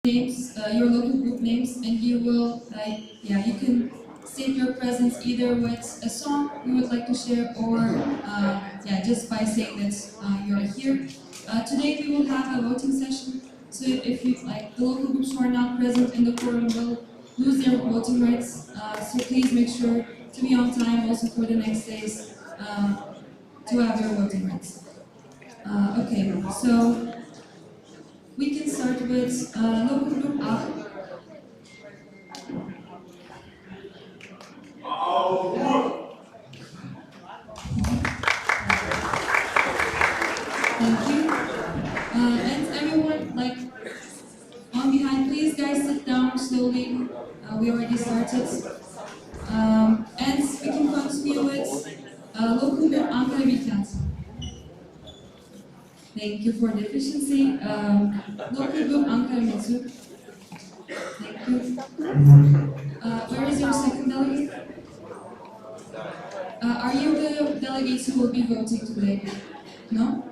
names, your local group names, and you will, you can state your presence either with a song you would like to share, or just by saying that you are here. Today we will have a voting session, so if you like, the local groups who are not present in the quorum will lose their voting rights. So please make sure to be on time also for the next days to have your voting rights. Okay, so we can start with local group A. Thank you. And everyone, like, on behind, please guys sit down slowly. We already started. And we can continue with local group Ankara Weekend. Thank you for the efficiency. Local group Ankara Mezun. Thank you. Where is your second delegate? Are you the delegates who will be voting today? No?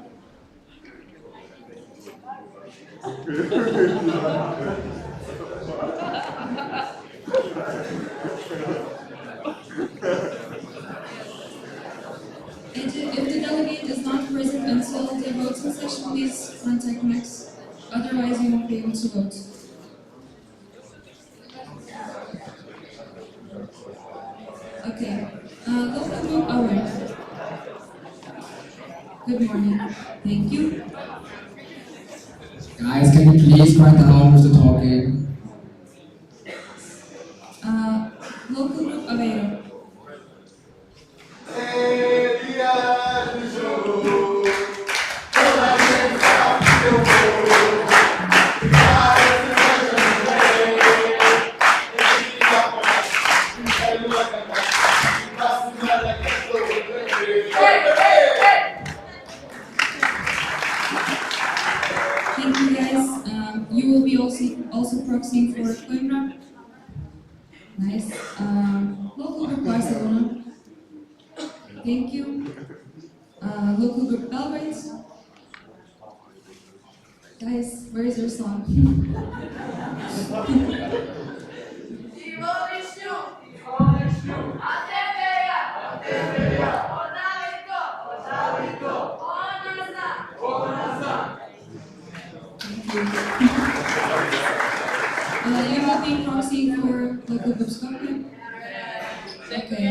If the delegate is not present until the voting session, please contact Max. Otherwise, you won't be able to vote. Okay. Local group Owen. Good morning. Thank you. Guys, can you please quiet down with the talking? Local group Aveiro. Thank you guys. You will be also proxying for Coimbra. Nice. Local group Barcelona. Thank you. Local group Belgrade. Guys, where is your song? You will be proxying for local group Skopje. Okay.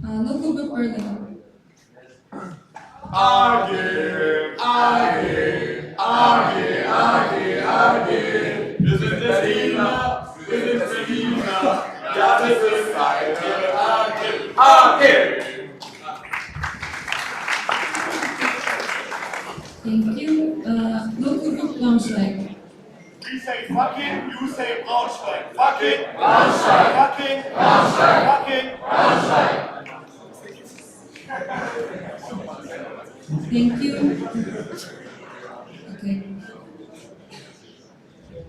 Local group Berlin. Wir sind Berliner, ja, das ist Thank you. Local group Braunschweig. We say fucking, you say Braunschweig. Fucking, Braunschweig. Fucking, Braunschweig. Fucking, Braunschweig. Thank you. Okay.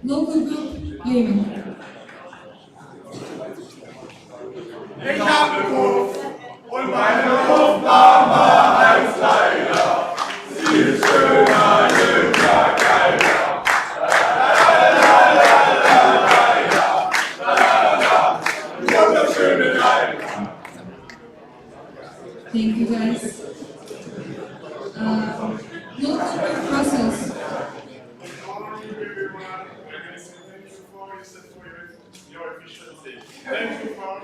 Local group Bremen. Ich hab einen Ruf und meine Rufname heißt leider. Sie ist schöner, jünger, geiler. Wunderschöne Leider. Thank you guys. Local group Brussels. Thank you for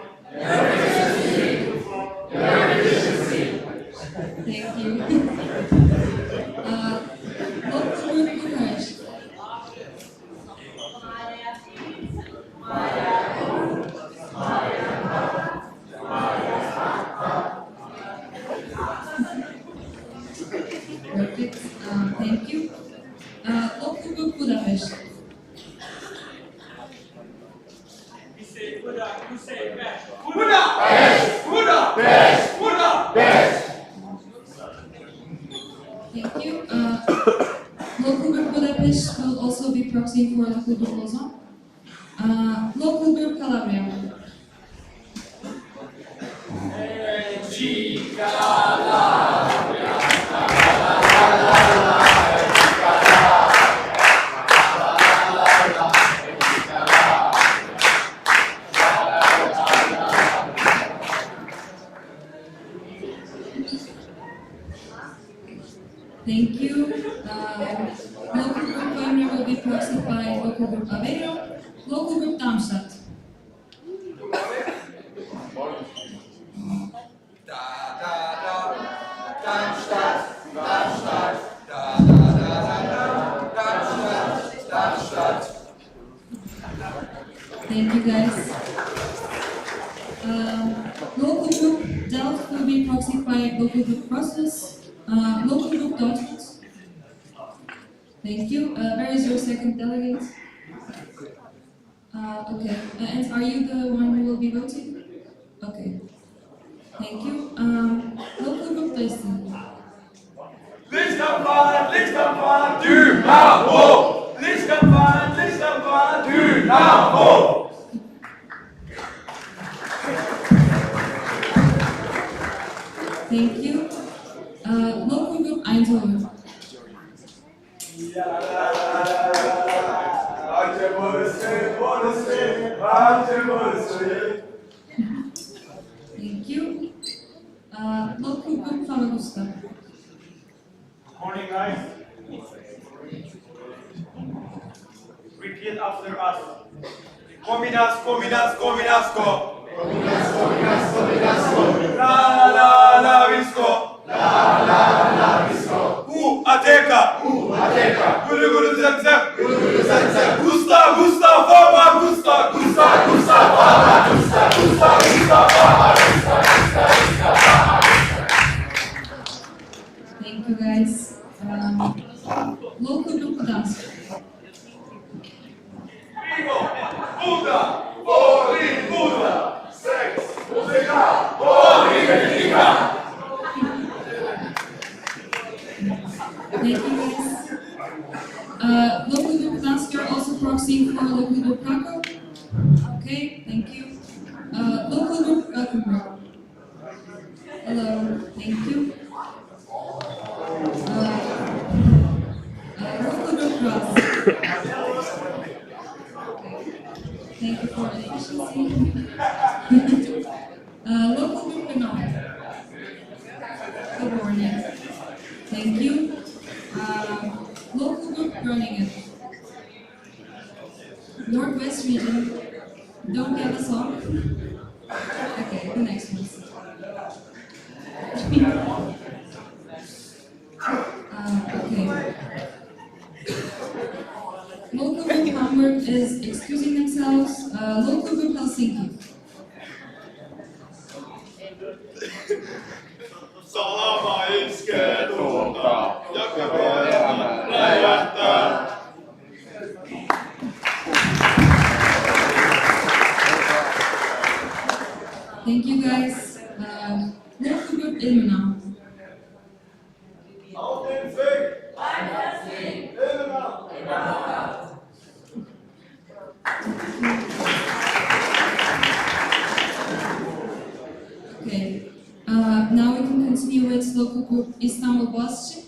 Thank you. Local group Bucharest. Perfect. Thank you. Local group Budapest. We say Buddha, you say Bash. Thank you. Local group Budapest will also be proxying for local group Lausanne. Local group Calabria. Calabria. Thank you. Local group Coimbra will be proxied by local group Aveiro, local group Darmstadt. Thank you guys. Local group Delft will be proxied by local group Brussels, local group Dortmund. Thank you. Where is your second delegate? Okay. And are you the one who will be voting? Okay. Thank you. Local group Dresden. Lichtenfahren, Dynamo! Lichtenfahren, Dynamo! Thank you. Local group Eindhoven. Thank you. Local group Famagusta. Morning, guys. Repeat after us. Cominasko. La visco. Ateca. Gulu zem. Gusta, forma, Thank you guys. Local group dance. Buda, sex, muzyka, polityka. Thank you guys. Local group dance, you're also proxying for local group Krakow. Okay, thank you. Local group Gothenburg. Hello, thank you. Local group Graz. Thank you for the efficiency. Local group Penang. Good morning. Thank you. Local group Groningen. Northwest region. Don't get a song. Okay, the next one. Okay. Local group Hamburg is excusing themselves. Local group Helsinki. Salama iskee tuulta, joka päivä räjähtää. Thank you guys. Local group Ilmenau. Auf den Weg! Ilmenau! Okay. Now we can continue with local group Istanbul-Boğaziçi.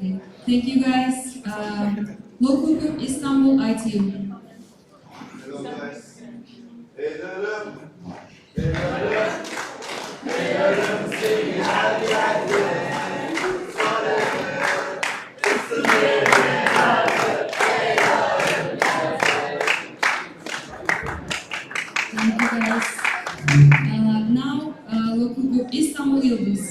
Okay. Thank you guys. Local group Istanbul ITU. Thank you guys. Now, local group Istanbul-Yildiz.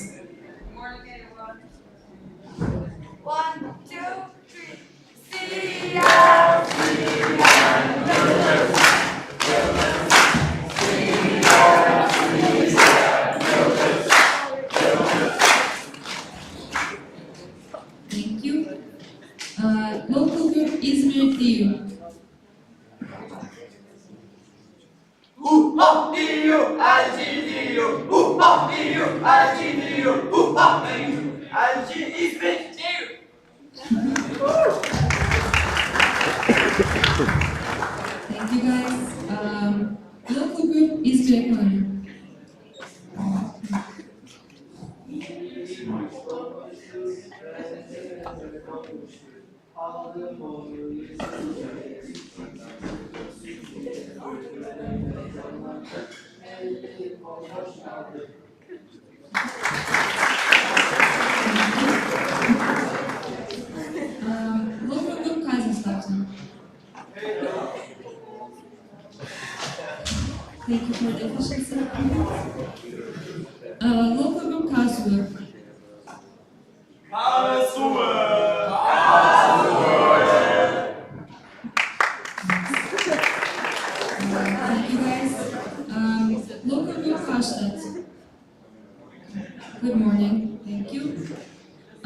One, two, three. Siyah, Thank you. Local group İzmir DU. LG is big. you guys. Local group is Economy. Local group Kaiserslautern. Thank you for the efficiency. Local group Karlsruhe. Thank you guys. Local group Karstadt. Good morning. Thank you.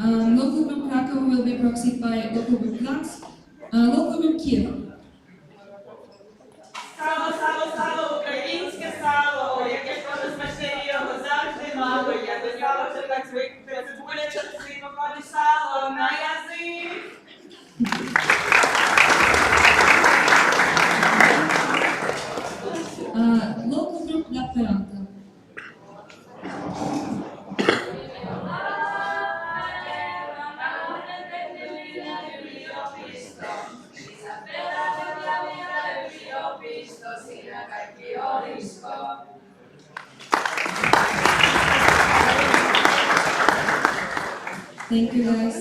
Local group Krakow will be proxied by local group Graz. Local group Kiev. Сало, українське сало, яке дуже смачне, його завжди мало. Я до нього вже так звик, цибуля часи, поклади сало на язик. Local group La Peranta. Thank you guys.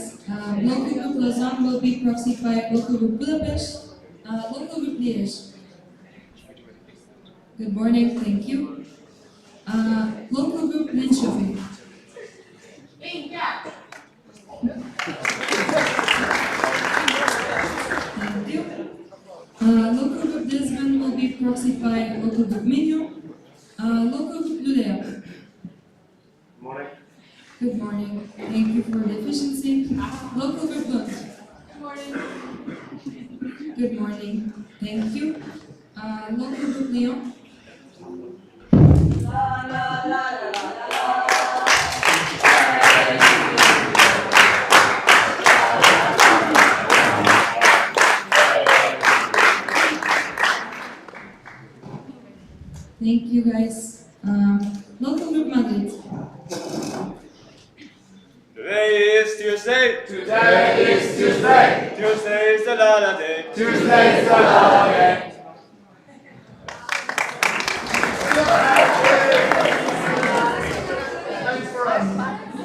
Local group Lausanne will be proxied by local group Budapest. Local group Liège. Good morning, thank you. Local group Linköping. Thank you. Local group Lisbon will be proxied by local group Minho. Local group Ludea. Morning. Good morning. Thank you for the efficiency. Local group Lund. Good morning. Good morning. Thank you. Local group Lyon. Thank you guys. Local group Madrid. Today is Tuesday. Today is Tuesday. Tuesday is the Lala day. Tuesday is the holiday.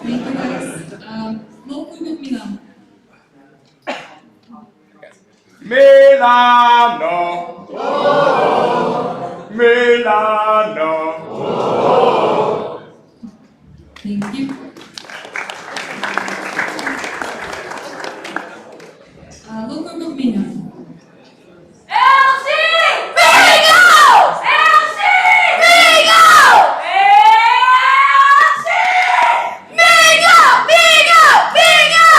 Thank you guys. Local group Milan. Milano. Milano. Thank you. Local group Mina. LG! Bingo! LG! Bingo! LG! Bingo! Bingo! Bingo!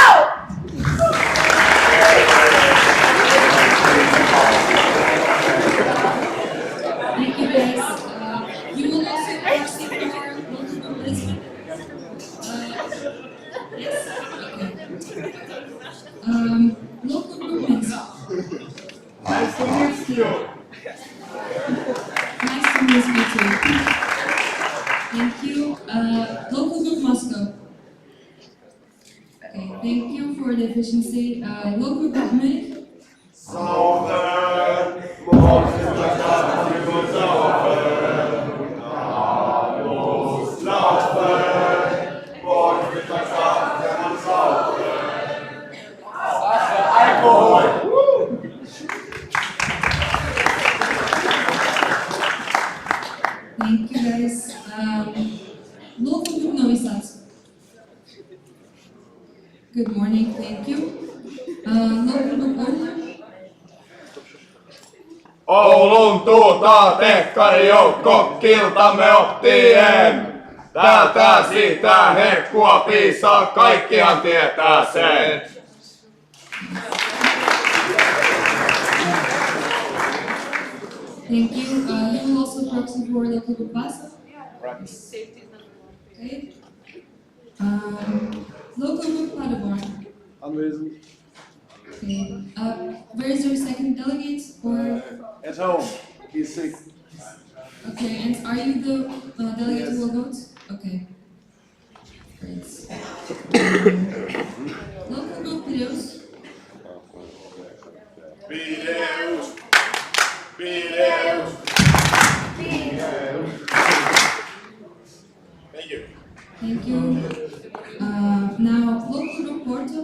Thank you guys. You will also proxy for local group Lisbon. Yes? Okay. Local group Minsk. Nice to meet you. Nice to meet you too. Thank you. Local group Moscow. Okay, thank you for the efficiency. Local group Munich. Southern. Thank you guys. Local group Novi Sad. Good morning, thank you. Local group Orla. Oulun tekkarijoukko kiltamme oppien. Täältä siitä herkkua piisaa, kaikkihan tietää sen. Thank you. You will also proxy for local group Vasa. Okay. Local group Paderborn. Anwesend. Okay. Where is your second delegate? Or At home. He's sick. okay, and are you the delegate who will vote? Okay. Great. Local group Piraeus. Piraeus. Piraeus. Thank you. Thank you. Now, local group Porto.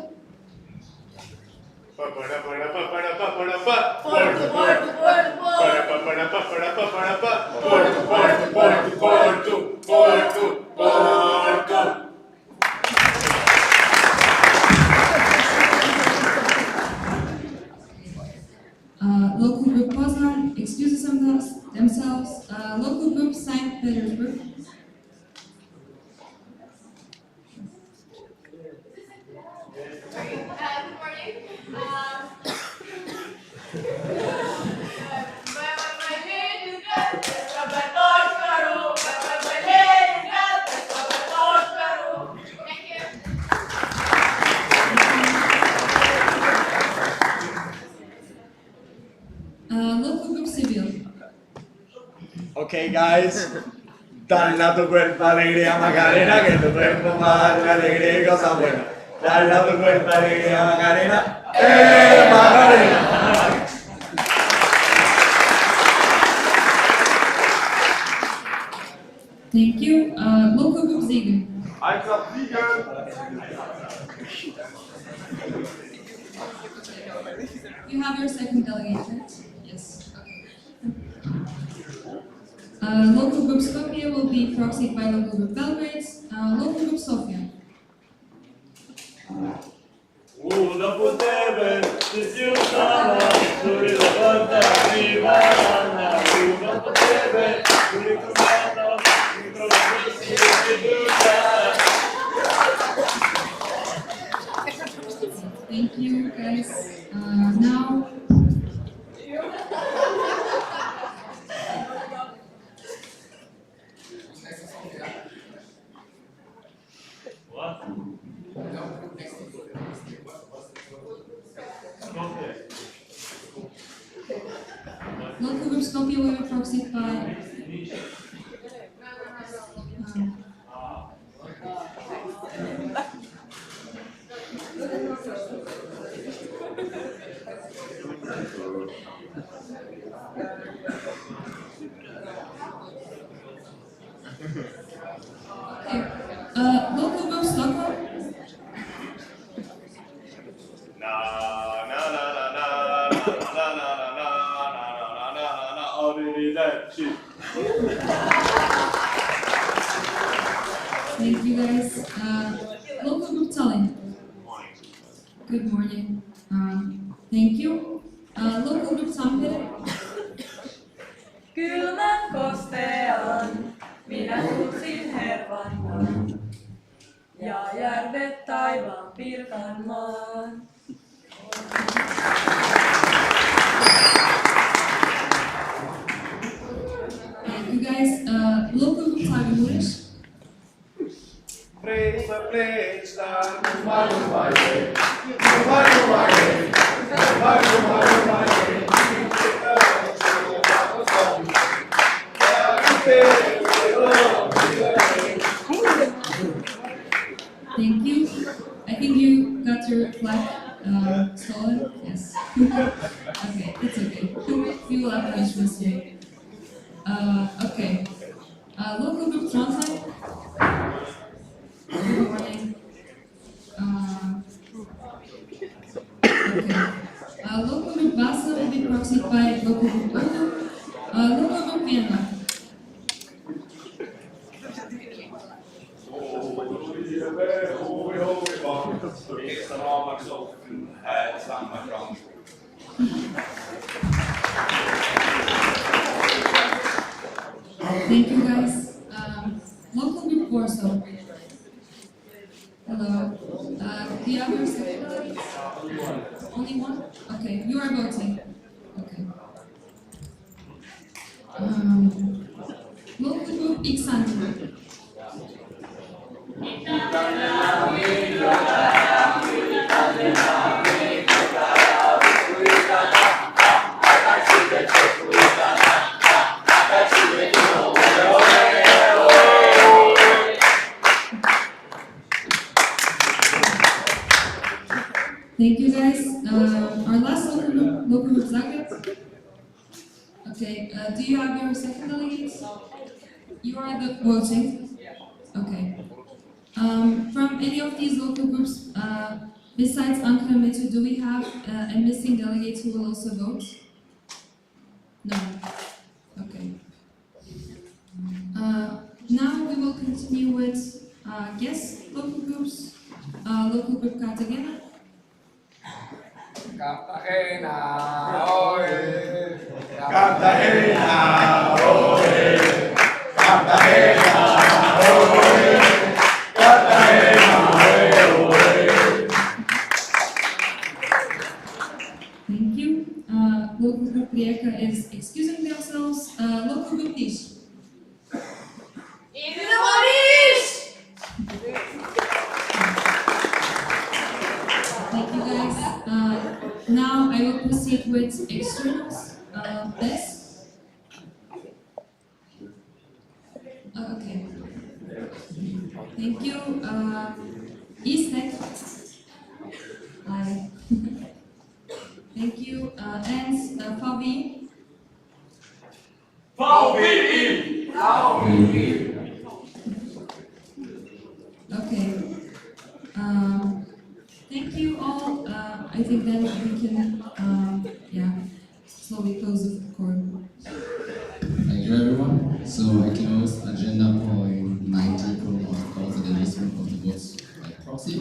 Local group Poznan excuses themselves. Local group Saint Petersburg. Good morning. My name is Thank you. Local group Civil. Okay, guys. Dale a tu cuerpo alegría, Macarena, que tu cuerpo va a dar alegría y cosas buenas. Dale a tu cuerpo alegría, Macarena. Macarena! Thank you. Local group Ziegen. Einfach fliegen. You have your second delegate, right? Yes. Okay. Local group Skopje will be proxied by local group Belgrade. Local group Sofia. Uno po tebe, ti si usala, turi lo porta viva l'anna. Uno po tebe, turi trovato, mi trovo si Thank you, guys. Now. Local group Skopje will be proxied by. Okay. Local group Stockholm. Thank you, guys. Local group Tallinn. Good morning. Thank you. Local group Tampere. Kylmän kostean minä huusin hervannan. Ja järvet taivaan Pirkanmaan. Thank you, guys. Local group Tagamurish. Praise the place that Thank you. I think you got your flag stolen. Yes. Okay, it's okay. We will have punishments here. Okay. Local group Trondheim. Good morning. Okay. Local group Vasa will be proxied by local group Urdu. Local group Vienna. Thank you, guys. Local group Warsaw. Hello. Do you have your second delegate? Only one? Okay, you are voting. Okay. Local group Ixanti. Thank you guys. Our last local group Zagreb. Okay, do you have your second delegates? You are the voting? Okay. From any of these local groups, besides Ankara Metro, do we have a missing delegate who will also vote? No. Okay. Now we will continue with guest local groups. Local group Cartagena. Cartagena, oye. Cartagena, oye. Cartagena, oye. Cartagena, oye. Thank you. Local group Rijeka is excusing themselves. Local group Niche. Thank you guys. Now I will proceed with externals. This. Okay. Thank you. Eastek. Hi. Thank you. And Fabi. Okay. Thank you all. I think then we can, slowly close the quorum. Thank you everyone. So I close agenda point 19 called the enlistment of the votes by proxy.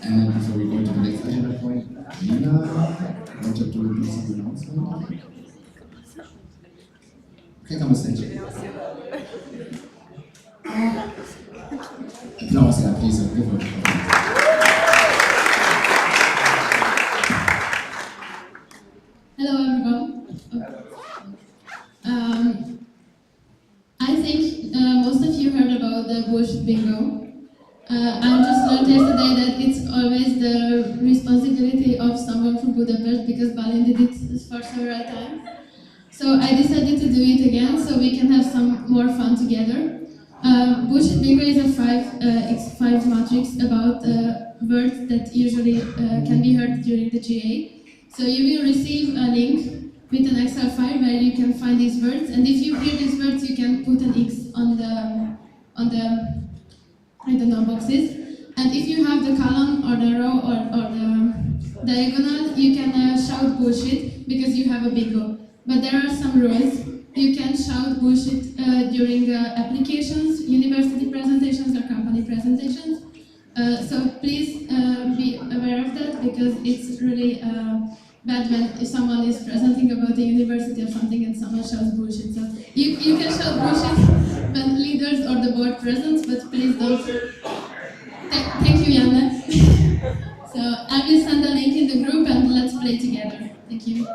And before we go to the next agenda point, Gina wanted to do some announcement. Okay, come on stage. Applause, yeah, please, give her. Hello everyone. I think most of you heard about the bullshit bingo. I just learned yesterday that it's always the responsibility of someone from Budapest because Balin did it for several times. So I decided to do it again so we can have some more fun together. Bullshit bingo is a 5x5 matrix about words that usually can be heard during the GA. So you will receive a link with an Excel file where you can find these words, and if you hear these words, you can put an X on the I don't know, boxes. And if you have the column or the row or the diagonal, you can shout bullshit because you have a bingo. But there are some rules. You can shout bullshit during applications, university presentations, or company presentations. So please be aware of that because it's really bad when if someone is presenting about the university or something and someone shouts bullshit. So you can shout bullshit when leaders or the board present, but please don't. Thank you, Janne. So I will send a link in the group and let's play together. Thank you.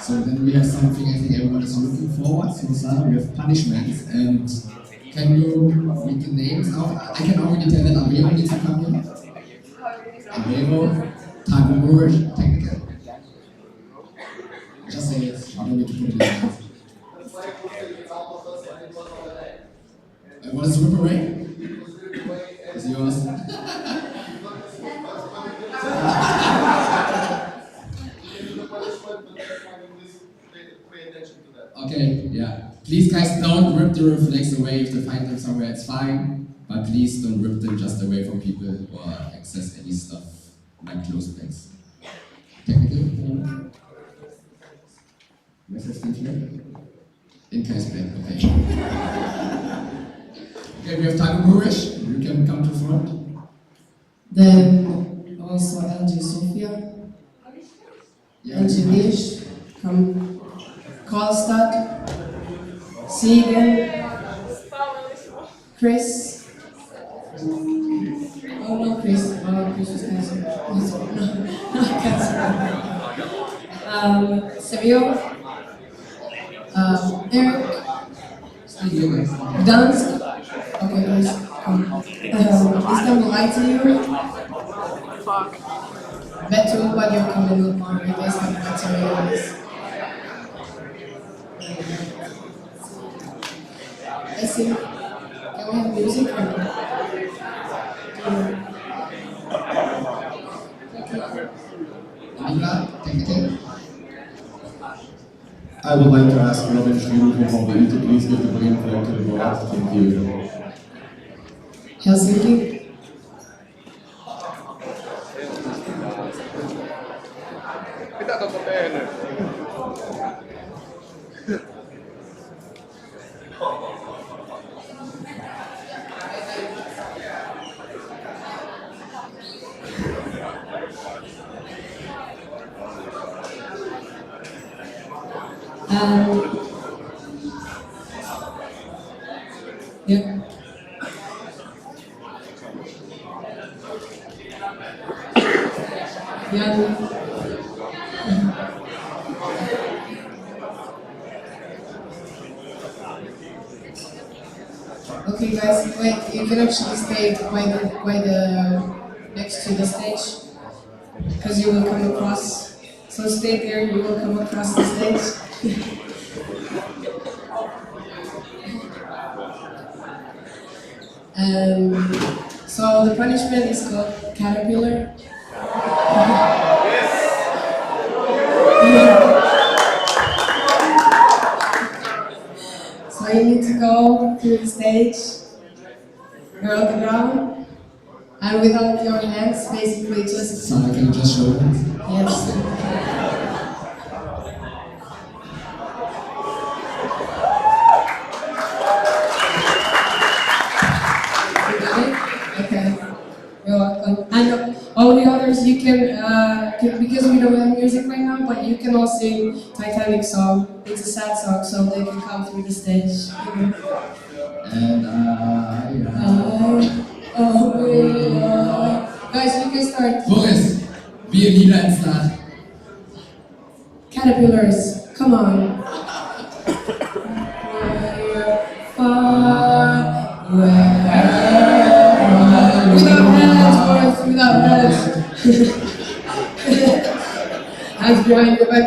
So then we have something I think everyone is looking forward. So Sarah, we have punishments, and can you read the names out? I can already tell that Avero needs to come here. Avero, Tagumur, technical. Just say it. You don't need to put it in. What is Ripper Ray? Is yours? Okay, yeah. Please guys don't rip the reflex away. If they find them somewhere, it's fine. But please don't rip them just away from people or access any stuff like close plates. Technical? Message still here? In case plate, okay. Okay, we have Tago Murish. You can come to front. Then also LG Sofia, Yeah. LG Lish, come Karlstad, Siegen, Chris. Oh no, Chris. Oh, Chris was cancelled. No, cancelled. Seville, Eric, Gdansk. Okay, guys, come. Istanbul-Yildiz. Beto, but you're coming with more. You guys have materials. I see. Can we have music or no? Amiga, take. I would like to ask Robin Schmidt from Hobby to please give the green flag to the board. Thank you. Helsinki. Yeah. Yeah. Okay, guys, wait. You can actually stay by the next to the stage, because you will come across. So stay there. You will come across the stage. So the punishment is called caterpillar. So you need to go to the stage, you're on the ground, and without your hands, basically just. So I can just show it. Yes. You got it? Okay. You're welcome. And all the others you because we don't have music right now, but you can all sing Titanic song. It's a sad song, so they can come through the stage. And Guys, you can start. Boris, be a leader and start. Caterpillars, come on. Without hands, boys, without hands. Hands behind your back.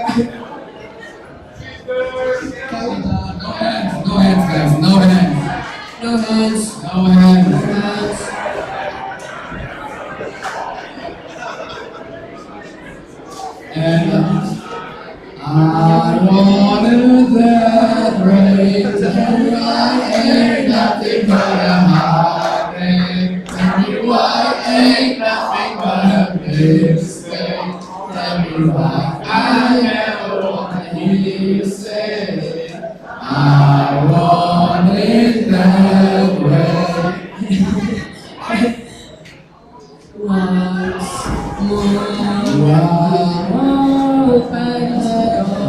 No hands, guys, no hands. No hands. No hands. No hands. And I wanted that rain, and I ain't nothing but a heartache. Tell me why ain't nothing but a mistake. Tell me why I never want to hear you say I want it that way. Once more. Open the door.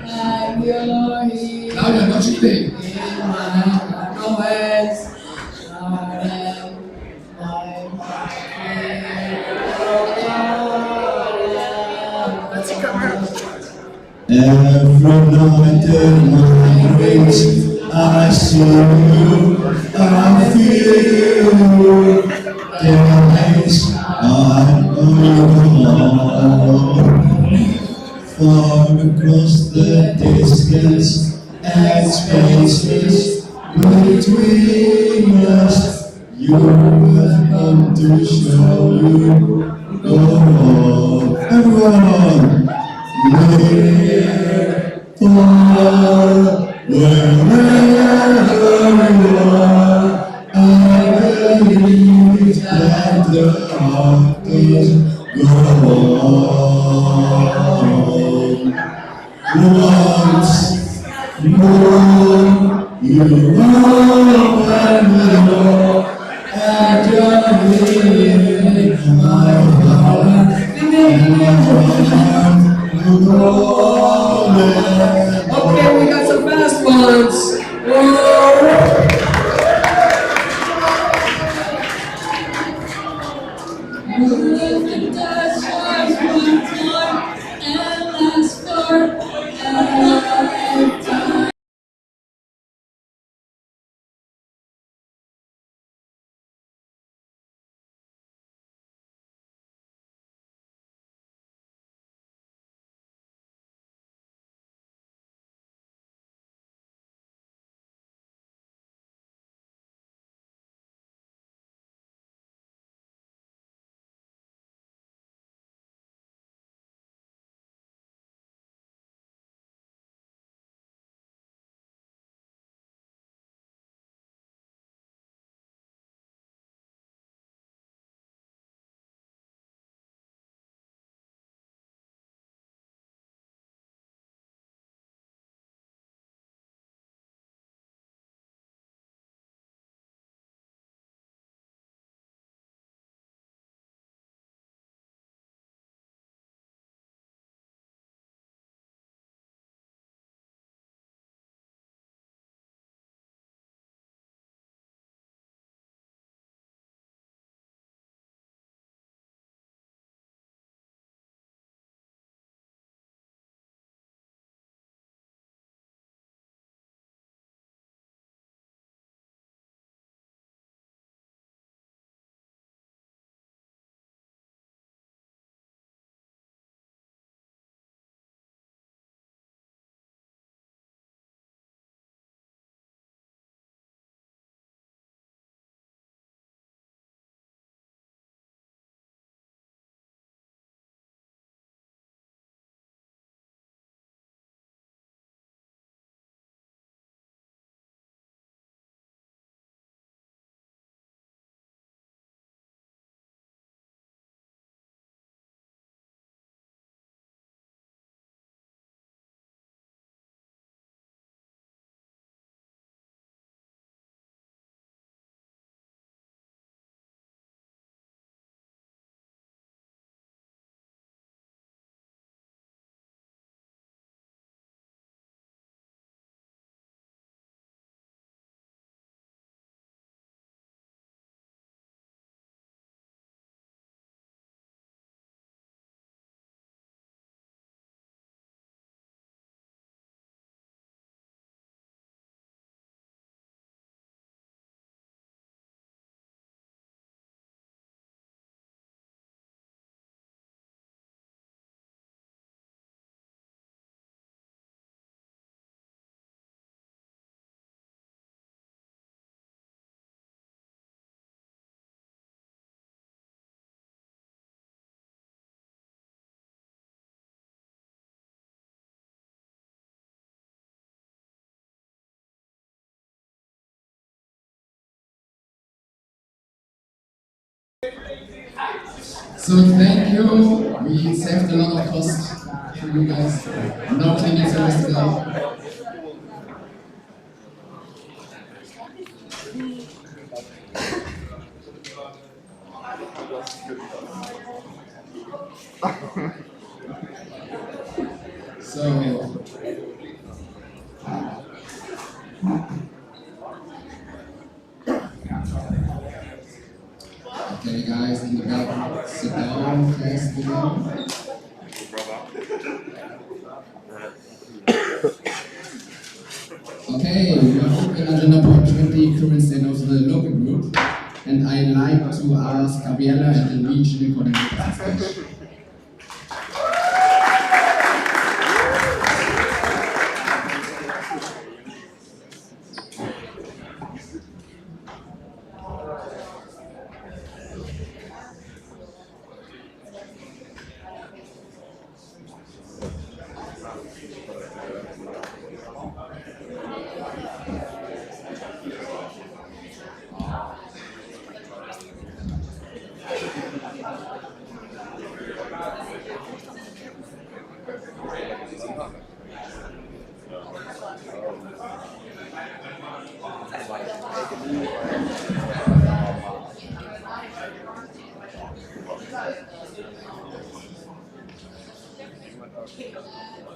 I'm your hero. Now you're not cheating. In my no hands. Every night in my dreams, I see you, I feel you. Days I know far across the distance and spaces between us. You have come to show you. Oh, everyone, near, far, wherever you are, I believe that the heart is gone. Once more, you open the door, and you're in my heart, and Okay, we got some fast ones. Whoa. So thank you. We saved a lot of cost for you guys. No cleaning service today. So okay guys in the back, sit down, please together. Okay, we have open agenda point 20 current state of the local group, and I'd like to ask Gabriela and the regional coordinator to speak.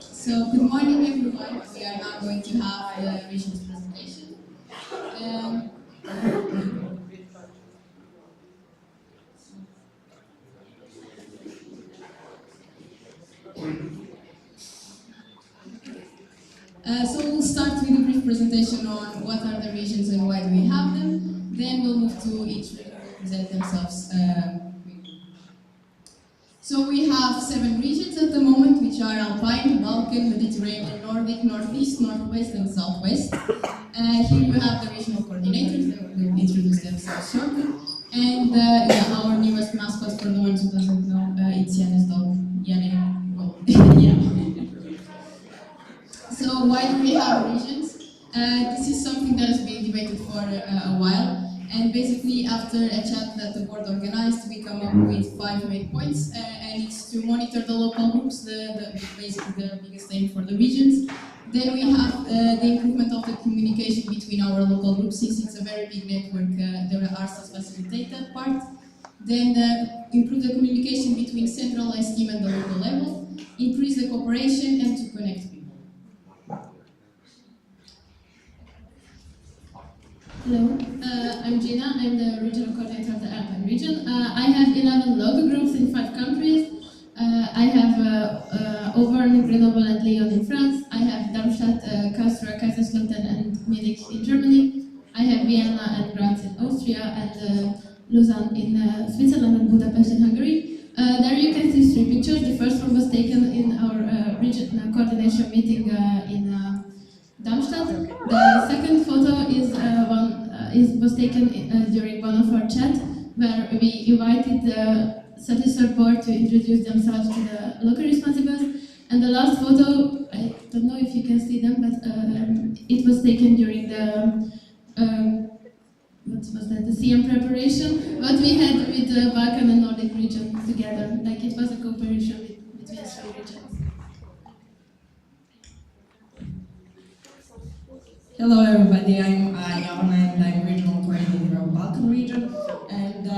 So, good morning everyone. We are now going to have the region's presentation. So we'll start with a brief presentation on what are the regions and why do we have them. Then we'll move to each region to present themselves. So we have 7 regions at the moment, which are Alpine, Balkan, Mediterranean, Nordic, Northeast, Northwest, and Southwest. Here you have the regional coordinators that will introduce themselves shortly. And yeah, our newest mascot, for the ones who doesn't know, it's Yannis dog. Yannis. Well, yeah. So why do we have regions? This is something that has been debated for a while. And basically, after a chat that the board organized, we come up with 5 main points, and it's to monitor the local groups, basically the biggest aim for the regions. Then we have the improvement of the communication between our local groups, since it's a very big network, there are RSAs facilitate that part. Then improve the communication between centralized team and the local level, increase the cooperation, and to connect people. Hello, I'm Gina. I'm the regional coordinator of the Alpine region. I have 11 local groups in 5 countries. I have Auvergne, Grenoble, and Lyon in France. I have Darmstadt, Karlsruhe, Kaiserslautern, and Munich in Germany. I have Vienna and Graz in Austria, and Lausanne in Switzerland, and Budapest in Hungary. There you can see 3 pictures. The first one was taken in our regional coordination meeting in Darmstadt. The second photo was taken during one of our chats, where we invited the Satisfy board to introduce themselves to the local responsibles. And the last photo, I don't know if you can see them, but it was taken during the the CM preparation. What we had with the Balkan and Nordic region together, like it was a cooperation between 3 regions. Hello everybody, I'm Javana and I'm regional coordinator of Balkan region, and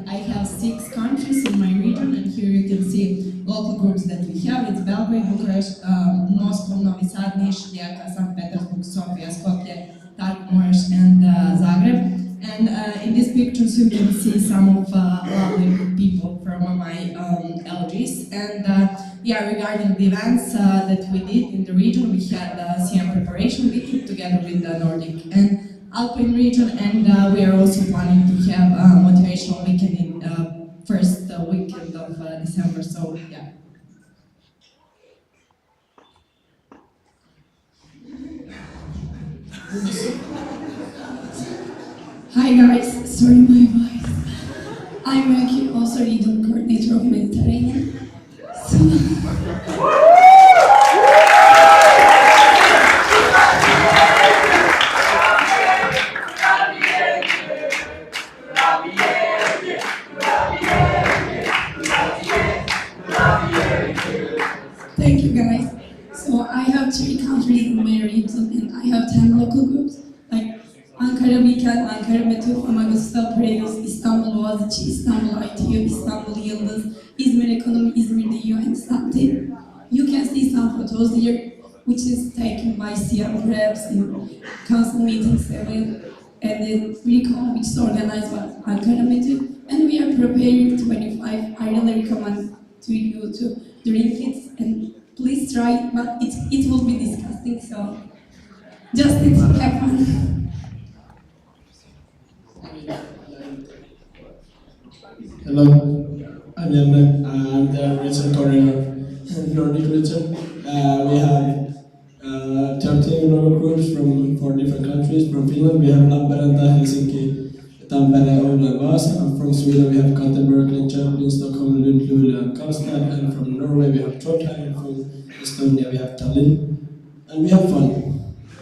I have 6 countries in my region, and here you can see local groups that we have. It's Belgrade, Bucharest, Moscow, Novi Sad, Niš, Rijeka, St. Petersburg, Sofia, Skopje, Tartu, and Zagreb. And in these pictures you can see some of lovely people from my LGs. And yeah, regarding the events that we did in the region, we had CM preparation weekend together with the Nordic and Alpine region, and we are also planning to have a motivational weekend in first weekend of December, so yeah. Hi guys, sorry my voice. I'm Maki, also regional coordinator of Mediterranean. Thank you, guys. So I have 3 countries in my region, and I have 10 local groups. Like Ankara Weekend, Ankara Metro, Famagusta, Prados, Istanbul Boğaziçi, Istanbul ITU, Istanbul-Yildiz, İzmir Economy, İzmir DU, and something. You can see some photos here, which is taken by CM Preps in council meeting 7, and then Recon, which is organized by Ankara Metro, and we are preparing 25. I really recommend to you to drink it, and please try it, but it will be disgusting, so just have fun. Hello, I'm Jan. I'm the region coordinator in Nordic region. We have 13 local groups from 4 different countries. From Finland, we have Lappeenranta, Helsinki, Tampere, Oulu, and Vaasa. And from Sweden, we have Gothenburg, Linköping, Stockholm, Lund, Luleå, and Karlstad. And from Norway, we have Trondheim. And from Estonia, we have Tallinn. And we have fun.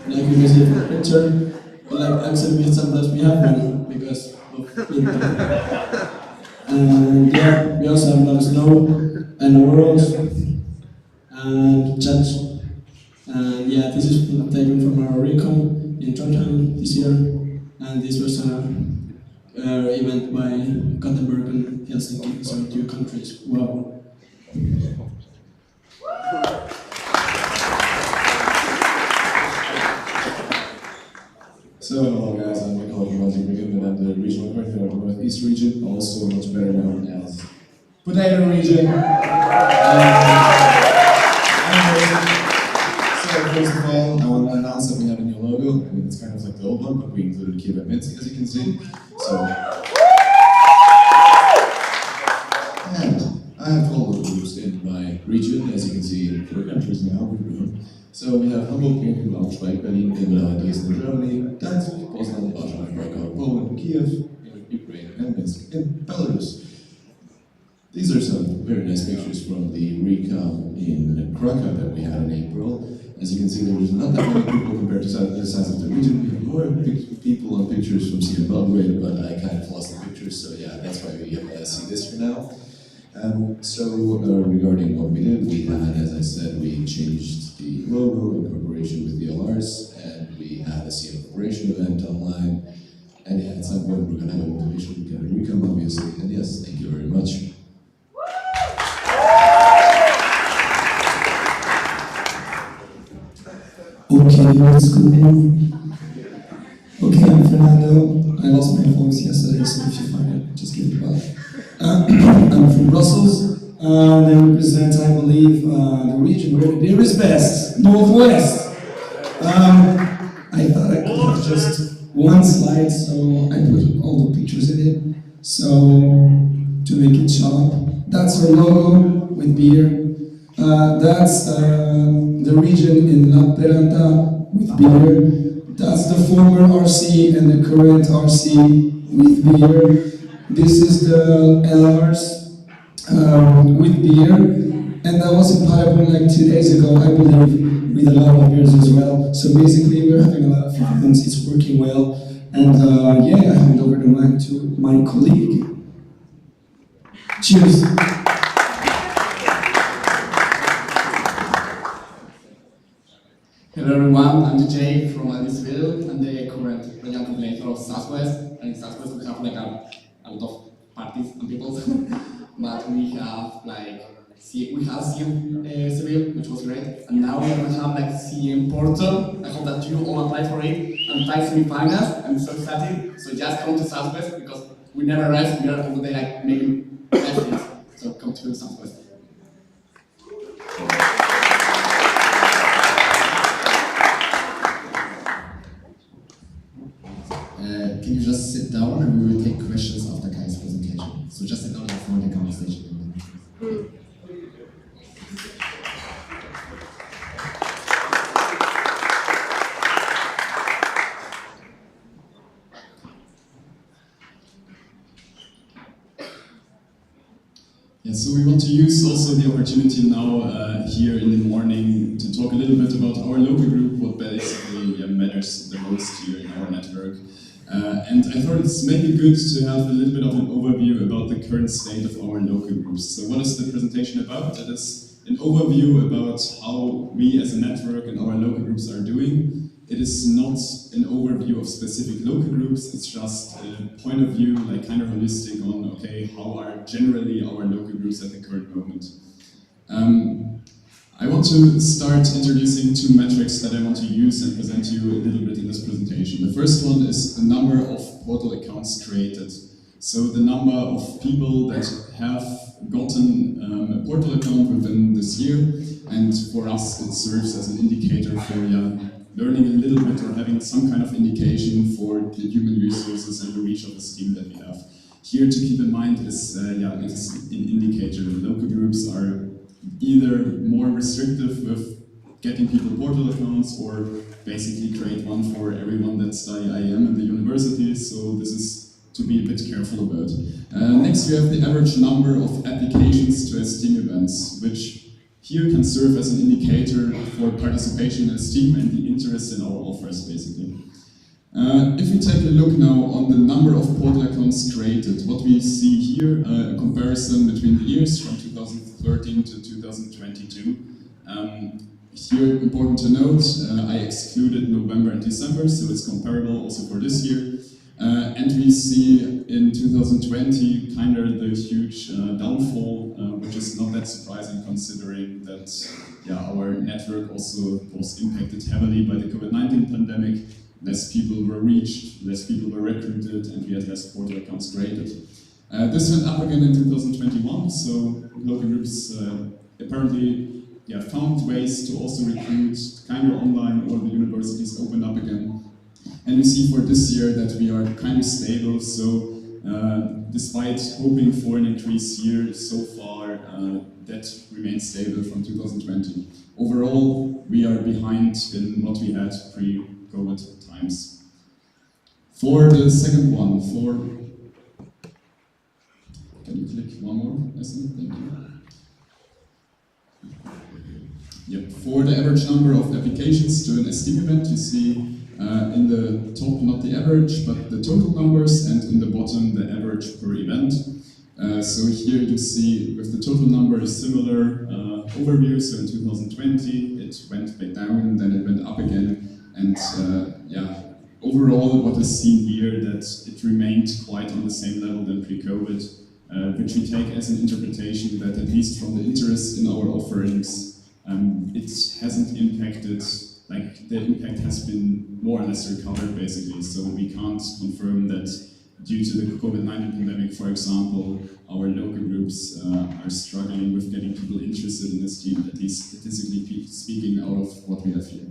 Like you can see from the picture. But like Axel, sometimes we have fun because of winter. And yeah, we also have a lot of snow and overalls and jets. And yeah, this is taken from our recon in Trondheim this year. And this was an event by Gothenburg and Helsinki, so 2 countries. Wow. So, hello guys, I'm my colleague Roger Brigham, and I'm the regional coordinator of the Northeast region, also much better known as Potato Region. So, first of all, I want to announce that we have a new logo. I mean, it's kind of like the old one, but we included a kid Minsk, as you can see. So, and I have all the groups in my region, as you can see, in 4 countries now. We've grown. So we have Hamburg, Munich, Braunschweig, Berlin, Ilmenau, Dresden, Germany, Danzig, Poznan, Warsaw, Krakow, Poland, Kiev, Ukraine, and Minsk, in Belarus. These are some very nice pictures from the recon in Krakow that we had in April. As you can see, there was not that many people compared to the size of the region. We have more people on pictures from Zimbabwe, but I kind of lost the pictures, so yeah, that's why we see this for now. Regarding what we did, we had, as I said, we changed the logo in cooperation with the LRs, and we had a CM Corporation event online, and yeah, at some point we're going to have a motivation to get a recon, obviously, and yes, thank you very much. Okay, what's good? Okay, I'm Fernando. I lost my voice yesterday, so if you find it, just give it back. I'm from Brussels. I represent, I believe, the region where the beer is best, Northwest. I thought I could have just one slide, so I put all the pictures in it. So, to make it sharp, that's our logo with beer. That's the region in Lappeenranta with beer. That's the former RC and the current RC with beer. This is the LRs with beer, and that was in Paderborn like 2 days ago, I believe, with a lot of beers as well. So basically, we're having a lot of events, it's working well, and yeah, I hand over the mic to my colleague. Cheers! Hello everyone, I'm DJ from LXV. I'm the current regional coordinator of Southwest, and in Southwest we have like a lot of parties and people. But we have like CM Seville, which was great, and now we're gonna have like CM Porto. I hope that you all apply for it and try semi-finals. I'm so excited. So just come to Southwest because we never rest. We are all day like making things. So come to Southwest. Can you just sit down and we will take questions after Kai's presentation. So just sit down before the conversation. Yeah, so we want to use also the opportunity now here in the morning to talk a little bit about our local group, what basically matters the most here in our network. And I thought it's maybe good to have a little bit of an overview about the current state of our local groups. So what is the presentation about? That is an overview about how we as a network and our local groups are doing. It is not an overview of specific local groups, it's just a point of view, like kind of holistic on, okay, how are generally our local groups at the current moment. I want to start introducing two metrics that I want to use and present to you a little bit in this presentation. The first one is the number of portal accounts created. So the number of people that have gotten a portal account within this year, and for us it serves as an indicator for learning a little bit or having some kind of indication for the human resources and the reach of the team that we have. Here to keep in mind is, it is an indicator. Local groups are either more restrictive with getting people portal accounts or basically create one for everyone that's studying IEM in the university, so this is to be a bit careful about. Next we have the average number of applications to STEAM events, which here can serve as an indicator for participation in STEAM and the interest in our offers basically. If we take a look now on the number of portal accounts created, what we see here, a comparison between the years from 2013 to 2022. Here, important to note, I excluded November and December, so it's comparable also for this year. And we see in 2020 kind of the huge downfall, which is not that surprising considering that our network also was impacted heavily by the COVID-19 pandemic. Less people were reached, less people were recruited, and we had less portal accounts created. This went up again in 2021, so local groups apparently found ways to also recruit kind of online, or the universities opened up again. And we see for this year that we are kind of stable, so despite hoping for an increase here, so far that remains stable from 2020. Overall, we are behind in what we had pre-COVID times. For the second one, can you click one more, Essen? Thank you. Yep. For the average number of applications to an STEAM event, you see in the top not the average, but the total numbers, and in the bottom the average per event. So here you see with the total number a similar overview. So in 2020 it went back down, then it went up again, and overall what is seen here that it remained quite on the same level than pre-COVID, which we take as an interpretation that at least from the interest in our offerings, it hasn't impacted, like the impact has been more or less recovered basically, so we can't confirm that due to the COVID-19 pandemic, for example, our local groups are struggling with getting people interested in this team, at least statistically speaking, out of what we have here.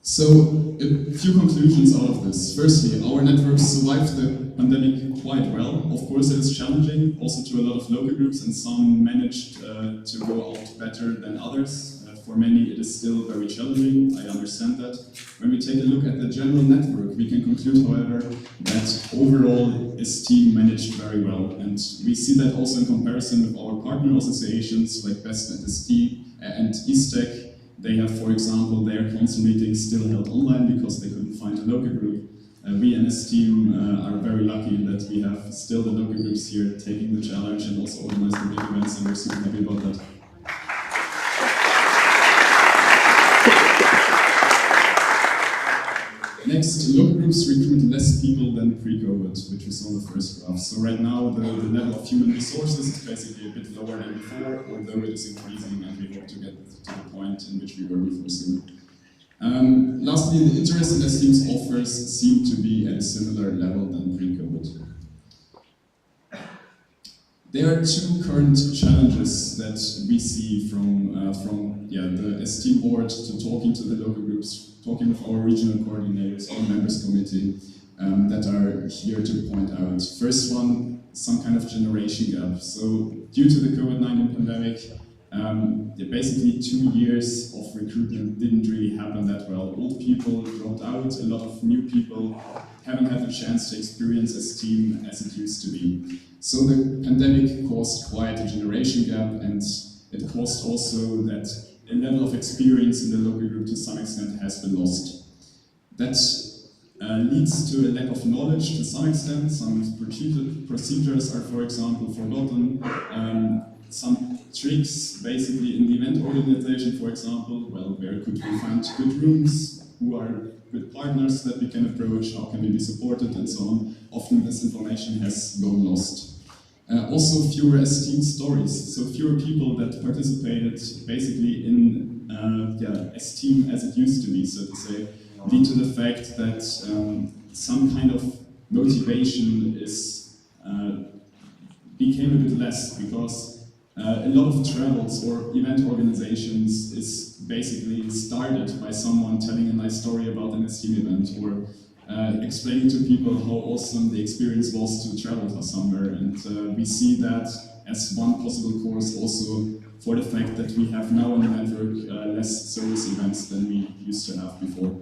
So, a few conclusions out of this. Firstly, our networks survived the pandemic quite well. Of course, it is challenging, also to a lot of local groups, and some managed to go out better than others. For many, it is still very challenging, I understand that. When we take a look at the general network, we can conclude, however, that overall, this team managed very well. And we see that also in comparison with our partner associations, like Best and ST and ISTEC. They have, for example, their council meetings still held online because they couldn't find a local group. We and this team are very lucky that we have still the local groups here taking the challenge and also organizing big events, and we're super happy about that. Next, local groups recruit less people than pre-COVID, which we saw in the first graph. So right now, the level of human resources is basically a bit lower than before, although it is increasing, and we hope to get to the point in which we were before soon. Lastly, the interest in STEAM's offers seem to be at a similar level than pre-COVID. There are two current challenges that we see from the STEAM board to talking to the local groups, talking with our regional coordinators, our members committee, that are here to point out. First one, some kind of generation gap. So due to the COVID-19 pandemic, basically 2 years of recruitment didn't really happen that well. Old people dropped out, a lot of new people haven't had the chance to experience STEAM as it used to be. So the pandemic caused quite a generation gap, and it caused also that a level of experience in the local group to some extent has been lost. That leads to a lack of knowledge to some extent. Some procedures are, for example, forgotten. Some tricks basically in the event organization, for example? Well, where could we find good rooms? Who are good partners that we can approach? How can we be supported, and so on? Often this information has gone lost. Also fewer esteem stories, so fewer people that participated basically in esteem as it used to be, so to say, lead to the fact that some kind of motivation became a bit less, because a lot of travels or event organizations is basically started by someone telling a nice story about an esteem event, or explaining to people how awesome the experience was to travel to somewhere. And we see that as one possible cause also for the fact that we have now on the network less service events than we used to have before.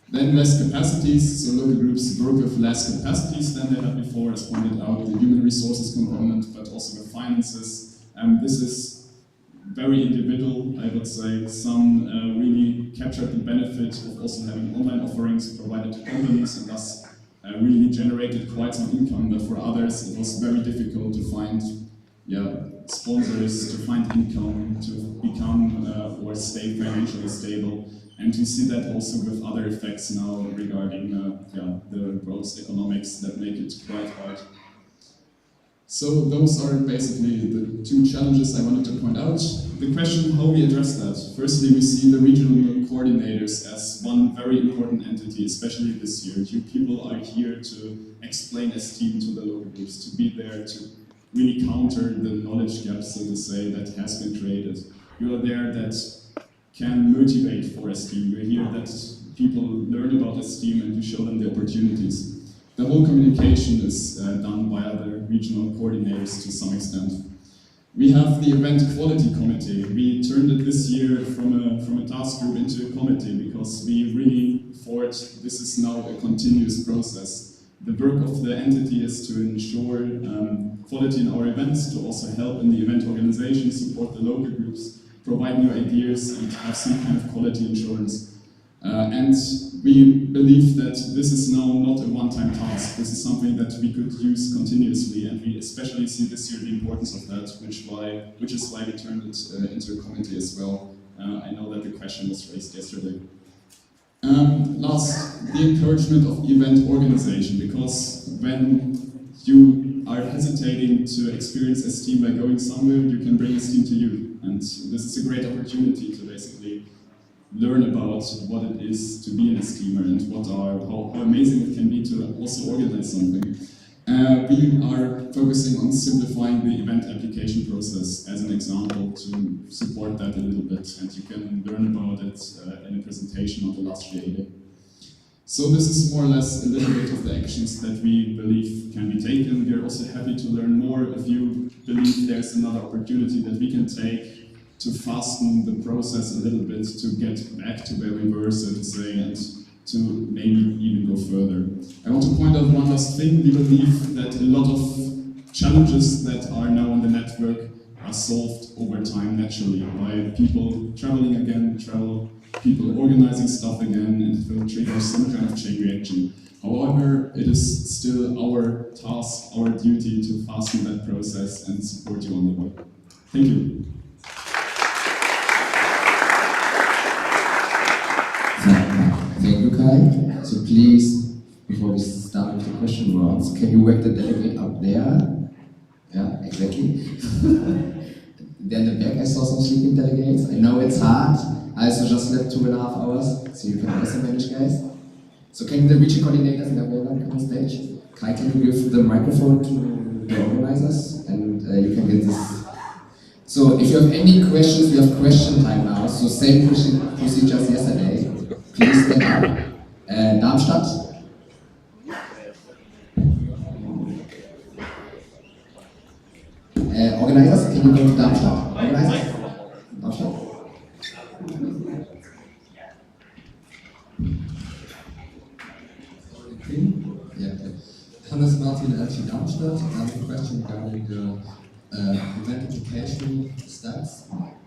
Then less capacities, so local groups work with less capacities than they had before, as pointed out, the human resources component, but also the finances. This is very individual, I would say. Some really captured the benefit of also having online offerings provided to companies, and thus really generated quite some income, but for others it was very difficult to find sponsors, to find income, to become or stay financially stable. And we see that also with other effects now regarding the gross economics that make it quite hard. So those are basically the two challenges I wanted to point out. The question how we address that. Firstly, we see the regional coordinators as one very important entity, especially this year. You people are here to explain esteem to the local groups, to be there to really counter the knowledge gap, so to say, that has been created. You are there that can motivate for esteem. We're here that people learn about esteem and you show them the opportunities. The whole communication is done by other regional coordinators to some extent. We have the event quality committee. We turned it this year from a task group into a committee because we really thought this is now a continuous process. The work of the entity is to ensure quality in our events, to also help in the event organization, support the local groups, provide new ideas, and have some kind of quality insurance. And we believe that this is now not a one-time task. This is something that we could use continuously, and we especially see this year the importance of that, which is why we turned it into a committee as well. I know that the question was raised yesterday. Last, the encouragement of event organization, because when you are hesitating to experience esteem by going somewhere, you can bring esteem to you. And this is a great opportunity to basically learn about what it is to be an esteemer and how amazing it can be to also organize something. We are focusing on simplifying the event application process as an example to support that a little bit, and you can learn about it in a presentation on the last GA Day. So this is more or less a little bit of the actions that we believe can be taken. We are also happy to learn more if you believe there's another opportunity that we can take to fasten the process a little bit, to get back to where we were, so to say, and to maybe even go further. I want to point out one last thing. We believe that a lot of challenges that are now on the network are solved over time naturally by people traveling again, people organizing stuff again, and it will trigger some kind of chain reaction. However, it is still our task, our duty to fasten that process and support you on the way. Thank you. Thank you, Kai. So please, before we start with the question rounds, can you work the delegate up there? Yeah, exactly. Then in the back I saw some sleeping delegates. I know it's hard. I also just slept 2.5 hours, so you can also manage, guys. So can the region coordinators in the background come on stage? Kai, can you give the microphone to the organizers? And you can get this. So if you have any questions, we have question time now. So same procedure as yesterday. Please stand up. Darmstadt. Organizers, can you go to Darmstadt? Organizers? Darmstadt? Yeah. Hannes Martin, LXV Darmstadt. I have a question regarding the event application stats.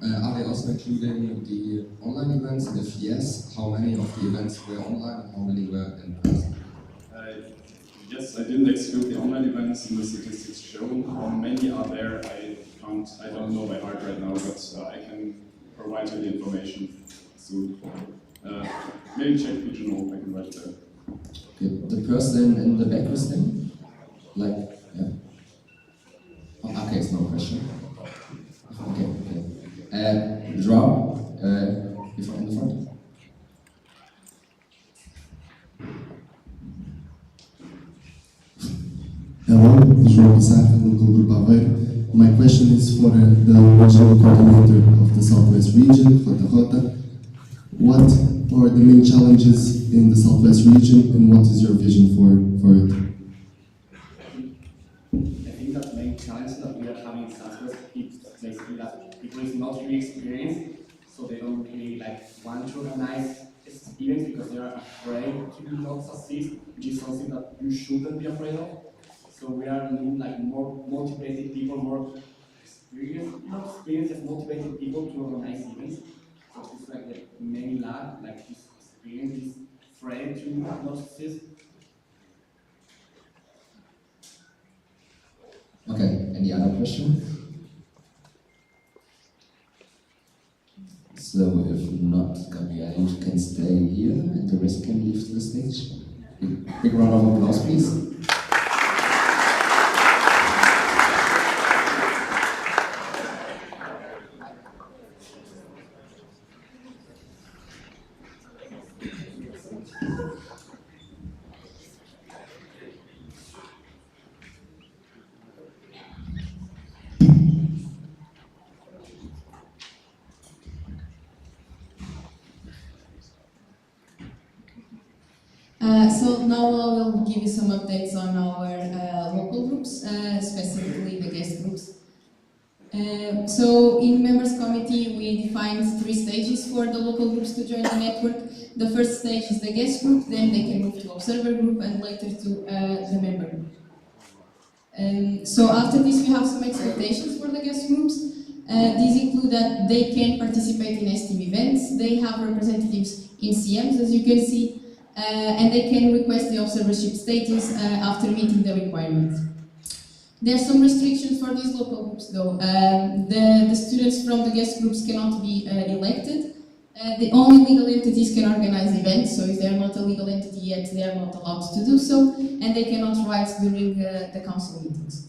Are they also including the online events? And if yes, how many of the events were online and how many were in person? Yes, I didn't exclude the online events in the statistics shown. How many are there, I I don't know by heart right now, but I can provide you the information soon. Maybe check regional, I can write it there. Okay, the person in the back was then? Like, yeah. Oh, okay, it's no question. Okay, okay. João, in the front. Hello, João Pissarra, local group Aveiro. My question is for the regional coordinator of the Southwest region, Rota Rota. What are the main challenges in the Southwest region and what is your vision for it? I think that the main challenge that we are having in Southwest is basically that people is not really experienced, so they don't really want to organize events because they are afraid to not succeed, which is something that you shouldn't be afraid of. So we are needing more motivated people, more experienced, motivated people to organize events. So it's the main lack, this experience, this afraid to not succeed. Okay, any other question? So if not, Gabrielle, you can stay here and the rest can leave the stage. Big round of applause, please. So now I will give you some updates on our local groups, specifically the guest groups. So in members committee we defined 3 stages for the local groups to join the network. The first stage is the guest group, then they can move to observer group and later to the member group. So after this we have some expectations for the guest groups. These include that they can participate in STEAM events, they have representatives in CMs as you can see, and they can request the observership status after meeting the requirements. There are some restrictions for these local groups though. The students from the guest groups cannot be elected. The only legal entities can organize events, so if they are not a legal entity yet, they are not allowed to do so, and they cannot write during the council meetings.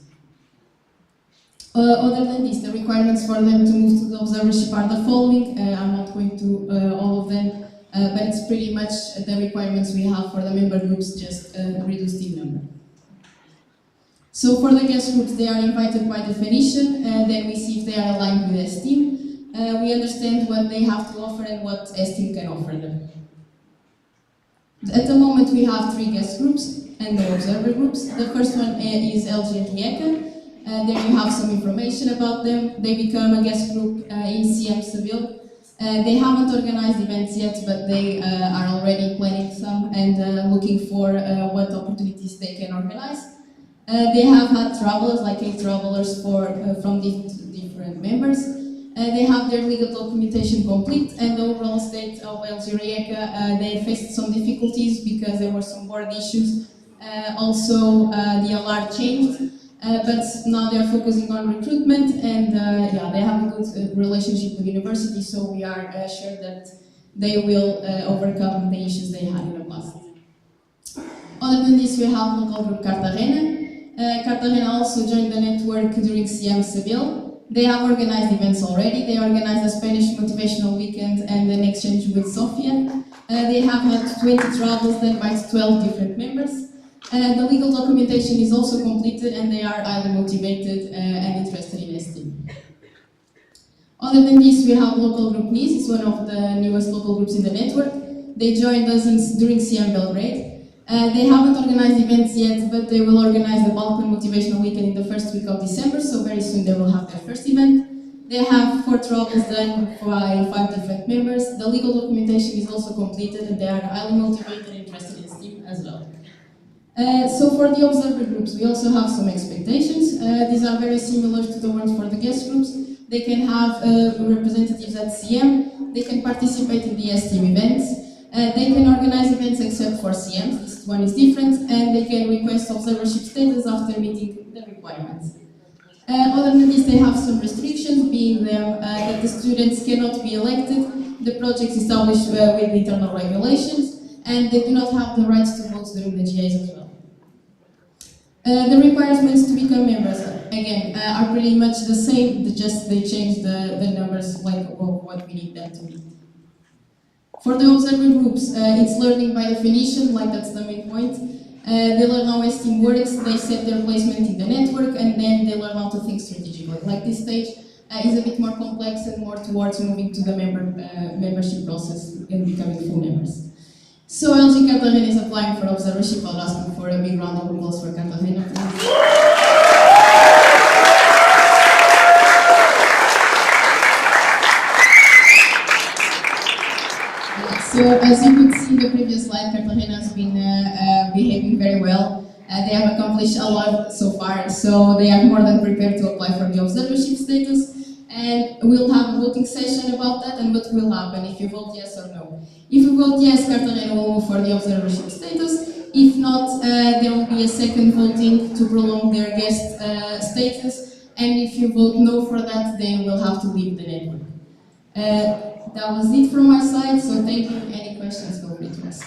Other than this, the requirements for them to move to the observership are the following. I'm not going to all of them, but it's pretty much the requirements we have for the member groups, just reduced in number. So for the guest groups, they are invited by definition, then we see if they are aligned with STEAM. We understand what they have to offer and what STEAM can offer them. At the moment we have 3 guest groups and no observer groups. The first one is LG and Rijeka. There you have some information about them. They become a guest group in CM Seville. They haven't organized events yet, but they are already planning some and looking for what opportunities they can organize. They have had travelers, like 8 travelers from different members. They have their legal documentation complete, and the overall state of LG Rijeka, they faced some difficulties because there were some board issues. Also, the LR changed. But now they are focusing on recruitment, and yeah, they have a good relationship with the university, so we are sure that they will overcome the issues they had in the past. Other than this, we have local group Cartagena. Cartagena also joined the network during CM Seville. They have organized events already. They organized a Spanish motivational weekend and an exchange with Sofia. They have had 20 travels done by 12 different members. The legal documentation is also completed and they are highly motivated and interested in STEAM. Other than this, we have local group NIS. It's one of the newest local groups in the network. They joined us during CM Belgrade. They haven't organized events yet, but they will organize the Balkan Motivational Weekend in the first week of December, so very soon they will have their first event. They have 4 travels done by 5 different members. The legal documentation is also completed and they are highly motivated and interested in STEAM as well. So for the observer groups, we also have some expectations. These are very similar to the ones for the guest groups. They can have representatives at CM, they can participate in the STEAM events, they can organize events except for CMs, this one is different, and they can request observership status after meeting the requirements. Other than this, they have some restrictions, being them that the students cannot be elected, the projects established with internal regulations, and they do not have the rights to vote during the GAs as well. The requirements to become members, again, are pretty much the same, just they change the numbers like of what we need them to be. For the observer groups, it's learning by definition, like that's the main point. They learn how esteem works, they set their placement in the network, and then they learn how to think strategically. Like this stage is a bit more complex and more towards moving to the membership process and becoming full members. So LG Cartagena is applying for observership. I'll ask you for a big round of applause for Cartagena, please. So as you could see in the previous slide, Cartagena has been behaving very well. They have accomplished a lot so far, so they are more than prepared to apply for the observership status. And we'll have a voting session about that and what will happen if you vote yes or no. If you vote yes, Cartagena will move for the observership status. If not, there will be a second voting to prolong their guest status. And if you vote no for that, they will have to leave the network. That was it from our side, so thank you. Any questions, feel free to ask.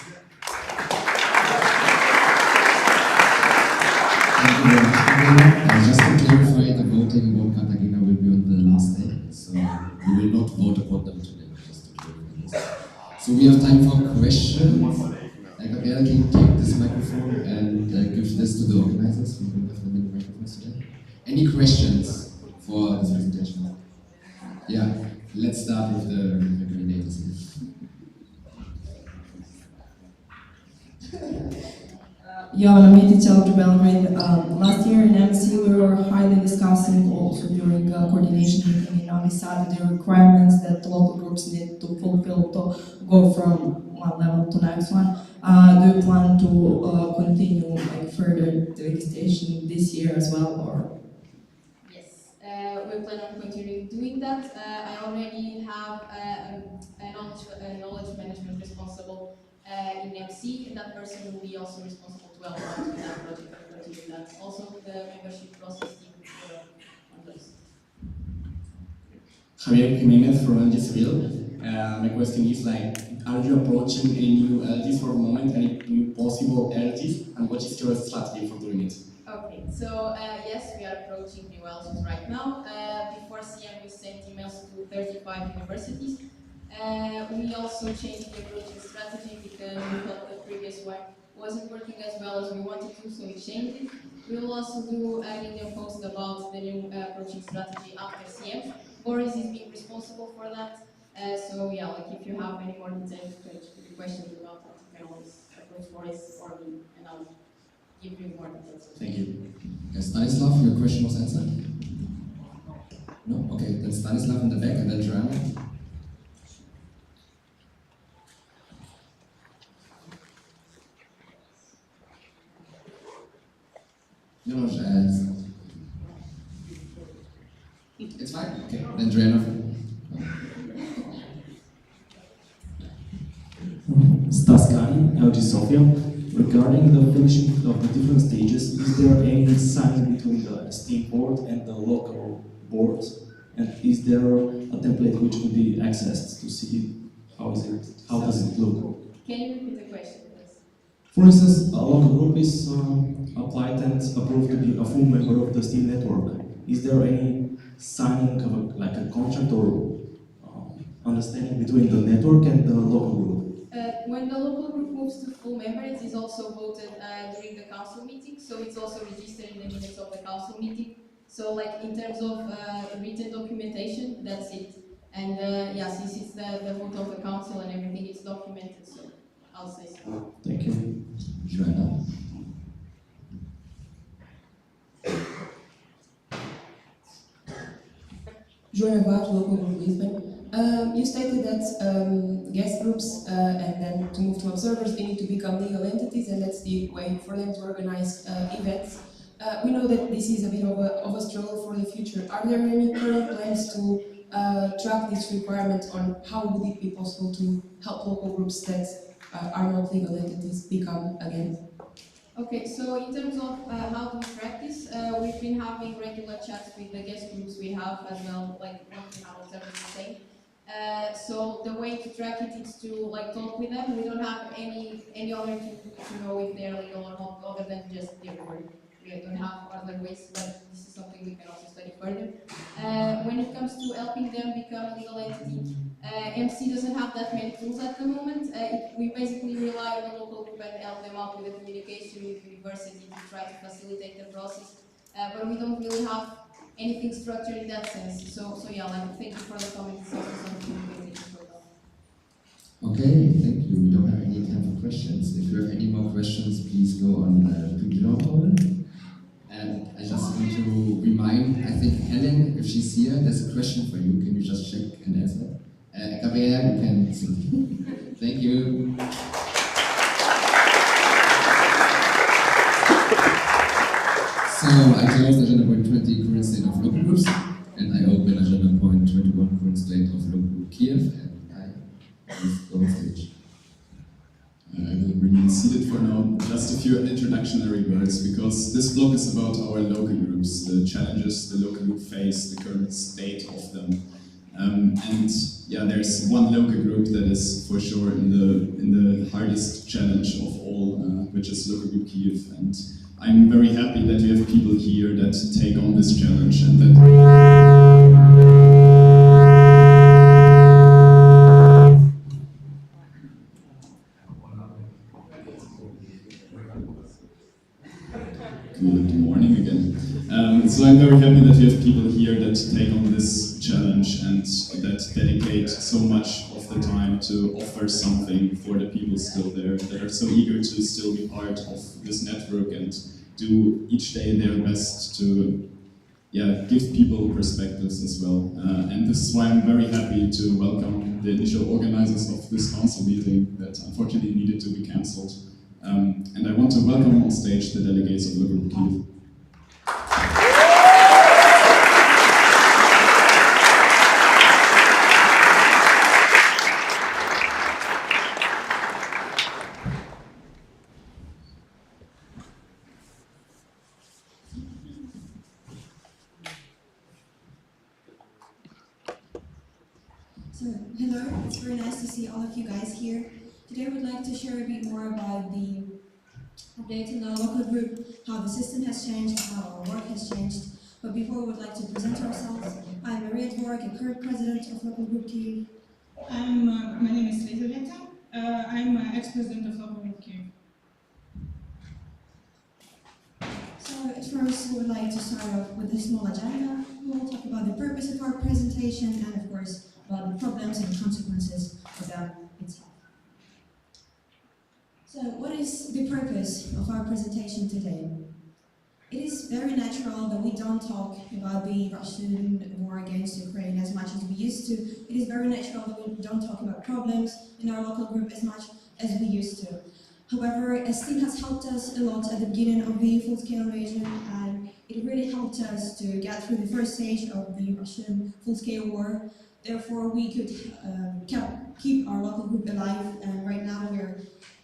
Thank you very much. Just to clarify, the voting about Cartagena will be on the last day, so we will not vote upon them today, just to clarify this. So we have time for questions. Gabriel, can you take this microphone and give this to the organizers? We will have the many microphones today. Any questions for this presentation? Yeah, let's start with the coordinators. Jovana Mitic, out of Belgrade. Last year in MC we were highly discussing also during coordination meeting in Novi Sad the requirements that local groups need to fulfill to go from one level to next one. Do you plan to continue further the registration this year as well, or? Yes, we plan on continuing doing that. I already have a knowledge management responsible in MC, and that person will be also responsible to help out with that project and continue that. Also, the membership process team on those. Javier Jimenez from LG Civil. My question is are you approaching any new LGs for the moment, any new possible LGs, and what is your strategy for doing it? Okay, so yes, we are approaching new LGs right now. Before CM, we sent emails to 35 universities. We also changed the approaching strategy because we thought the previous one wasn't working as well as we wanted to, so we changed it. We will also do an Indian post about the new approaching strategy after CM. Boris is being responsible for that. So yeah, if you have any more detailed questions about that, you can always approach Boris or me, and I'll give you more details. Thank you. Stanislav, your question was answered? No? Okay, then Stanislav in the back and then Joanna. No, it's fine. Okay, then Joanna. Staskani, LG Sofia. Regarding the finishing of the different stages, is there any sign between the esteem board and the local board? And is there a template which could be accessed to see how does it look? Can you repeat the question, please? For instance, a local group is applied and approved to be a full member of the Steam network. Is there any signing of a contract or understanding between the network and the local group? When the local group moves to full member, it is also voted during the council meeting, so it's also registered in the minutes of the council meeting. So in terms of written documentation, that's it. And yeah, since it's the vote of the council and everything, it's documented, so I'll say so. Thank you. Joanna. Joanna Vaz, local group Lisbon. You stated that guest groups and then to move to observers, they need to become legal entities, and that's the way for them to organize events. We know that this is a bit of a struggle for the future. Are there any current plans to track this requirement on how would it be possible to help local groups that are not legal entities become again? Okay, so in terms of how to practice, we've been having regular chats with the guest groups we have as well, like what we have observed the same. So the way to track it is to like talk with them. We don't have any other to know if they're legal or not, other than just their word. We don't have other ways, but this is something we can also study further. When it comes to helping them become a legal entity, MC doesn't have that many tools at the moment. We basically rely on the local group and help them out with the communication with the university to try to facilitate the process. But we don't really have anything structured in that sense. So yeah, like thank you for the comments. It's also something we can take into account. Okay, thank you. We don't have any time for questions. If you have any more questions, please go on to the hall. And I just want to remind, I think Helen, if she's here, there's a question for you. Can you just check and answer? Gabriela, you can sing. Thank you. So I close agenda point 20, current state of local groups, and I open agenda point 21, current state of local group Kiev, and I go on stage. I will remain seated for now. Just a few introductory words, because this blog is about our local groups, the challenges the local group face, the current state of them. And yeah, there's one local group that is for sure in the hardest challenge of all, which is local group Kiev. And I'm very happy that we have people here that take on this challenge and that Good morning again. So I'm very happy that we have people here that take on this challenge and that dedicate so much of the time to offer something for the people still there, that are so eager to still be part of this network and do each day their best to give people perspectives as well. And this is why I'm very happy to welcome the initial organizers of this council meeting that unfortunately needed to be cancelled. And I want to welcome on stage the delegates of local group Kiev. So, hello, it's very nice to see all of you guys here. Today I would like to share a bit more about the update in our local group, how the system has changed, how our work has changed. But before we would like to present ourselves, I'm Maria Dvorak, a current president of local group Kiev. My name is Lizaveta. I'm ex-president of local group Kiev. So at first we would like to start off with a small agenda. We will talk about the purpose of our presentation and of course about the problems and consequences of that itself. So what is the purpose of our presentation today? It is very natural that we don't talk about the Russian war against Ukraine as much as we used to. It is very natural that we don't talk about problems in our local group as much as we used to. However, STEAM has helped us a lot at the beginning of the full-scale invasion, and it really helped us to get through the first stage of the Russian full-scale war. Therefore, we could keep our local group alive, and right now we're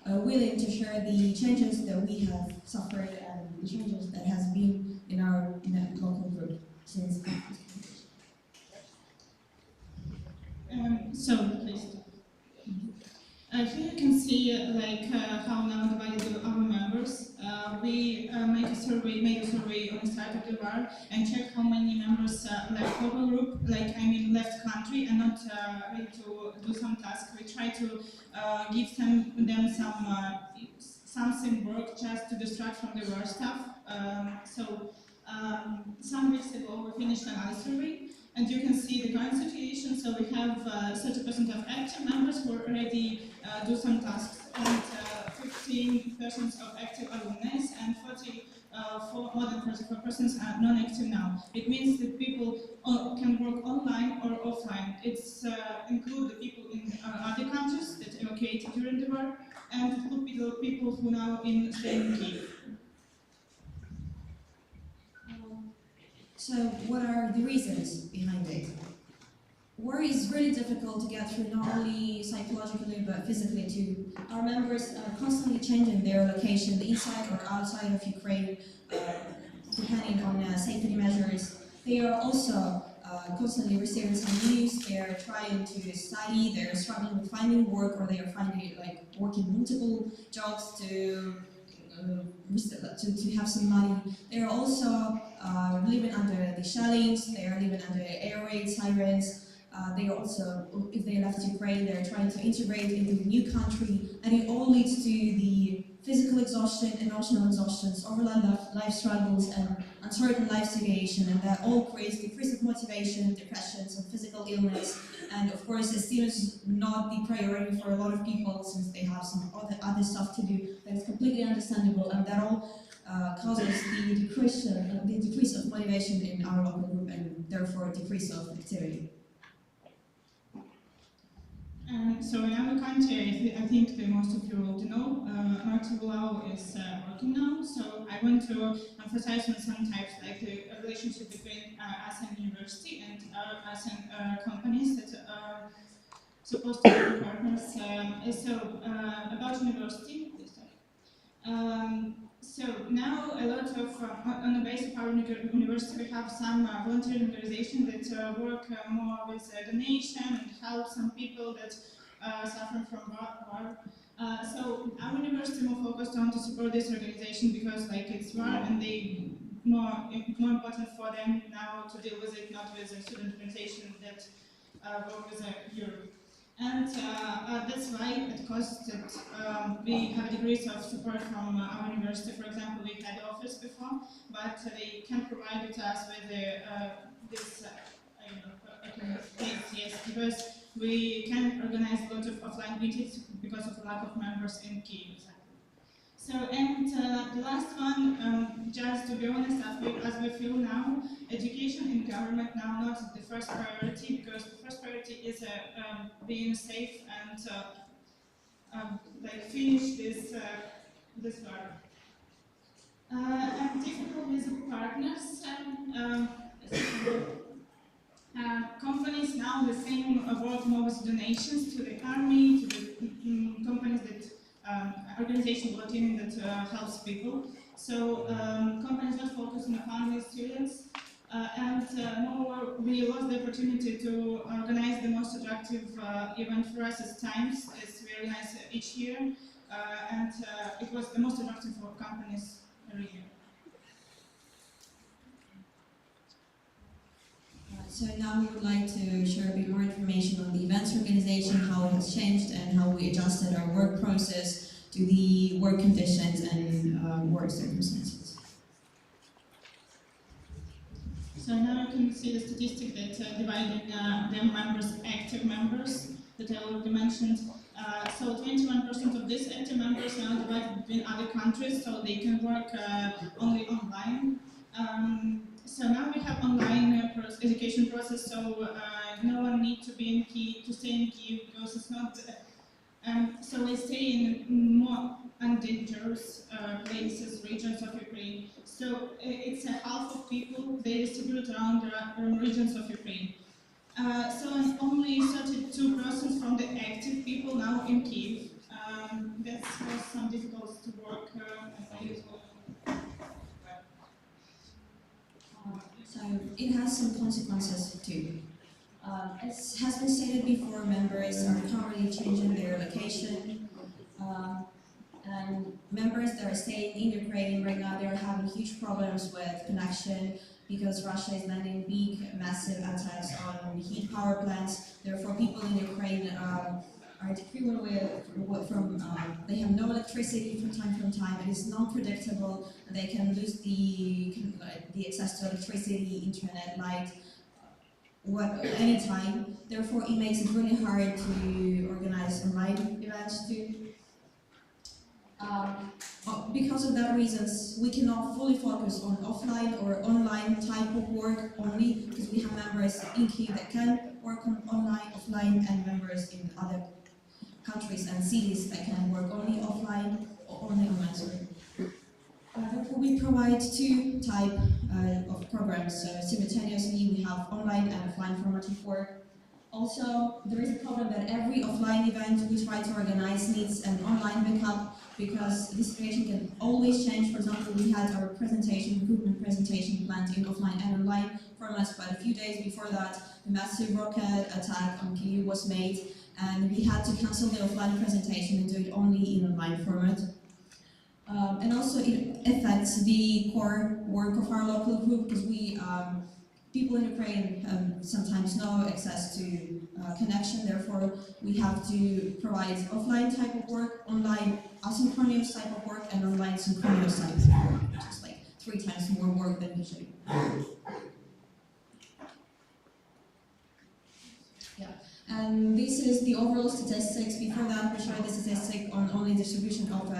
willing to share the changes that we have suffered and the changes that has been in our local group since. Please. Here you can see how now divided our members. We made a survey on the start of the war and check how many members left local group, left country and not ready to do some task. We try to give them something work just to distract from the war stuff. Some weeks ago we finished another survey. And you can see the current situation. So we have 30% of active members who already do some tasks, and 15% of active alumni, and more than 44% are non-active now. It means that people can work online or offline. It's include the people in other countries that evacuated during the war, and it could be the people who now stay in Kiev. So what are the reasons behind it? work is really difficult to get through, not only psychologically but physically too. Our members are constantly changing their location, inside or outside of Ukraine, depending on safety measures. They are also constantly receiving some news. They are trying to study. They are struggling with finding work, or they are finding working multiple jobs to have some money. They are also living under the shellings. They are living under air raid sirens. They are also, if they left Ukraine, they're trying to integrate into the new country, and it all leads to the physical exhaustion, emotional exhaustion, overload life struggles, and uncertain life situation, and that all creates decrease of motivation, depression, some physical illness, and of course, esteem is not the priority for a lot of people since they have some other stuff to do. That is completely understandable, and that all causes the decrease of motivation in our local group, and therefore decrease of activity. So in our country, I think the most of you already know, Article is working now. So I want to emphasize on some types, like the relationship between us and university and us and companies that are supposed to be partners. About university. So now a lot of, on the base of our university, we have some voluntary organizations that work more with donation and help some people that suffer from war. So our university more focused on to support this organization because it's war and they more important for them now to deal with it, not with a student organization that work with Europe. And that's why it costs that we have degrees of support from our university. For example, we had office before, but they can't provide it us with this yes, because we can organize a lot of offline meetings because of the lack of members in Kyiv. So, and the last one, just to be honest, as we feel now, education in government now not the first priority, because the first priority is being safe and finish this work. And difficult with partners. Companies now the same work more with donations to the army, to the companies that organization volunteering that helps people. So companies not focus on funding students, and moreover, we lost the opportunity to organize the most attractive event for us as Times. It's very nice each year, and it was the most attractive for companies every year. So now we would like to share a bit more information on the events organization, how it has changed, and how we adjusted our work process to the work conditions and work circumstances. So now you can see the statistic that dividing the members, active members, that I already mentioned. So 21% of these active members now divided between other countries, so they can work only online. So now we have online education process, so no one needs to be in Kyiv, to stay in Kyiv, because it's not. So we stay in more undangerous places, regions of Ukraine. So it's a half of people, they distribute around regions of Ukraine. So only 32% from the active people now in Kyiv. That was some difficulties to work. So it has some consequences too. As has been stated before, members are currently changing their location, and members that are staying in Ukraine right now, they are having huge problems with connection because Russia is landing big, massive attacks on heat power plants. Therefore, people in Ukraine are deprived they have no electricity from time to time. It is non-predictable. They can lose the access to electricity, internet, light, anytime. Therefore, it makes it really hard to organize online events too. Because of that reasons, we cannot fully focus on offline or online type of work only, because we have members in Kyiv that can work on online, offline, and members in other countries and cities that can work only offline or only online. Therefore, we provide two types of programs. So simultaneously, we have online and offline formative work. Also, there is a problem that every offline event we try to organize needs an online backup because the situation can always change. For example, we had our recruitment presentation planned in offline and online formats, but a few days before that, a massive rocket attack on Kyiv was made, and we had to cancel the offline presentation and do it only in online format. And also it affects the core work of our local group because people in Ukraine sometimes no access to connection, therefore we have to provide offline type of work, online asynchronous type of work, and online synchronous type of work, which is like 3 times more work than usually. Yeah, and this is the overall statistics. Before that, we showed the statistic on only distribution of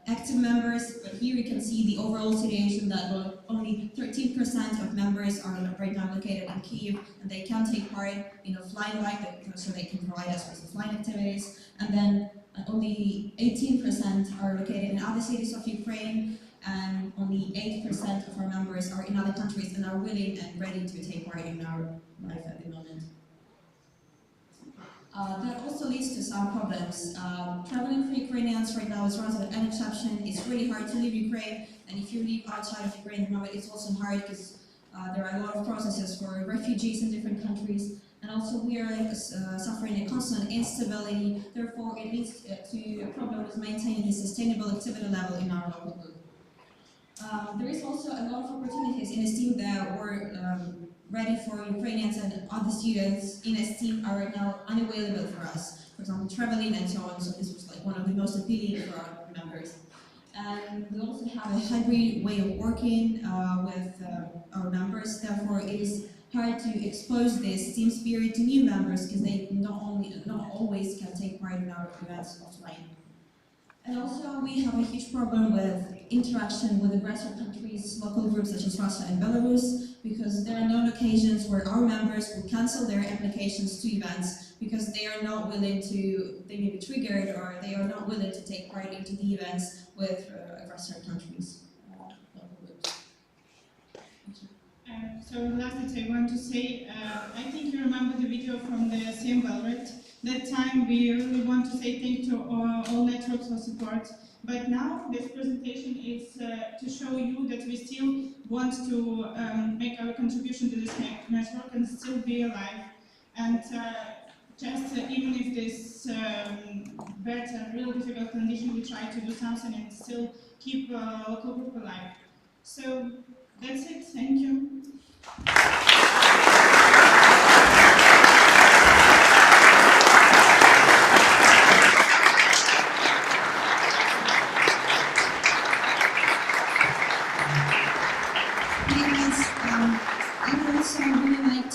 active members, but here you can see the overall situation that only 13% of members are right now located in Kyiv, and they can take part in offline life, so they can provide us with offline activities, and then only 18% are located in other cities of Ukraine, and only 8% of our members are in other countries and are willing and ready to take part in our life at the moment. That also leads to some problems. Traveling for Ukrainians right now is rather an exception. It's really hard to leave Ukraine, and if you leave outside of Ukraine, it's also hard because there are a lot of processes for refugees in different countries, and also we are suffering a constant instability. Therefore, it leads to a problem with maintaining a sustainable activity level in our local group. There is also a lot of opportunities in STEAM that were ready for Ukrainians and other students in STEAM are right now unavailable for us. For example, traveling and so on, so this was like one of the most appealing for our members. And we also have a hybrid way of working with our members, therefore it is hard to expose this team spirit to new members because they not always can take part in our events offline. And also we have a huge problem with interaction with aggressor countries, local groups such as Russia and Belarus, because there are known occasions where our members will cancel their applications to events because they are not willing to, they may be triggered or they are not willing to take part into the events with aggressor countries. So lastly, I want to say, I think you remember the video from the CM Belgrade. That time we really want to say thank you to all networks for support. But now this presentation is to show you that we still want to make our contribution to this network and still be alive. And just even if this bad and real difficult condition, we try to do something and still keep local group alive. So that's it. Thank you.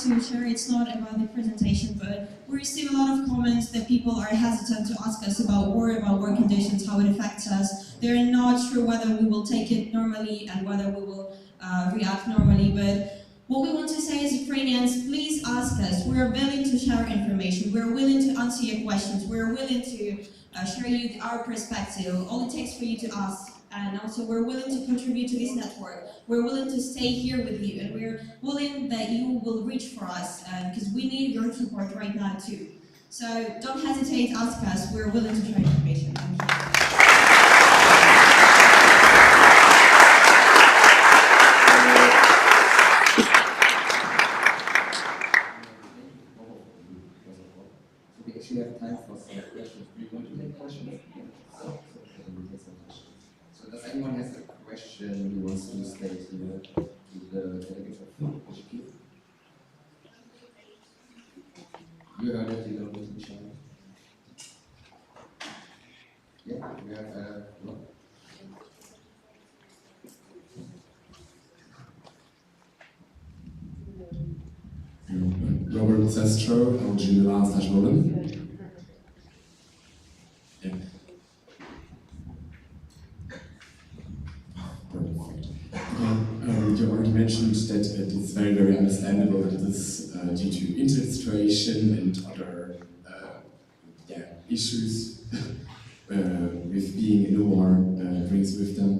To share, it's not about the presentation, but we receive a lot of comments that people are hesitant to ask us about war conditions, how it affects us. They're not sure whether we will take it normally and whether we will react normally, but what we want to say as Ukrainians, please ask us. We're willing to share information, we're willing to answer your questions, we're willing to share you our perspective. All it takes for you to ask. And also we're willing to contribute to this network. We're willing to stay here with you, and we're willing that you will reach for us because we need your support right now too. So don't hesitate, ask us. We're willing to share information. Thank you. We actually have time for some questions. Do you want to take questions? So does anyone have a question who wants to state here to the delegate of HQ? You heard it, you don't need to be shy. Yeah, we have Robert Sestro, LG Milan/Berlin. Yeah. You already mentioned that it is very, very understandable that it is due to internet situation and other issues with being in a war brings with them.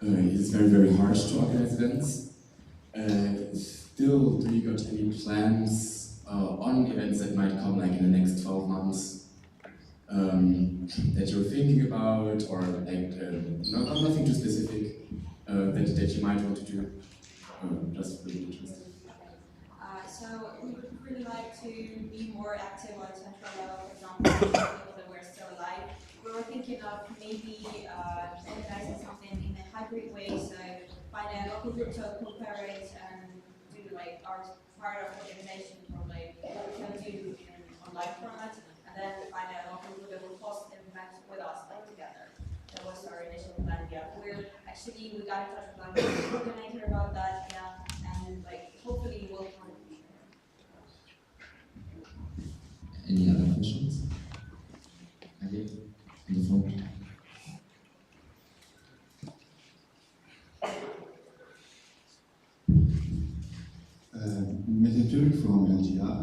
It is very, very hard to organize events. Still, do you got any plans on events that might come like in the next 12 months that you're thinking about, or like nothing too specific that you might want to do? Just really interesting. So we would really like to be more active on central level, for example, people that were still alive. We were thinking of maybe organizing something in a hybrid way, so find a local group to cooperate and do like our part of organization from like what we can do in online format, and then find a local group that will host an event with us all together. That was our initial plan. Yeah, we got in touch with the coordinator about that. Yeah, and like hopefully we'll. Any other questions? Okay, in the front. Met Turk from LGR.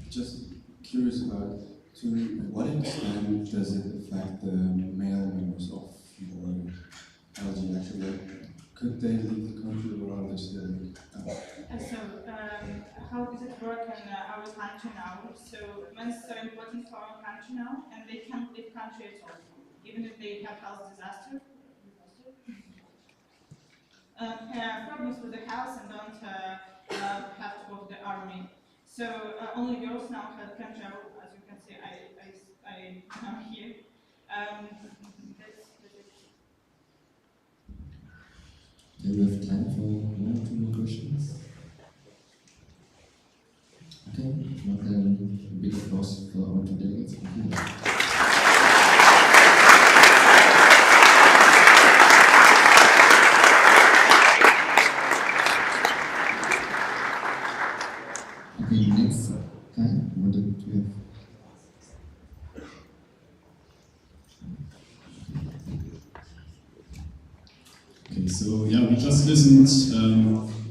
Just curious about to what extent does it affect the male members of your LG actually? Could they leave the country or are they still? How does it work in our country now? So men are important for our country now, and they can't leave country at all, even if they have health disaster. Problems with the house and don't have to go to the army. So only girls now can travel. As you can see, I am here. Do we have time for one or two more questions? Okay, well then, a big applause for our two delegates. Thank you. Okay, next guy, what do we have? Okay, so yeah, we just listened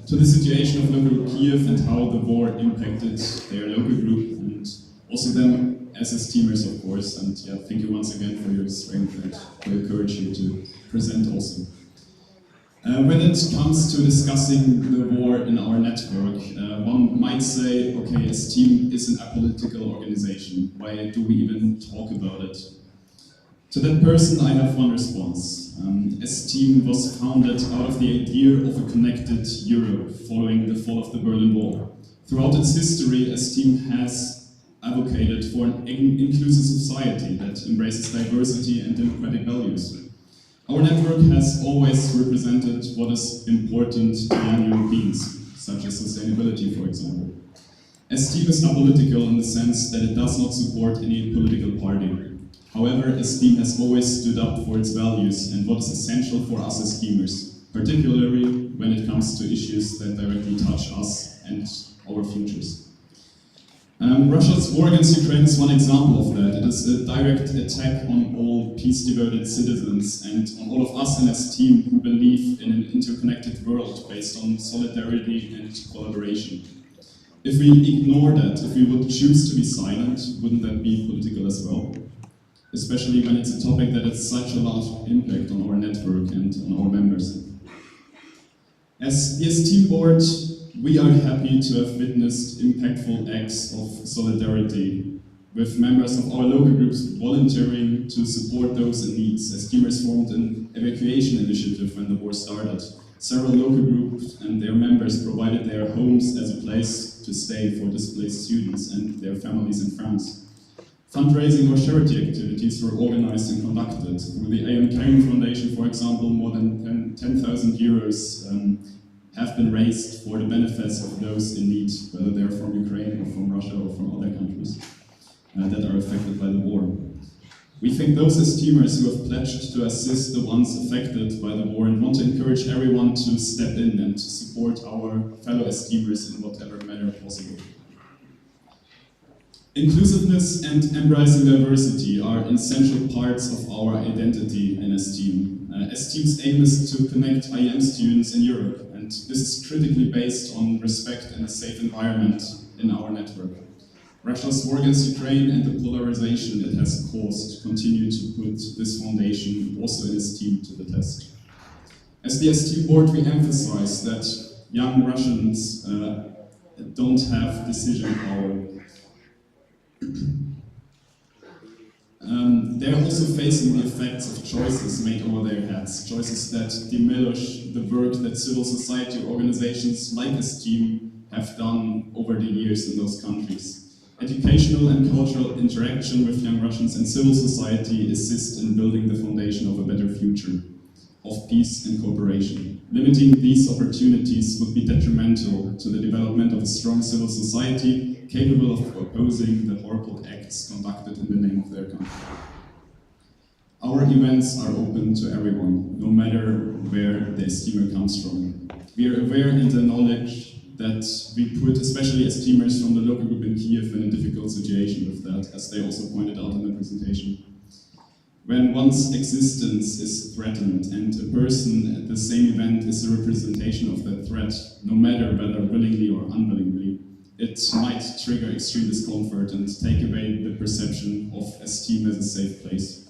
to the situation of local Kiev and how the war impacted their local group and also them as esteemers, of course. And yeah, thank you once again for your strength and for your courage here to present also. When it comes to discussing the war in our network, one might say, okay, Esteem is an apolitical organization. Why do we even talk about it? To that person, I have one response. Esteem was founded out of the idea of a connected Europe following the fall of the Berlin Wall. Throughout its history, Esteem has advocated for an inclusive society that embraces diversity and democratic values. Our network has always represented what is important to young Europeans, such as sustainability, for example. Esteem is apolitical in the sense that it does not support any political party. However, Esteem has always stood up for its values and what is essential for us as Esteemers, particularly when it comes to issues that directly touch us and our futures. Russia's war against Ukraine is one example of that. It is a direct attack on all peace-devoted citizens and on all of us in Esteem who believe in an interconnected world based on solidarity and collaboration. If we ignore that, if we would choose to be silent, wouldn't that be political as well? Especially when it's a topic that has such a large impact on our network and on our members. As the Esteem board, we are happy to have witnessed impactful acts of solidarity with members of our local groups volunteering to support those in need. Esteemers formed an evacuation initiative when the war started. Several local groups and their members provided their homes as a place to stay for displaced students and their families and friends. Fundraising or charity activities were organized and conducted. Through the AM Caring Foundation, for example, more than 10,000 euros have been raised for the benefits of those in need, whether they're from Ukraine or from Russia or from other countries that are affected by the war. We think those Esteemers who have pledged to assist the ones affected by the war and want to encourage everyone to step in and to support our fellow Esteemers in whatever manner possible. Inclusiveness and embracing diversity are essential parts of our identity in Esteem. Esteem's aim is to connect IEM students in Europe, and this is critically based on respect and a safe environment in our network. Russia's war against Ukraine and the polarization it has caused continue to put this foundation also in Esteem to the test. As the Esteem board, we emphasize that young Russians don't have decision power. They're also facing the effects of choices made over their heads, choices that demolish the work that civil society organizations like Esteem have done over the years in those countries. Educational and cultural interaction with young Russians and civil society assist in building the foundation of a better future, of peace and cooperation. Limiting these opportunities would be detrimental to the development of a strong civil society capable of opposing the horrible acts conducted in the name of their country. Our events are open to everyone, no matter where the esteemer comes from. We are aware in the knowledge that we put, especially esteemers from the local group in Kiev, in a difficult situation with that, as they also pointed out in the presentation. When one's existence is threatened and a person at the same event is a representation of that threat, no matter whether willingly or unwillingly, it might trigger extreme discomfort and take away the perception of esteem as a safe place.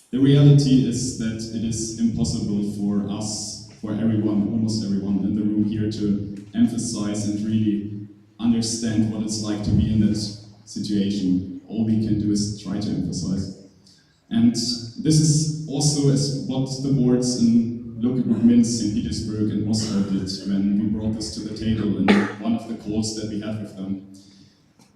The reality is that it is impossible for us, for everyone, almost everyone in the room here, to emphasize and really understand what it's like to be in that situation. All we can do is try to emphasize. And this is also what the boards in local group Minsk, St. Petersburg and Moscow did when we brought this to the table in one of the calls that we had with them.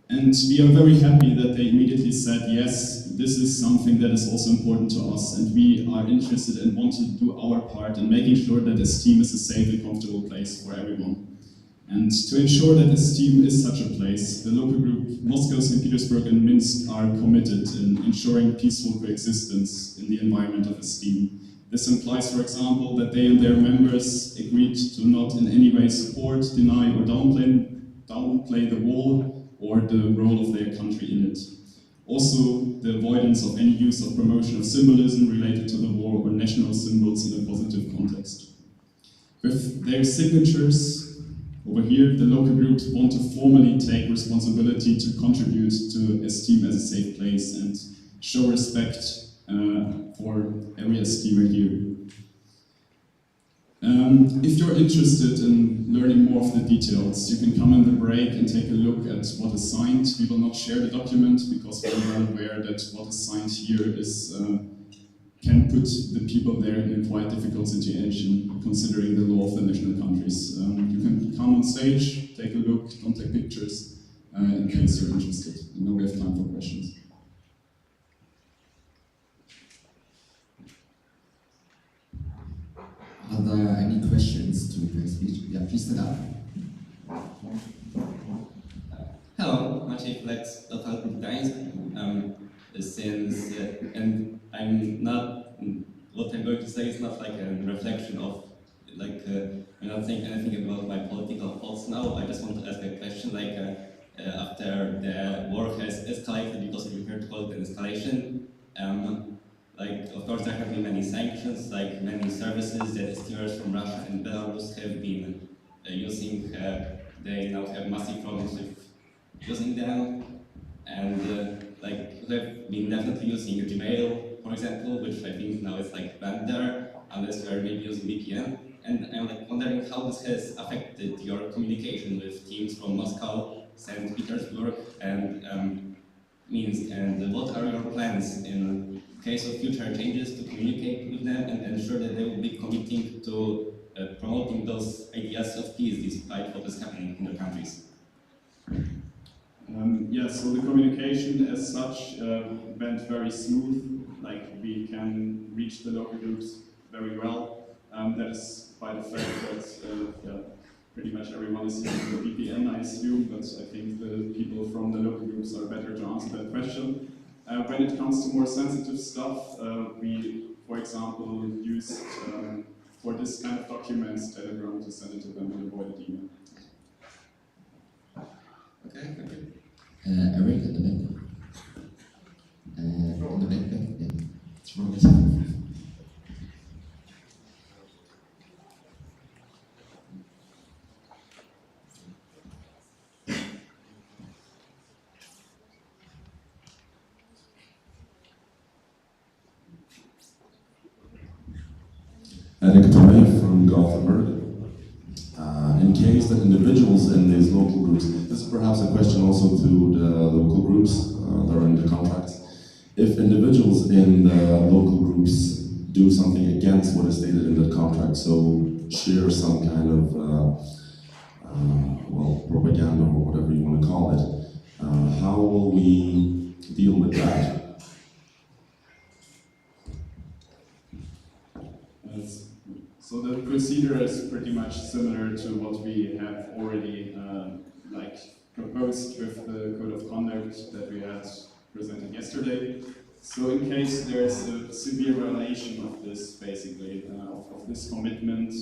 And we are very happy that they immediately said, yes, this is something that is also important to us, and we are interested and want to do our part in making sure that Esteem is a safe and comfortable place for everyone. And to ensure that Esteem is such a place, the local group Moscow, St. Petersburg and Minsk are committed in ensuring peaceful coexistence in the environment of Esteem. This implies, for example, that they and their members agreed to not in any way support, deny or downplay the war or the role of their country in it. Also, the avoidance of any use of promotion of symbolism related to the war or national symbols in a positive context. With their signatures, over here, the local groups want to formally take responsibility to contribute to Esteem as a safe place and show respect for every Esteemer here. If you're interested in learning more of the details, you can come in the break and take a look at what is signed. We will not share the document because we are aware that what is signed here is can put the people there in a quite difficult situation, considering the law of the national countries. You can come on stage, take a look, don't take pictures, in case you're interested. And now we have time for questions. Are there any questions to the speech? Yeah, please stand up. Hello, Maciej Flex, Local Group Gdańsk. And I'm not, what I'm going to say is not like a reflection of, I'm not saying anything about my political thoughts now. I just want to ask a question, after the war has escalated, because we heard called an escalation, of course, there have been many sanctions, many services that steamers from Russia and Belarus have been using. They now have massive problems with using them, and who have been definitely using Gmail, for example, which I think now is banned there, unless you are maybe using VPN. And I'm wondering how this has affected your communication with teams from Moscow, St. Petersburg, and Minsk, and what are your plans in case of future changes to communicate with them and ensure that they will be committing to promoting those ideas of peace despite what is happening in their countries? So the communication as such went very smooth. We can reach the local groups very well. That is by the fact that pretty much everyone is using the VPN, I assume, but I think the people from the local groups are better to answer that question. When it comes to more sensitive stuff, we, for example, used for this kind of documents Telegram to send it to them and avoid email. Okay, thank you. Eric in the back. In the back, yeah. It's wrong. Eric Tomei from Gothenburg. In case that individuals in these local perhaps a question also to the local groups that are in the contracts. If individuals in the local groups do something against what is stated in the contract, so share some kind of well, propaganda or whatever you want to call it, how will we deal with that? So the procedure is pretty much similar to what we have already like proposed with the code of conduct that we had presented yesterday. So in case there's a severe violation of this, basically, of this commitment,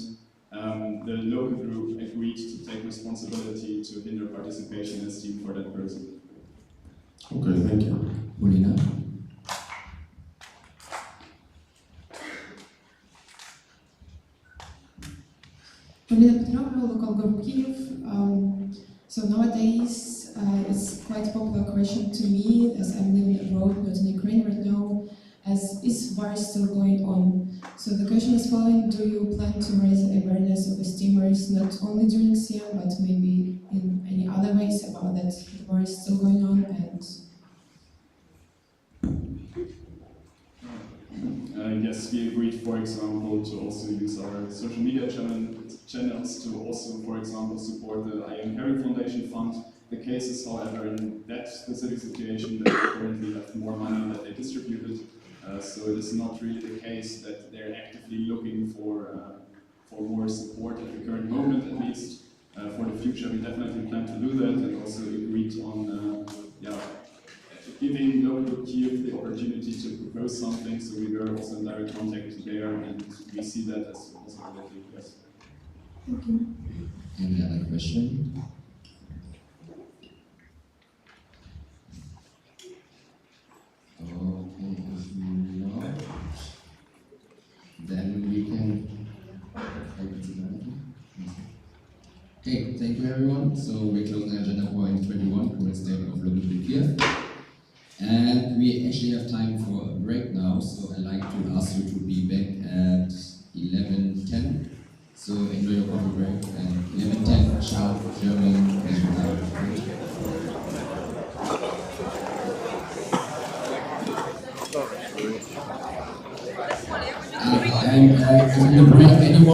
the local group agreed to take responsibility to hinder participation as team for that person. Okay, thank you. Molina? Polina Petrova, local group Kyiv. So nowadays, it's quite a popular question to me, as I'm living abroad, not in Ukraine right now, as is war still going on? So the question is following: do you plan to raise awareness of the steamers not only during SIAM, but maybe in any other ways about that the war is still going on? And yes, we agreed, for example, to also use our social media channels to also, for example, support the I Am Caring Foundation Fund. The case is, however, in that specific situation that they currently have more money that they distributed. So it is not really the case that they're actively looking for more support at the current moment, at least. For the future, we definitely plan to do that, and also agreed on giving local Kyiv the opportunity to propose something. So we were also in direct contact there, and we see that as a possibility. Yes. Thank you. Any other question? Then we can. Okay, thank you everyone. So we're closing agenda point 21, current state of local Kyiv. And we actually have time for a break now, so I'd like to ask you to be back at 11:10. So enjoy your coffee break, and 11:10 sharp German and in the break, anyone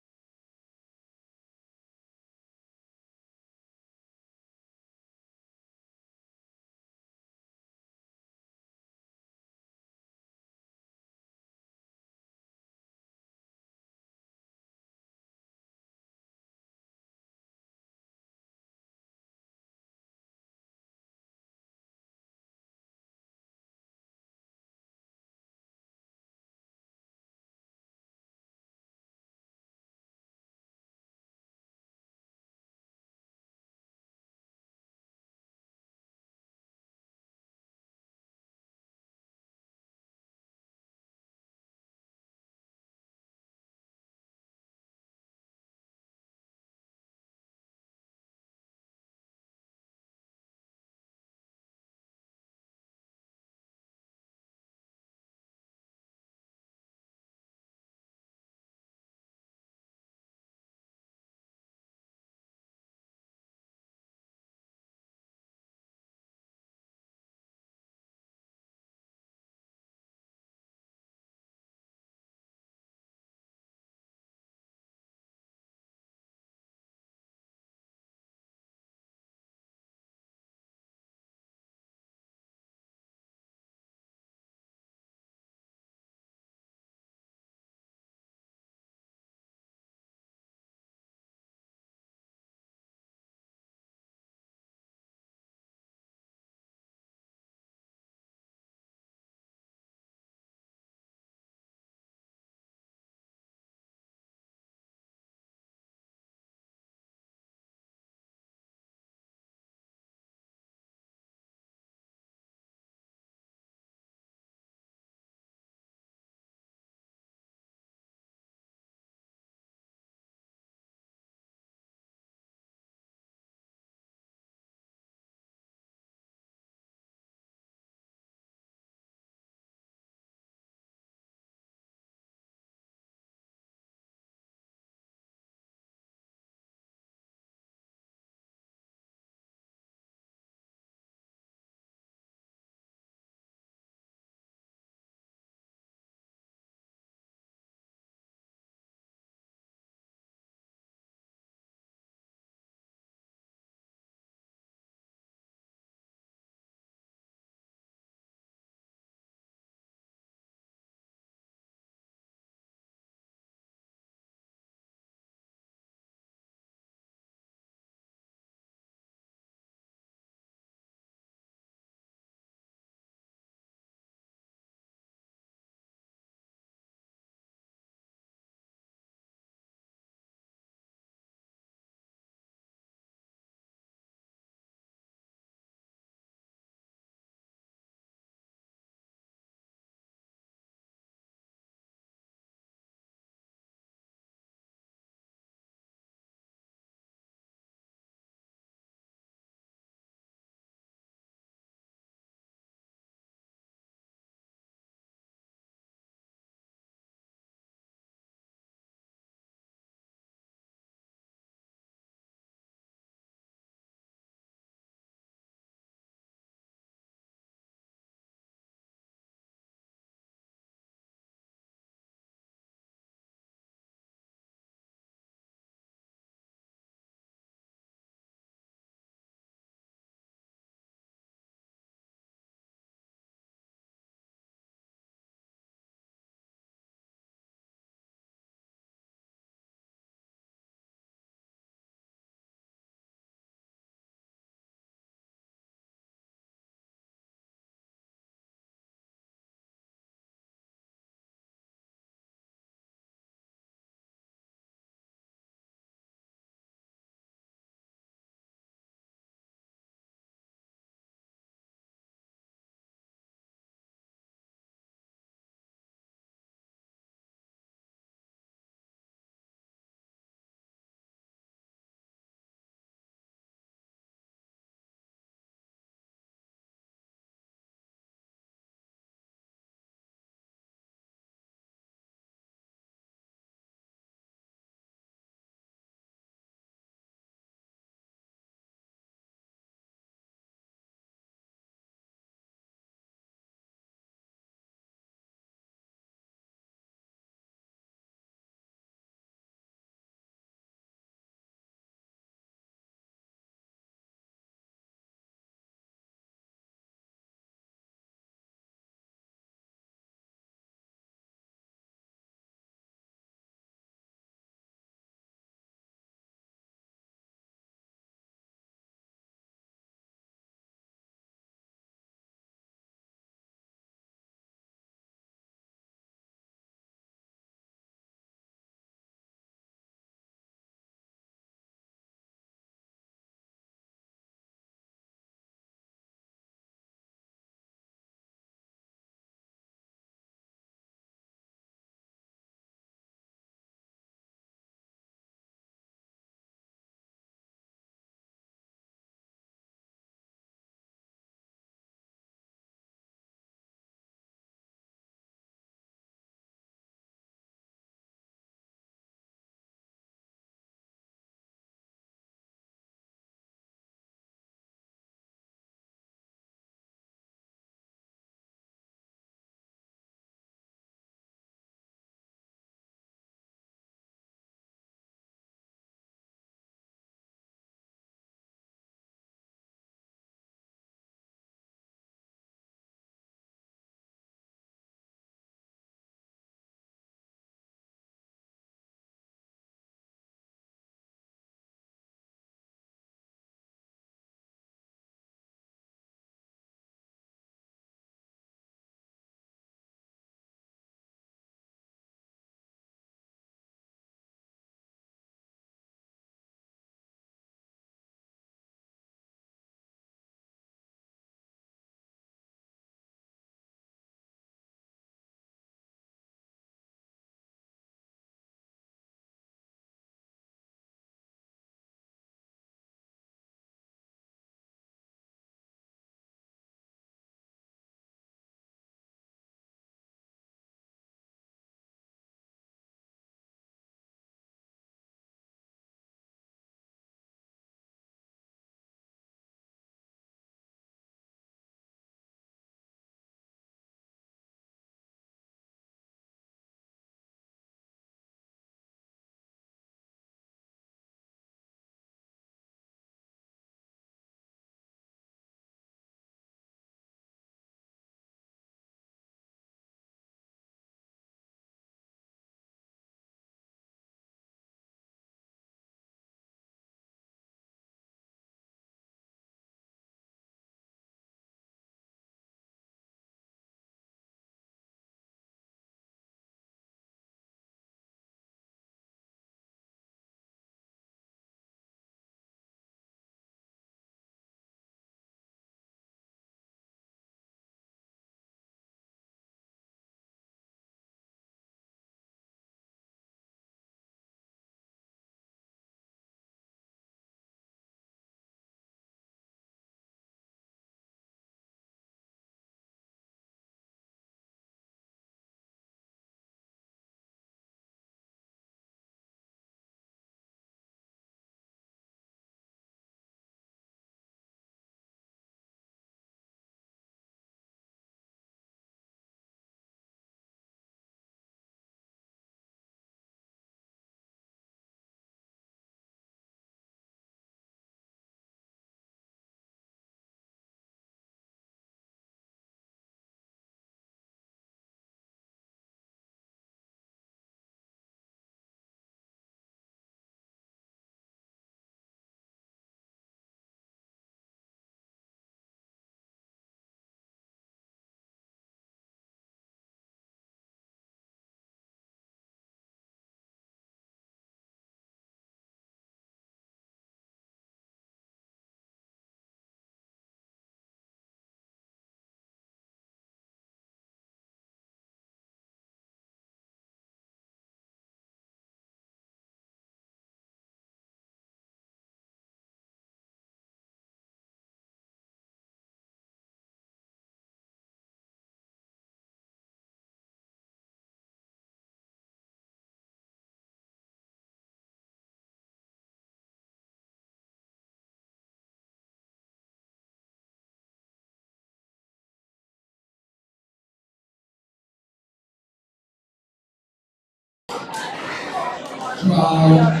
crowd,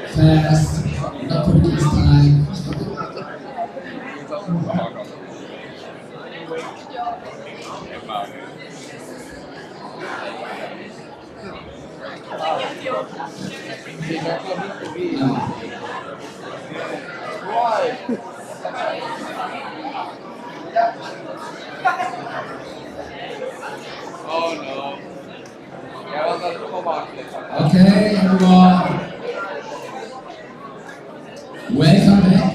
fast, not putting this time. Oh no. Okay, everyone. Welcome back.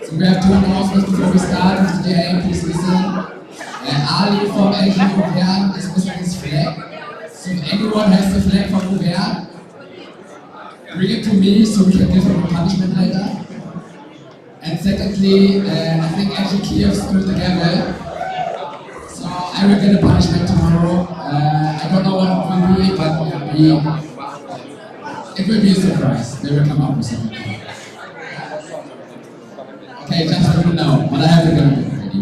So we have two announcements before we start with the day. Please listen. Ali from LXV is missing his flag. So if anyone has the flag from Uber, bring it to me so we can give him a punishment later. And secondly, I think actually Kiev stole the gavel. So I will get a punishment tomorrow. I don't know what it will be, but it will be a surprise. They will come up with something. Okay, just for you now, but I have the gun ready.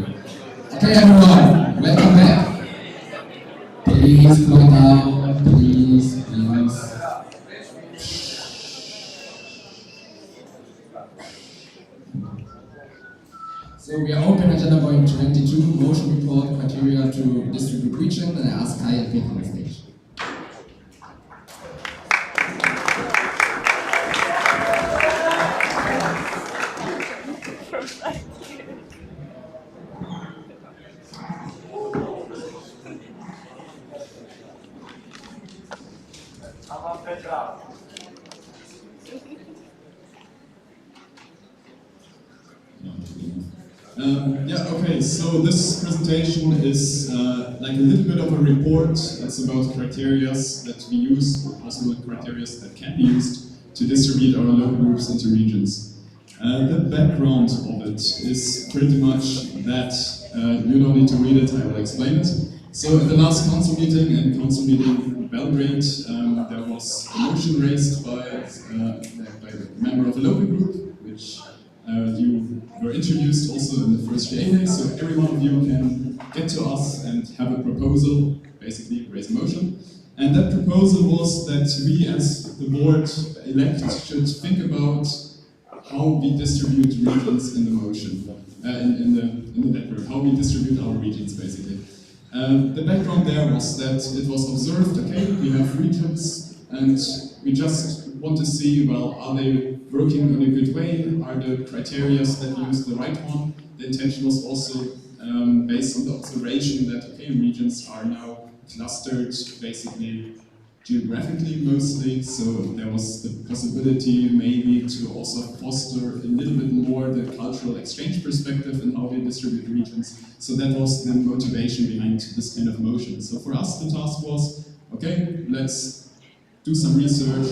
Okay, everyone, welcome back. Please calm down, please. So we are open agenda point 22, motion report criteria to distribute region, and I ask Kai and Peter on the stage. Okay, so this presentation is like a little bit of a report. It's about criteria that we use, possible criteria that can be used to distribute our local groups into regions. The background of it is pretty much that you don't need to read it, I will explain it. So at the last council meeting in Belgrade, there was a motion raised by a member of a local group, which you were introduced also in the first GA day, so every one of you can get to us and have a proposal, basically raise a motion. And that proposal was that we as the board elect should think about how we distribute regions in the motion, in the network, how we distribute our regions basically. The background there was that it was observed, okay, we have regions and we just want to see, well, are they working in a good way? Are the criteria that use the right one? The intention was also based on the observation that, okay, regions are now clustered basically geographically mostly, so there was the possibility maybe to also foster a little bit more the cultural exchange perspective in how we distribute regions. So that was the motivation behind this kind of motion. So for us the task was, okay, let's do some research,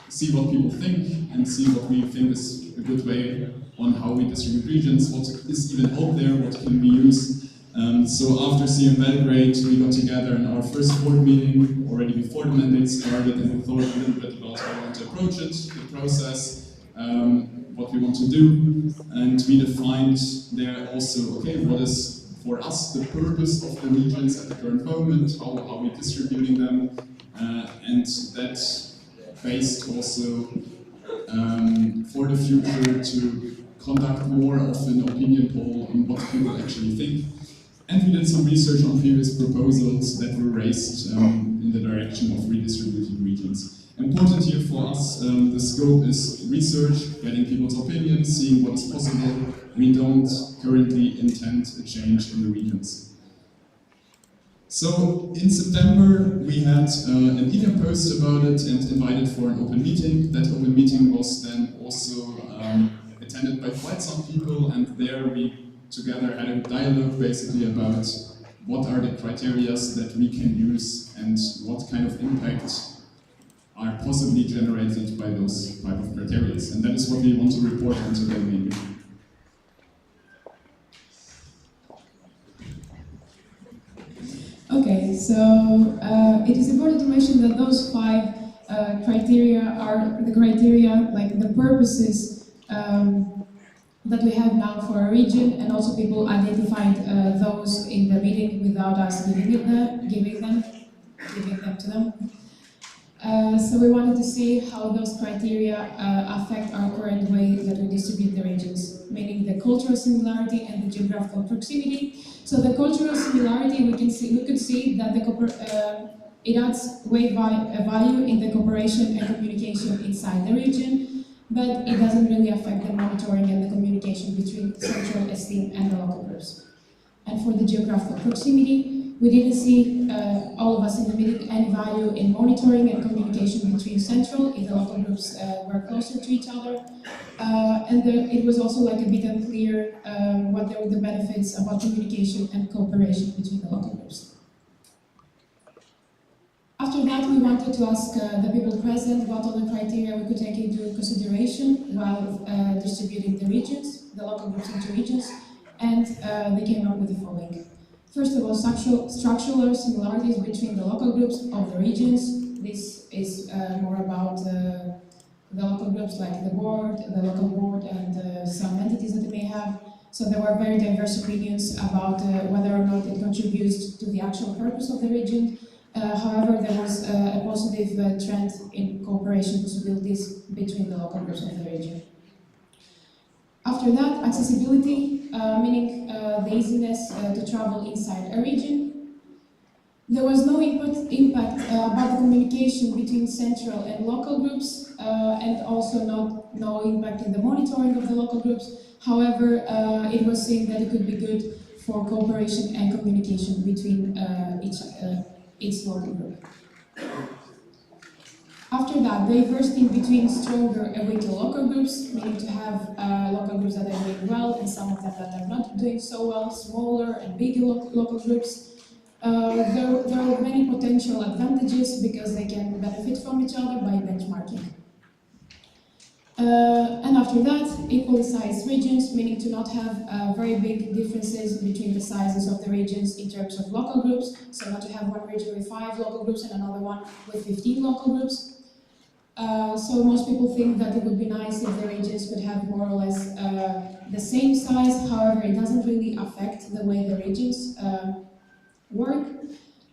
see what people think, and see what we think is a good way on how we distribute regions, what is even out there, what can we use. So after CM Belgrade, we got together in our first board meeting, already before the mandate started, and we thought a little bit about how we want to approach it, the process, what we want to do, and we defined there also, okay, what is for us the purpose of the regions at the current moment, how are we distributing them, and that based also for the future to conduct more of an opinion poll on what people actually think. And we did some research on previous proposals that were raised in the direction of redistributing regions. Important here for us, the scope is research, getting people's opinions, seeing what is possible. We don't currently intend a change in the regions. So in September we had an email post about it and invited for an open meeting. That open meeting was then also attended by quite some people, and there we together had a dialogue basically about what are the criteria that we can use and what kind of impact are possibly generated by those type of criteria. And that is what we want to report on today mainly. Okay, so it is important to mention that those 5 criteria are the criteria, like the purposes that we have now for a region, and also people identified those in the meeting without us giving them to them. So we wanted to see how those criteria affect our current way that we distribute the regions, meaning the cultural similarity and the geographical proximity. So the cultural similarity, we could see that it adds great value in the cooperation and communication inside the region, but it doesn't really affect the monitoring and the communication between central esteem and the local groups. And for the geographical proximity, we didn't see, all of us in the meeting, any value in monitoring and communication between central if the local groups were closer to each other. It was also like a bit unclear what were the benefits about communication and cooperation between the local groups. After that, we wanted to ask the people present what other criteria we could take into consideration while distributing the regions, the local groups into regions, and they came up with the following. First of all, structural similarities between the local groups of the regions. This is more about the local groups like the local board, and some entities that they may have. So there were very diverse opinions about whether or not it contributes to the actual purpose of the region. However, there was a positive trend in cooperation possibilities between the local groups of the region. After that, accessibility, meaning the easiness to travel inside a region. There was no impact about the communication between central and local groups, and also no impact in the monitoring of the local groups. However, it was seen that it could be good for cooperation and communication between each local group. After that, diversity between stronger and weaker local groups, meaning to have local groups that are doing well and some of them that are not doing so well, smaller and bigger local groups. There are many potential advantages because they can benefit from each other by benchmarking. And after that, equally sized regions, meaning to not have very big differences between the sizes of the regions in terms of local groups, so not to have one region with 5 local groups and another one with 15 local groups. So most people think that it would be nice if the regions could have more or less the same size. However, it doesn't really affect the way the regions work,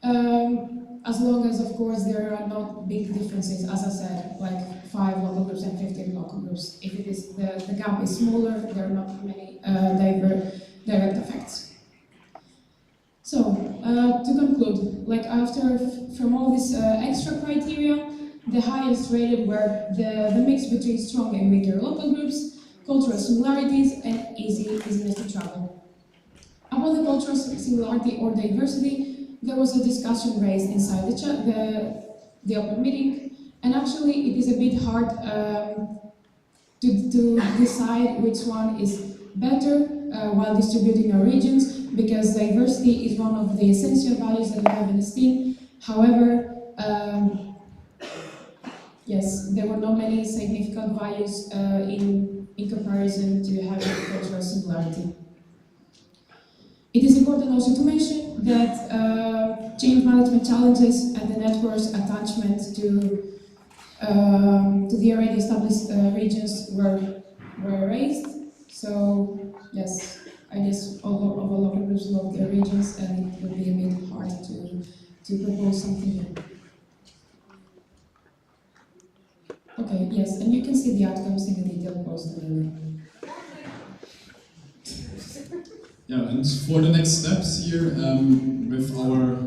as long as, of course, there are not big differences, as I said, like 5 local groups and 15 local groups. If it is the gap is smaller, there are not many direct effects. So, to conclude, like from all these extra criteria, the highest rated were the mix between strong and weaker local groups, cultural similarities, and easiness to travel. About the cultural similarity or diversity, there was a discussion raised inside the open meeting, and actually it is a bit hard to decide which one is better while distributing our regions, because diversity is one of the essential values that we have in STEAM. However, yes, there were not many significant values in comparison to having cultural similarity. It is important also to mention that change management challenges and the network's attachment to the already established regions were raised. So yes, I guess all of our local groups love their regions, and it would be a bit hard to propose something new. Okay, yes, and you can see the outcomes in the detailed post. Yeah, and for the next steps here, with our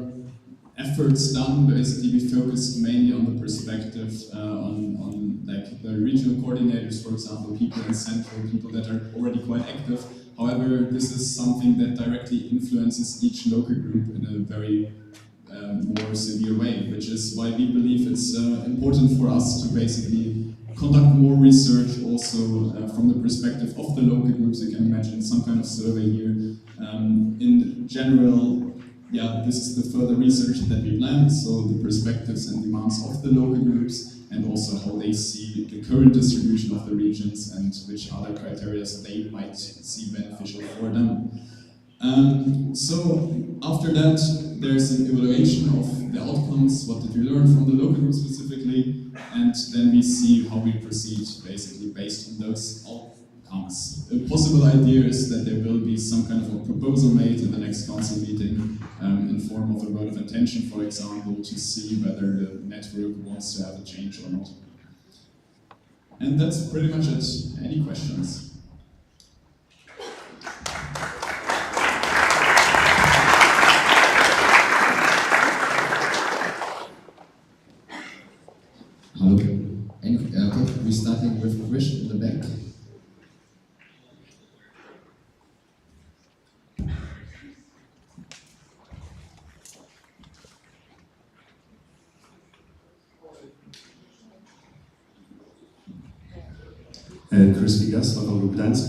efforts done, basically we focused mainly on the perspective on like the regional coordinators, for example, people in central, people that are already quite active. However, this is something that directly influences each local group in a very more severe way, which is why we believe it's important for us to basically conduct more research also from the perspective of the local groups. You can imagine some kind of survey here. In general, yeah, this is the further research that we plan, so the perspectives and demands of the local groups, and also how they see the current distribution of the regions and which other criteria they might see beneficial for them. So after that, there's an evaluation of the outcomes, what did we learn from the local group specifically, and then we see how we proceed, basically based on those A possible idea is that there will be some kind of a proposal made in the next council meeting in form of a vote of intention, for example, to see whether the network wants to have a change or not. And that's pretty much it. Any questions? Hello. Okay, we're starting with Krish in the back. Chris Vigas, local group Gdansk.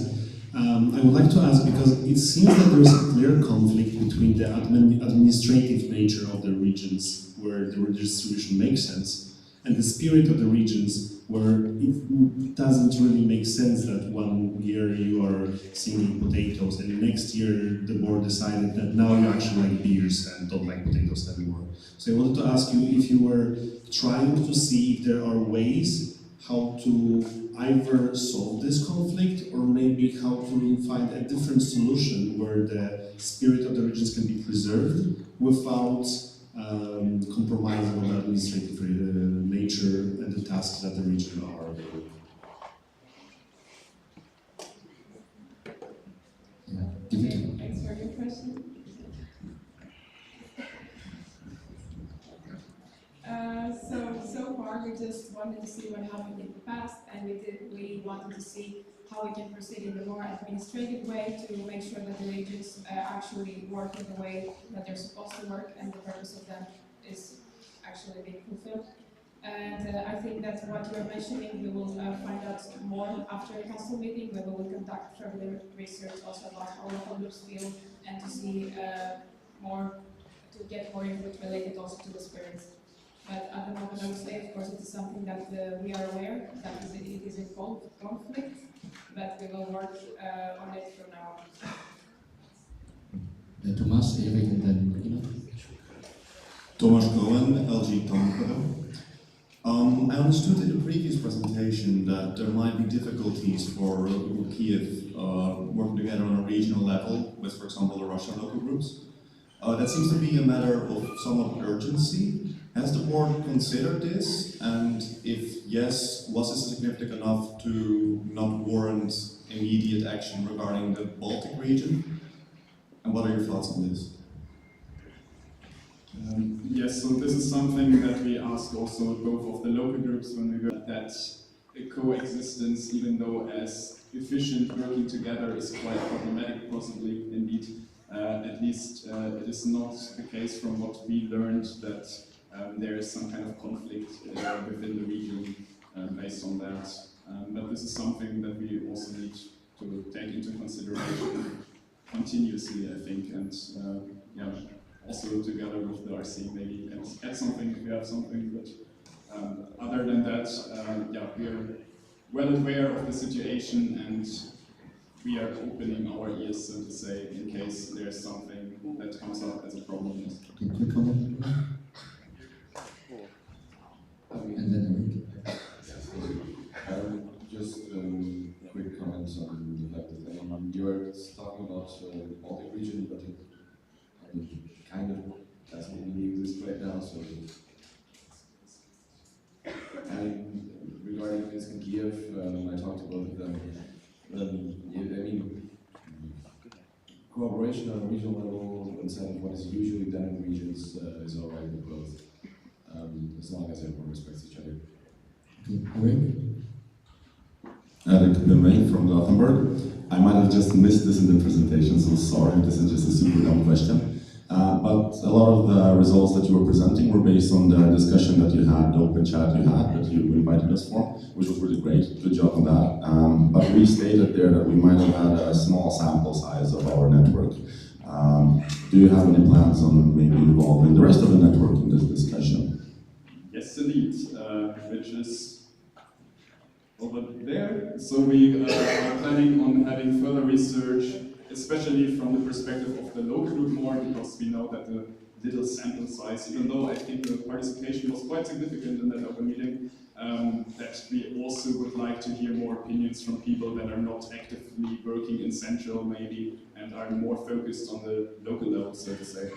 I would like to ask, because it seems that there is a clear conflict between the administrative nature of the regions, where the redistribution makes sense, and the spirit of the regions, where it doesn't really make sense that one year you are singing potatoes, and next year the board decided that now you actually like beers and don't like potatoes anymore. So I wanted to ask you if you were trying to see if there are ways how to either solve this conflict, or maybe how to find a different solution where the spirit of the regions can be preserved without compromising on the administrative nature and the tasks that the region are doing. Thanks for your question. So far we just wanted to see what happened in the past, and we wanted to see how we can proceed in a more administrative way to make sure that the regions actually work in the way that they're supposed to work, and the purpose of them is actually being fulfilled. And I think that what you're mentioning, we will find out more after the council meeting, where we will conduct further research also about how local groups feel, and to see to get more input related also to the spirits. But at the moment, I would say, of course, it is something that we are aware that it is in conflict, but we will work on it from now on. Thomas, Erik, and then Ina. Thomas Cohen, LG Tampere. I understood in the previous presentation that there might be difficulties for Kiev working together on a regional level with, for example, the Russian local groups. That seems to be a matter of somewhat urgency. Has the board considered this? And if yes, was this significant enough to not warrant immediate action regarding the Baltic region? And what are your thoughts on this? Yes, so this is something that we ask also both of the local groups when we go that coexistence, even though as efficient working together is quite problematic, possibly indeed. At least it is not the case from what we learned that there is some kind of conflict within the region based on that. But this is something that we also need to take into consideration continuously, I think, and yeah, also together with the RC maybe add something if we have something. But other than that, yeah, we are well aware of the situation, and we are opening our ears, so to say, in case there's something that comes up as a problem. Okay, quick comment. And then just quick comments on the fact that you are talking about the Baltic region, but it kind of doesn't really exist right now. So, and regarding Minsk and Kiev, I talked about them. I mean, cooperation on a regional level instead of what is usually done in regions is alright with both, as long as everyone respects each other. Eric Bemey from Gothenburg. I might have just missed this in the presentation, so sorry, this is just a super dumb question. But a lot of the results that you were presenting were based on the discussion that you had, the open chat you had, that you invited us for, which was really great. Good job on that. But we stated there that we might have had a small sample size of our network. Do you have any plans on maybe involving the rest of the network in this discussion? Yes, indeed, which is over there. So we are planning on having further research, especially from the perspective of the local group more, because we know that the little sample size, even though I think the participation was quite significant in that open meeting, that we also would like to hear more opinions from people that are not actively working in Central maybe, and are more focused on the local level, so to say.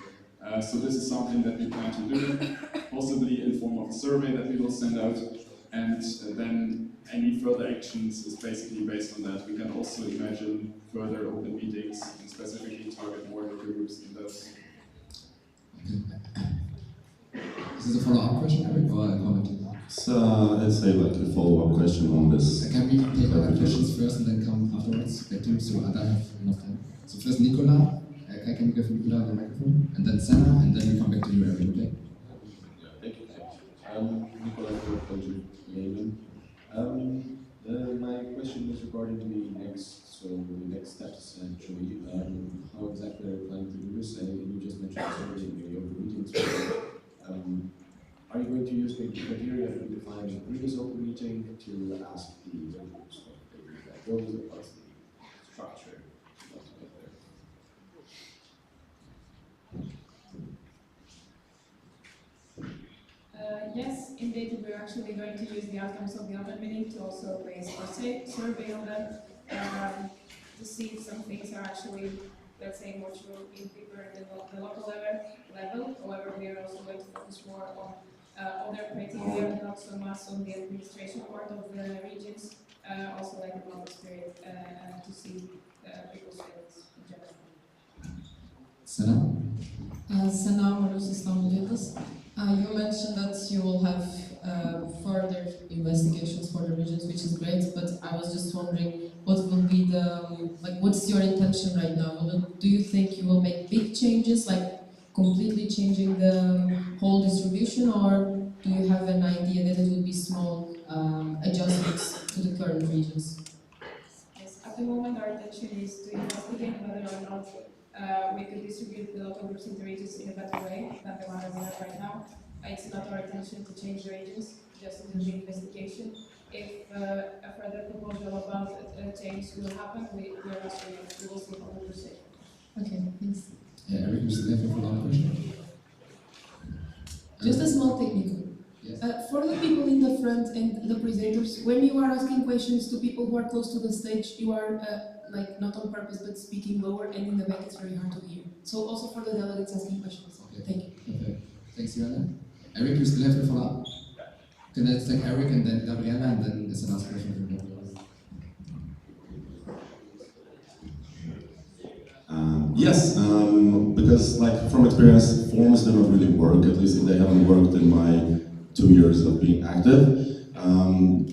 So this is something that we plan to do, possibly in form of a survey that we will send out, and then any further actions is basically based on that. We can also imagine further open meetings and specifically target more local groups in those. Is this a follow-up question, Eric, or a comment? Let's say like a follow-up question on this. Can we take other questions first and then come afterwards? Back to you, so I don't have enough time. So first Nicola, can you give Nicola the microphone? And then Senna, and then we come back to you, Eric, okay? Yeah, thank you. Nicola from Yemen. My question is regarding the next steps actually. How exactly are you planning to do this? You just mentioned something in your meetings. Are you going to use the criteria that you defined in the previous open meeting to ask the groups like those, or what's the structure? Yes, indeed, we're actually going to use the outcomes of the open meeting to also base our survey on them, to see if some things are actually, let's say, more true in deeper in the local level. However, we are also going to focus more on other criteria, not so much on the administration part of the regions, also like the local spirit, to see people's feelings in general. Senna? Senna, Istanbul-Yildiz. You mentioned that you will have further investigations for the regions, which is great, but I was just wondering what will be what's your intention right now? Do you think you will make big changes, like completely changing the whole distribution, or do you have an idea that it will be small adjustments to the current regions? Yes, at the moment our intention is to investigate whether or not we could distribute the local groups into regions in a better way than the one that we have right now. It's not our intention to change the regions, just to do the investigation. If a further proposal about a change will happen, we will see how we proceed. Okay, thanks. Yeah, Eric, you still have a follow-up question? Just a small technical. Yes. For the people in the front and the presenters, when you are asking questions to people who are close to the stage, you are not on purpose but speaking lower, and in the back it's very hard to hear. So also for the delegates asking questions. Okay. Thank you. Perfect. Thanks, Joanna. Eric, you still have a follow-up? Okay, let's take Eric and then Gabriella, and then there's the last question from Gabriella. Yes, because like from experience, forms do not really work, at least if they haven't worked in my 2 years of being active.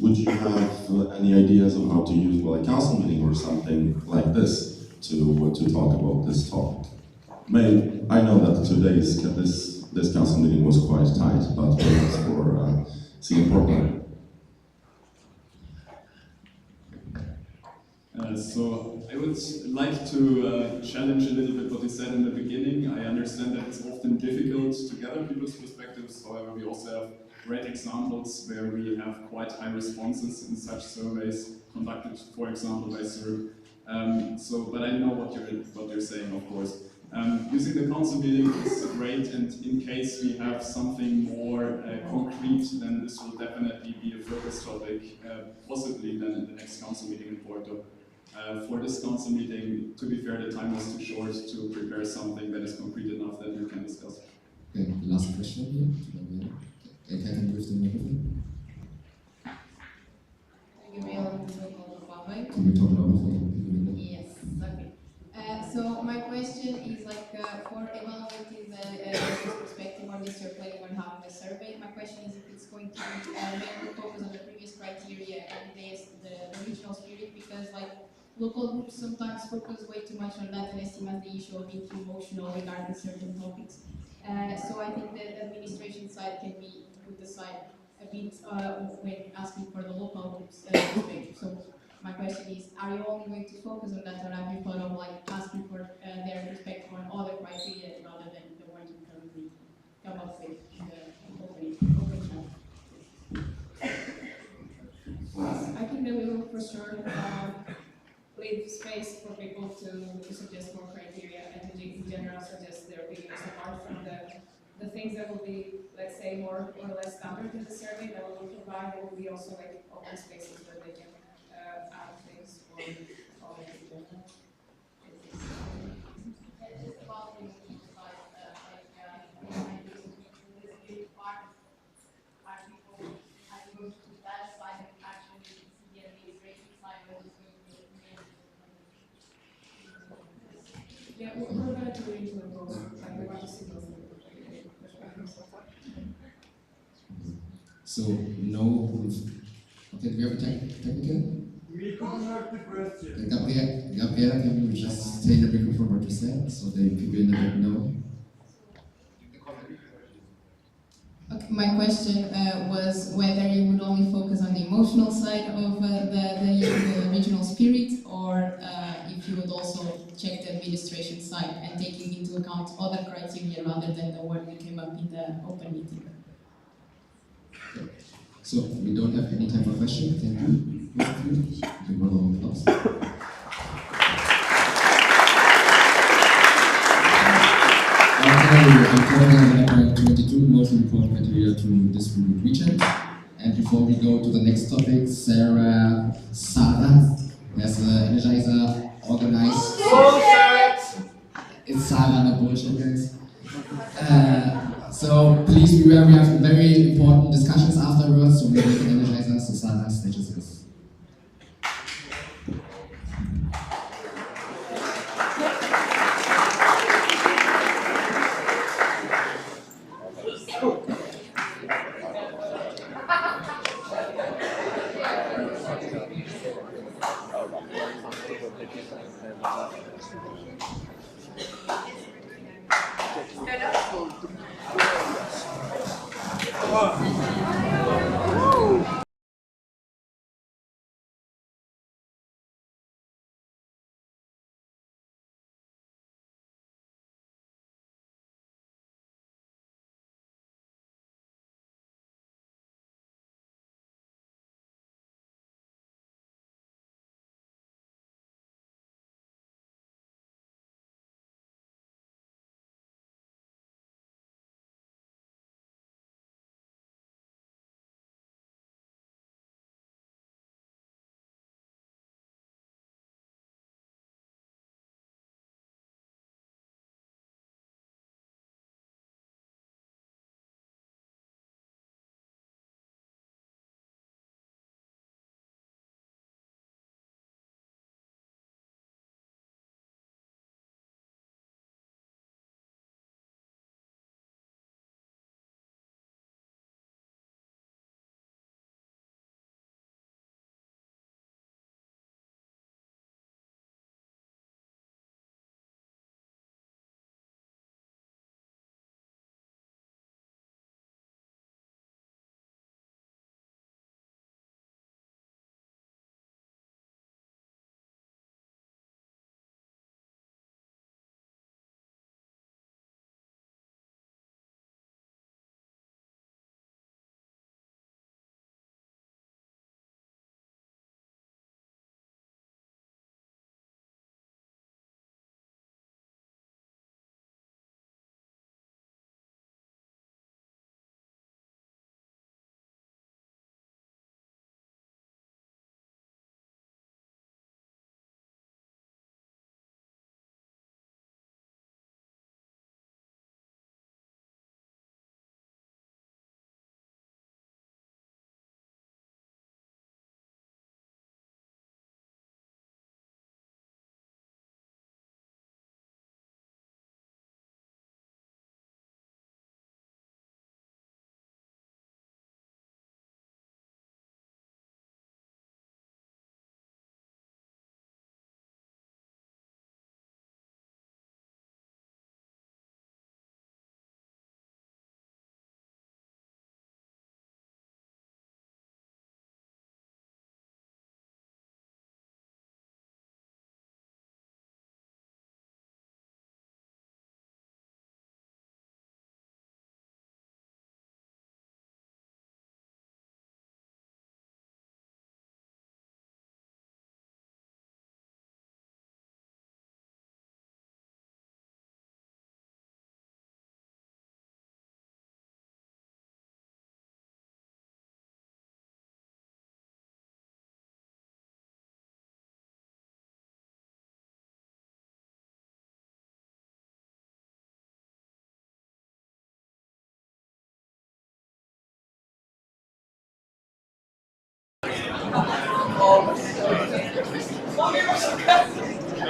Would you have any ideas on how to use a council meeting or something like this to talk about this topic? I know that today's this council meeting was quite tight, but perhaps for Singapore. So I would like to challenge a little bit what you said in the beginning. I understand that it's often difficult to gather people's perspectives. However, we also have great examples where we have quite high responses in such surveys conducted, for example, by SERB. But I know what you're saying, of course. Using the council meeting is great, and in case we have something more concrete, then this will definitely be a focus topic, possibly then in the next council meeting in Porto. For this council meeting, to be fair, the time was too short to prepare something that is concrete enough that we can discuss. Okay, the last question here. Okay, can you give the microphone? Can we talk louder? Yes, okay. So my question is for evaluating the perspective on this, you're planning on having a survey. My question is if it's going to be mainly focused on the previous criteria and the regional spirit, because local groups sometimes focus way too much on that and estimate the issue of being too emotional regarding certain topics. So I think the administration side can be put aside a bit when asking for the local groups' perspective. So my question is, are you only going to focus on that, or have you thought of asking for their perspective on other criteria rather than the ones you currently come up with in the open chat? I think that we will for sure leave space for people to suggest more criteria and to in general suggest their opinions apart from the things that will be, let's say, more or less standard in the survey that we will provide, there will be also like open spaces where they can add things or comment in general. Yeah, we're going to read into the rules, like we want to see those perspectives. So, no. Okay, do we have a technical? We couldn't hear the question. Gabriela, can you just say the microphone what you said so the people in the back know? Okay, my question was whether you would only focus on the emotional side of the regional spirit, or if you would also check the administration side and taking into account other criteria rather than the one you came up in the open meeting. So, we don't have any time for questions. Thank you. Give a round of applause. I'm covering the 22 most important criteria to distribute region. And before we go to the next topic, Sarah, there's an energizer organized. Bullshit! It's Sarah, not bullshit, guys. So please beware, we have very important discussions afterwards, so we make an energizer, so Sarah, stage is yours.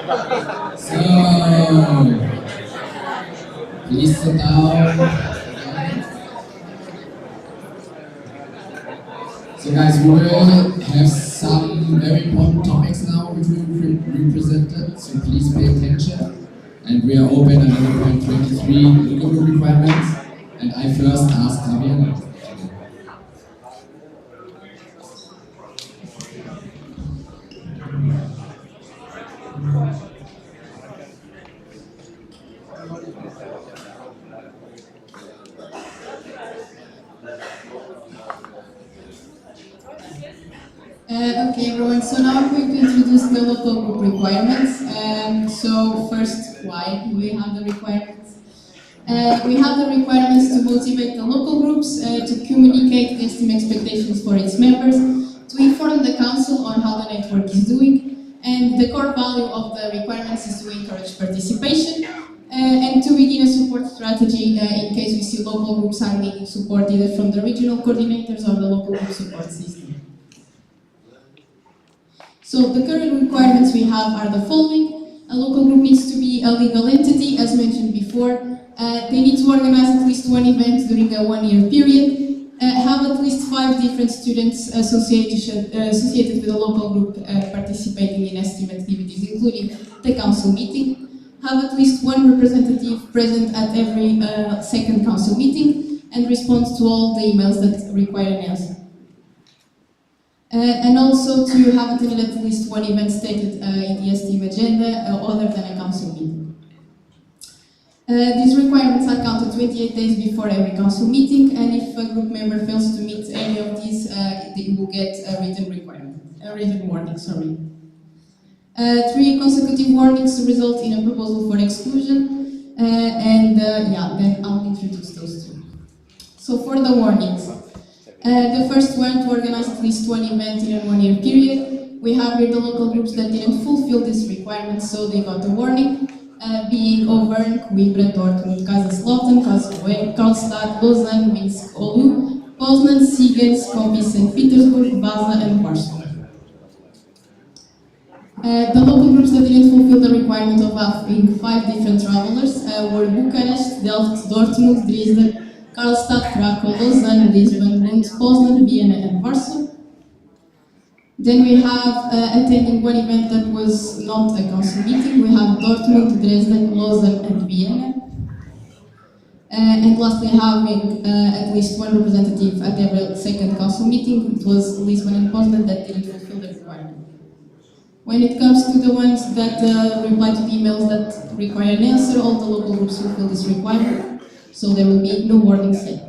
So, please sit down. So guys, we will have some very important topics now which will be presented, so please pay attention. And we are open until point 23, local group requirements. And I first ask Javier. Okay everyone, so now I'm going to introduce the local group requirements. So first, why do we have the requirements? We have the requirements to motivate the local groups, to communicate the STEAM expectations for its members, to inform the council on how the network is doing, and the core value of the requirements is to encourage participation, and to begin a support strategy in case we see local groups are needing support either from the regional coordinators or the local group support system. So the current requirements we have are the following. A local group needs to be a legal entity, as mentioned before. They need to organize at least one event during a 1-year period, have at least 5 different students associated with a local group participating in STEAM activities, including the council meeting, have at least 1 representative present at every second council meeting, and respond to all the emails that require an answer. And also to have attended at least 1 event stated in the STEAM agenda other than a council meeting. These requirements are counted 28 days before every council meeting, and if a group member fails to meet any of these, they will get a written warning. 3 consecutive warnings result in a proposal for exclusion, then I'll introduce those 2. So for the warnings. The first one, to organize at least 1 event in a 1-year period. We have here the local groups that didn't fulfill this requirement, so they got a warning, being Auvergne, Coimbra, Dortmund, Kaiserslautern, Karlsruhe, Karlstad, Lausanne, Minsk, Oulu, Poznan, Siegen, Skopje, St. Petersburg, Vaasa, and Warsaw. The local groups that didn't fulfill the requirement of having 5 different travelers were Bucharest, Delft, Dortmund, Dresden, Karlstad, Krakow, Lausanne, Lisbon, Lund, Poznan, Vienna, and Warsaw. Then we have attending 1 event that was not a council meeting. We have Dortmund, Dresden, Lausanne, and Vienna. And lastly, having at least 1 representative at every second council meeting. It was Lisbon and Poznan that didn't fulfill the requirement. When it comes to the ones that reply to the emails that require an answer, all the local groups fulfill this requirement. So there will be no warnings yet.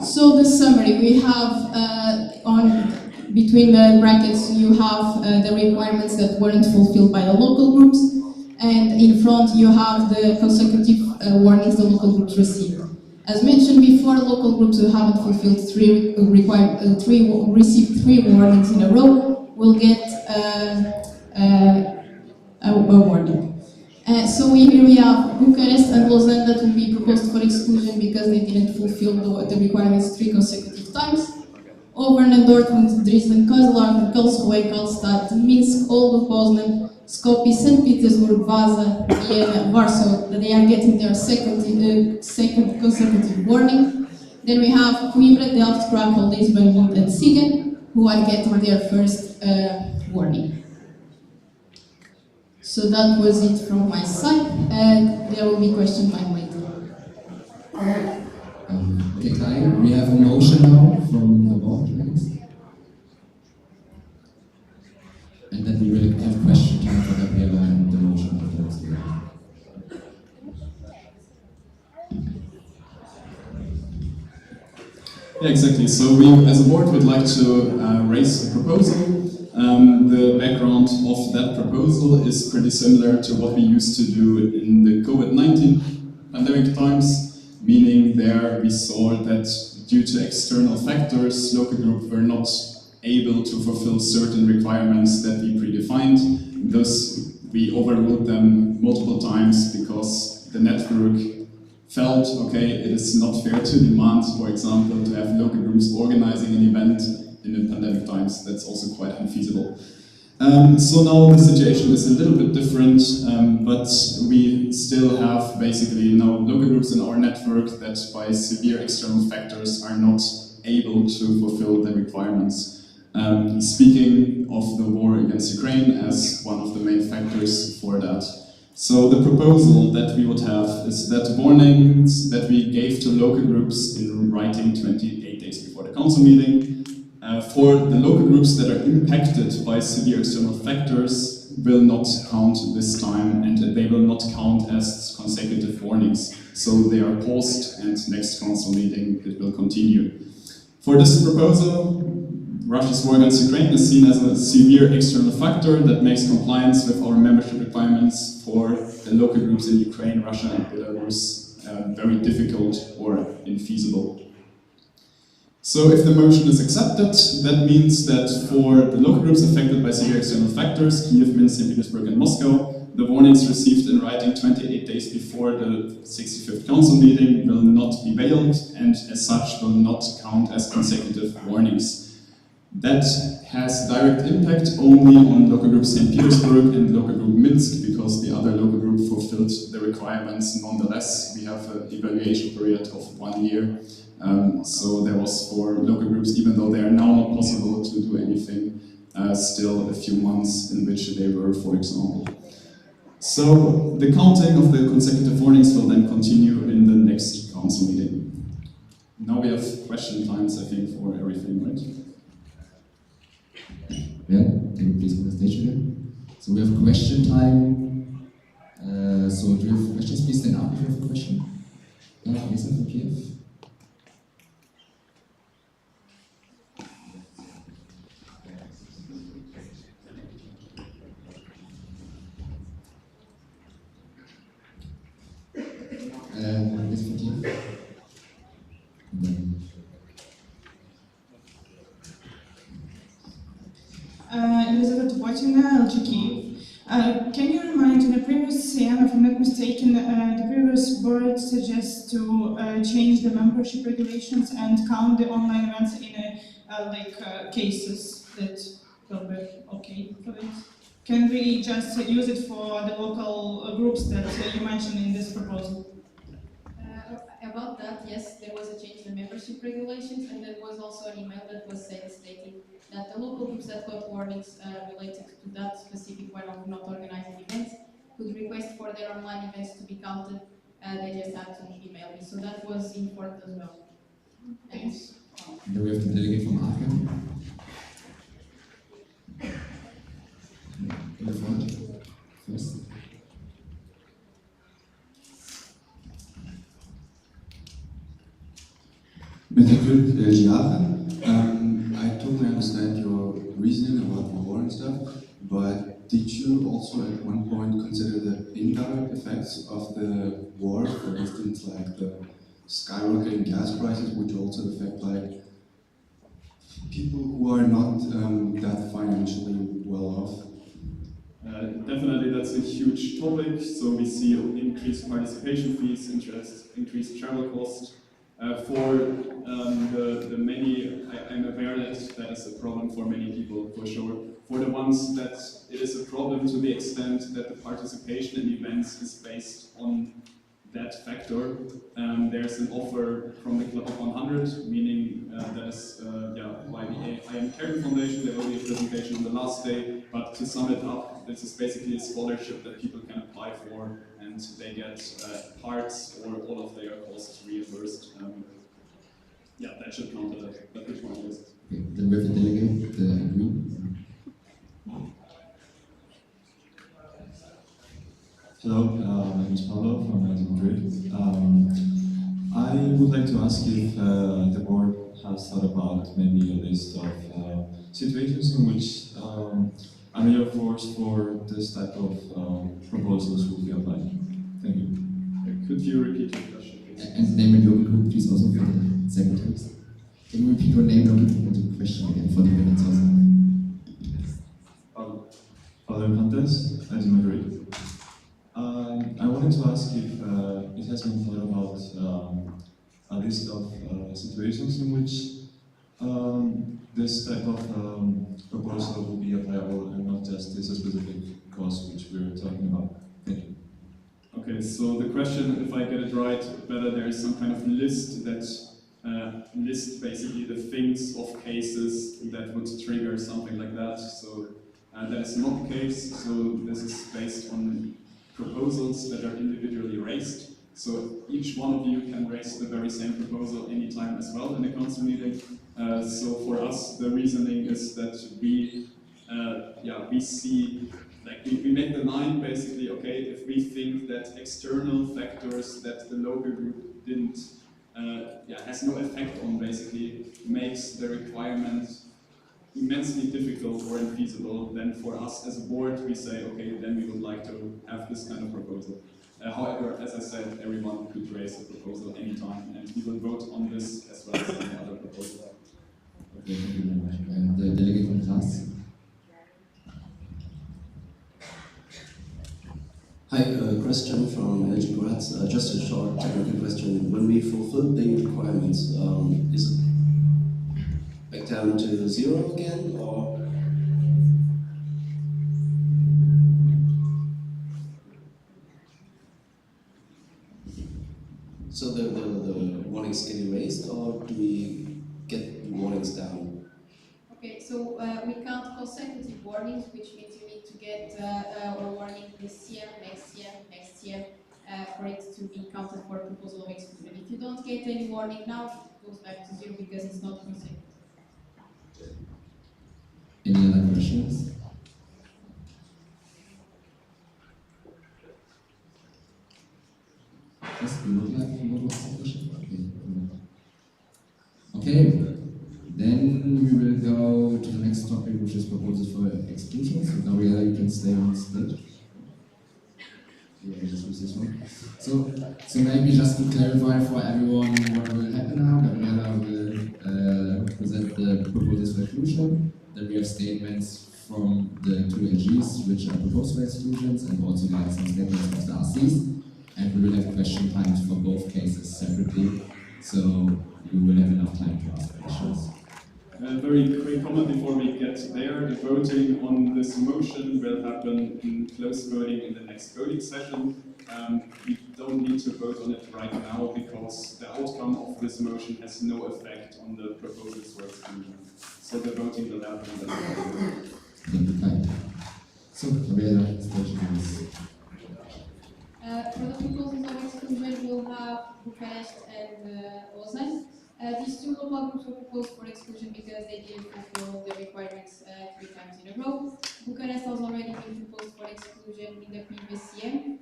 So the summary, we have between the brackets you have the requirements that weren't fulfilled by the local groups, and in front you have the consecutive warnings the local groups received. As mentioned before, local groups who haven't fulfilled received 3 warnings in a row will get a warning. So here we have Bucharest and Lausanne that will be proposed for exclusion because they didn't fulfill the requirements 3 consecutive times. Auvergne and Dortmund, Dresden, Karlsruhe, Karlstad, Minsk, Oulu, Poznan, Skopje, St. Petersburg, Vaasa, Vienna, Warsaw, that they are getting their second consecutive warning. Then we have Coimbra, Delft, Krakow, Lisbon, Lund, and Siegen, who are getting their first warning. So that was it from my side, and there will be question time later. Okay, Kai, we have a motion now from the board, please. And then we will have question time for Gabriela and the motion of the rest. Yeah, exactly. So we, as a board, would like to raise a proposal. The background of that proposal is pretty similar to what we used to do in the COVID-19 pandemic times, meaning there we saw that due to external factors, local groups were not able to fulfill certain requirements that we predefined. Thus, we overruled them multiple times because the network felt, okay, it is not fair to demand, for example, to have local groups organizing an event in the pandemic times. That's also quite unfeasible. So now the situation is a little bit different, but we still have basically now local groups in our network that by severe external factors are not able to fulfill the requirements. Speaking of the war against Ukraine as one of the main factors for that. So the proposal that we would have is that warnings that we gave to local groups in writing 28 days before the council meeting, for the local groups that are impacted by severe external factors will not count this time, and they will not count as consecutive warnings. So they are paused, and next council meeting it will continue. For this proposal, Russia's war against Ukraine is seen as a severe external factor that makes compliance with our membership requirements for the local groups in Ukraine, Russia and Belarus very difficult or infeasible. So if the motion is accepted, that means that for the local groups affected by severe external factors, Kiev, Minsk, St. Petersburg and Moscow, the warnings received in writing 28 days before the 65th council meeting will not be valid and as such will not count as consecutive warnings. That has direct impact only on local group St. Petersburg and local group Minsk, because the other local group fulfilled the requirements nonetheless. We have an evaluation period of 1 year. So there was for local groups, even though they are now not possible to do anything, still a few months in which they were, for example. So the counting of the consecutive warnings will then continue in the next council meeting. Now we have question times, I think, for everything, right? Yeah, can you please on the stage again? So we have question time. So do you have questions? Please stand up if you have a question. Lisa from Kiev. Lisa from Kiev. Elizabeth Botina, LXV. Can you remind, in the previous CM, if I'm not mistaken, the previous board suggests to change the membership regulations and count the online events in cases that will be okay for it? Can we just use it for the local groups that you mentioned in this proposal? About that, yes, there was a change in the membership regulations, and there was also an email that was sent stating that the local groups that got warnings related to that specific one of not organizing events could request for their online events to be counted. They just had to email me, so that was informed as well. Thanks. Then we have the delegate from Aachen. In the front, first. Mr. Aachen, I totally understand your reasoning about the war and stuff, but did you also at one point consider the indirect effects of the war, for instance, like the skyrocketing gas prices, which also affect like people who are not that financially well off? Definitely, that's a huge topic. So we see increased participation fees, increased travel costs. For the many, I'm aware that that is a problem for many people, for sure. For the ones that it is a problem to the extent that the participation in events is based on that factor, there's an offer from the Club of 100, meaning that is by the I Am Caring Foundation. There will be a presentation on the last day, but to sum it up, this is basically a scholarship that people can apply for, and they get parts or all of their costs reimbursed. That should count at which one it is. Okay, then we have the delegate, the green. Hello, my name is Pablo from Madrid. I would like to ask if the board has thought about maybe a list of situations in which a major force for this type of proposals will be applied. Thank you. Could you repeat your question, please? And name and local group, please, also for the secretaries. Can you repeat your name, local group, and the question again for the minutes also? Father Contes, at Madrid. I wanted to ask if it has been thought about a list of situations in which this type of proposal will be applicable and not just this specific cause which we're talking about. Thank you. Okay, so the question, if I get it right, whether there is some kind of list that lists basically the things of cases that would trigger something like that. So that is not the case. So this is based on proposals that are individually raised. So each one of you can raise the very same proposal anytime as well in a council meeting. So for us, the reasoning is that we see, like we make the line basically, okay, if we think that external factors that the local group didn't, has no effect on basically, makes the requirement immensely difficult or infeasible, then for us as a board, we say, okay, then we would like to have this kind of proposal. However, as I said, everyone could raise a proposal anytime, and we will vote on this as well as any other proposal. Okay, thank you very much. And the delegate from Graz. Hi, Christian from LXV Graz. Just a short technical question. When we fulfill the requirements, is it back down to 0 again, or? So the warnings get erased, or do we get the warnings down? Okay, so we count consecutive warnings, which means you need to get a warning this year, next year, for it to be counted for a proposal of exclusion. If you don't get any warning now, it goes back to 0 because it's not consecutive. Any other questions? Yes, you would like to ask a question? Okay, then we will go to the next topic, which is proposals for exclusion. So Gabriela, you can stay on stage. Yeah, just use this one. So maybe just to clarify for everyone what will happen now, Gabriela will present the proposals for exclusion. Then we have statements from the two AGs, which are proposed for exclusions, and also like some statements of the RCs. And we will have question times for both cases separately, so we will have enough time to ask questions. A very quick comment before we get there. The voting on this motion will happen in closed voting in the next voting session. We don't need to vote on it right now because the outcome of this motion has no effect on the proposals for exclusion. So the voting will happen in the next. Thank you, Kai. So, Gabriela, stage is. For the proposals of exclusion, we'll have Bucharest and Lausanne. These two local groups were proposed for exclusion because they didn't fulfill the requirements 3 times in a row. Bucharest has already been proposed for exclusion in the previous year.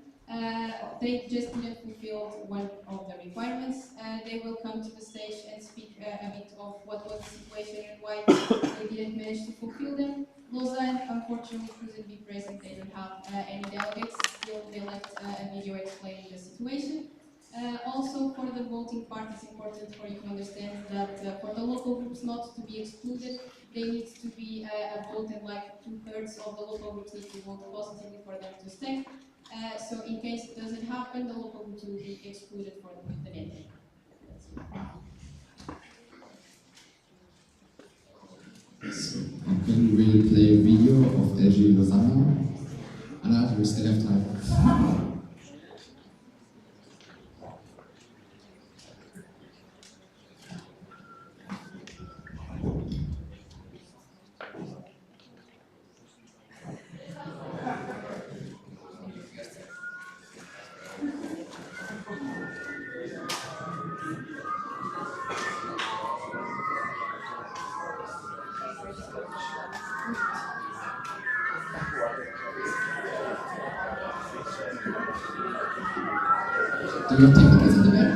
They just didn't fulfill one of the requirements. They will come to the stage and speak a bit of what was the situation and why they didn't manage to fulfill them. Lausanne, unfortunately, couldn't be present. They don't have any delegates. Still, they left a video explaining the situation. Also, for the voting part, it's important for you to understand that for the local groups not to be excluded, there needs to be a vote, and like 2/3 of the local groups need to vote positively for them to stay. So, in case it doesn't happen, the local groups will be excluded for the net. So, then we will play a video of LG Lausanne. Anna, we still have time. Do you have technicals in the back?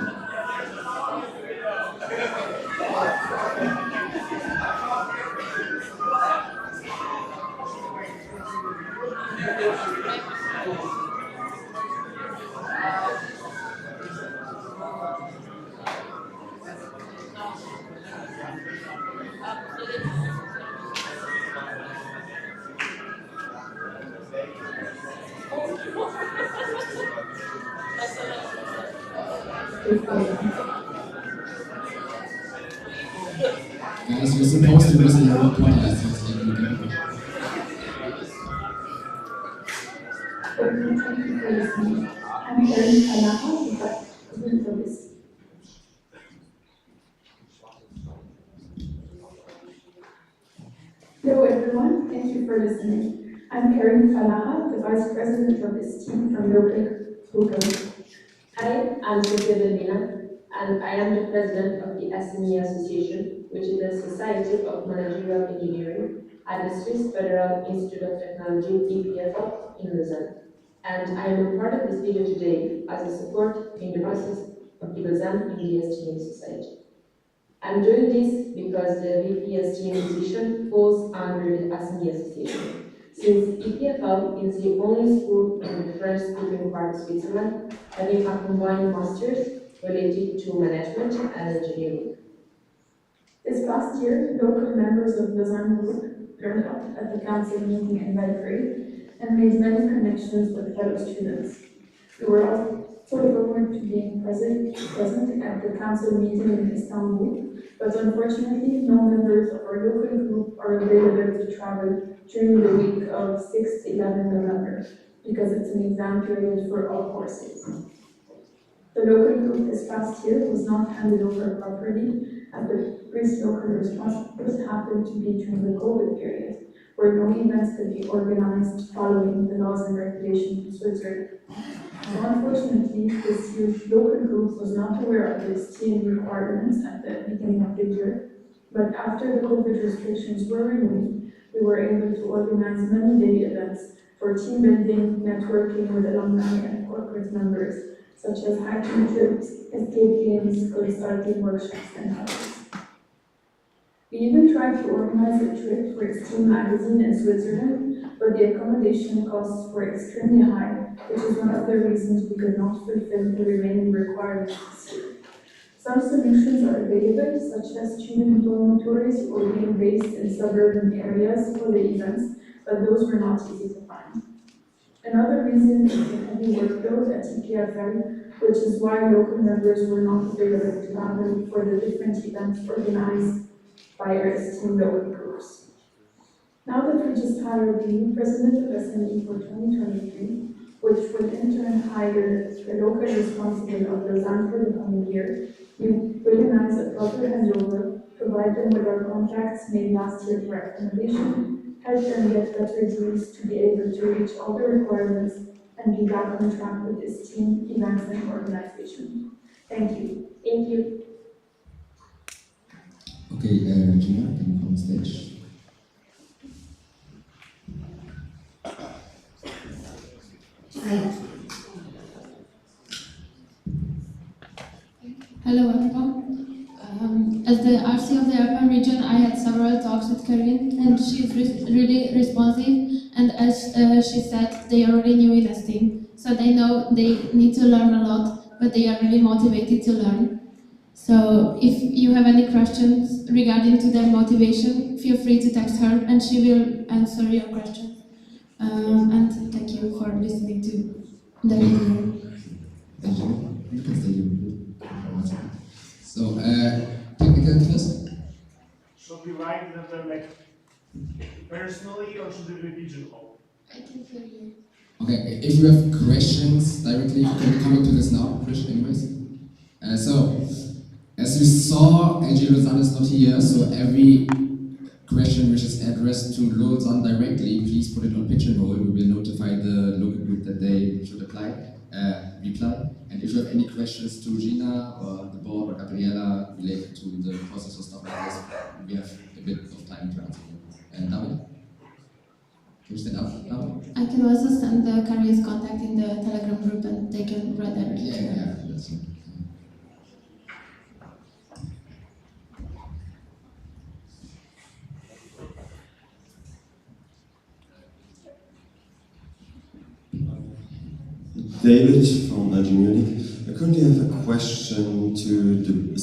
Guys, you supposed to visit your own point list. It's like you can- I'm Karen Kalaha, president of this. Hello everyone, thank you for listening. I'm Karen Kalaha, the vice president of this team from local. Hi, I'm Sophia Delmina, and I am the president of the SME Association, which is a society of managerial engineering at the Swiss Federal Institute of Technology, EPFL, in Lausanne. And I am a part of this video today as a support in the process of the Lausanne VP Esteem Society. I'm doing this because the VP Esteem position falls under the SME Association, since EPFL is the only school in the French-speaking part of Switzerland having a combined master's related to management and engineering. This past year, local members of Lausanne Group turned up at the council meeting in Belgrade and made many connections with fellow students. We were also looking forward to being present at the council meeting in Istanbul, but unfortunately, no members of our local group are available to travel during the week of 6 to 11 November, because it's an exam period for all courses. The local group this past year was not handed over properly, as the first local responsibilities happened to be during the COVID period, where no events could be organized following the laws and regulations in Switzerland. So unfortunately, this year's local group was not aware of the STEAM requirements at the beginning of the year, but after the COVID restrictions were removed, we were able to organize many day events for team building, networking with alumni and corporate members, such as hiking trips, escape games, consulting workshops, and others. We even tried to organize a trip for Esteem magazine in Switzerland, but the accommodation costs were extremely high, which is one of the reasons we could not fulfill the remaining requirements this year. Some solutions are available, such as student dormitories or being based in suburban areas for the events, but those were not easy to find. Another reason is the heavy workload at EPFL, which is why local members were not available to travel for the different events organized by our esteemed local groups. Now that we just hired the new president of SME for 2023, which will in turn hire a local responsible of Lausanne for the coming year, we will organize a proper handover, provide them with our contacts made last year for accommodation, help them get better deals to be able to reach all the requirements, and be back on track with this team, events, and organization. Thank you. Thank you. Okay, Gina, can you come on stage? Hello everyone. As the RC of the urban region, I had several talks with Karin, and she's really responsive. And as she said, they already knew in esteem, so they know they need to learn a lot, but they are really motivated to learn. So if you have any questions regarding to their motivation, feel free to text her, and she will answer your questions. And thank you for listening to the video. Thank you. You can stay here. So, technical class? Should we write them like personally or should it be digital? I can hear you. Okay, if you have questions directly, you can come to this now, Krish, anyways. So, as you saw, AG Lausanne is not here, so every question which is addressed to Lausanne directly, please put it on Pigeonhole. We will notify the local group that they should reply. And if you have any questions to Gina or the board or Gabriela related to the process or stuff like this, we have a bit of time to answer you. And David? Can you stand up now? I can also send the Karin's contact in the Telegram group and they can write directly. Yeah, that's it. David from LG Munich. I currently have a question to the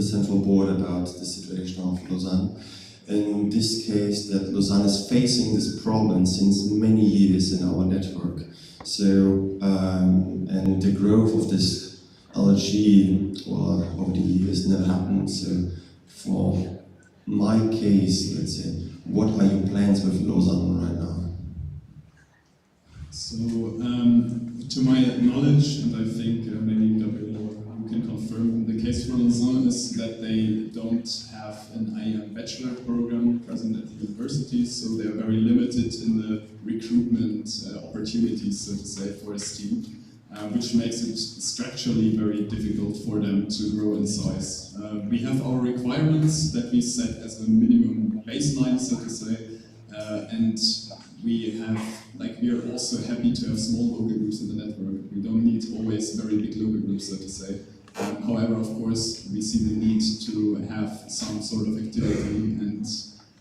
central board about the situation of Lausanne. In this case, that Lausanne is facing this problem since many years in our network. So, and the growth of this LG, well, over the years never happened. So, for my case, let's say, what are your plans with Lausanne right now? So, to my knowledge, and I think maybe Gabriel, you can confirm, the case for Lausanne is that they don't have an IM bachelor program present at the universities, so they are very limited in the recruitment opportunities, so to say, for a STEAM, which makes it structurally very difficult for them to grow in size. We have our requirements that we set as a minimum baseline, so to say, and we are also happy to have small local groups in the network. We don't need always very big local groups, so to say. However, of course, we see the need to have some sort of activity, and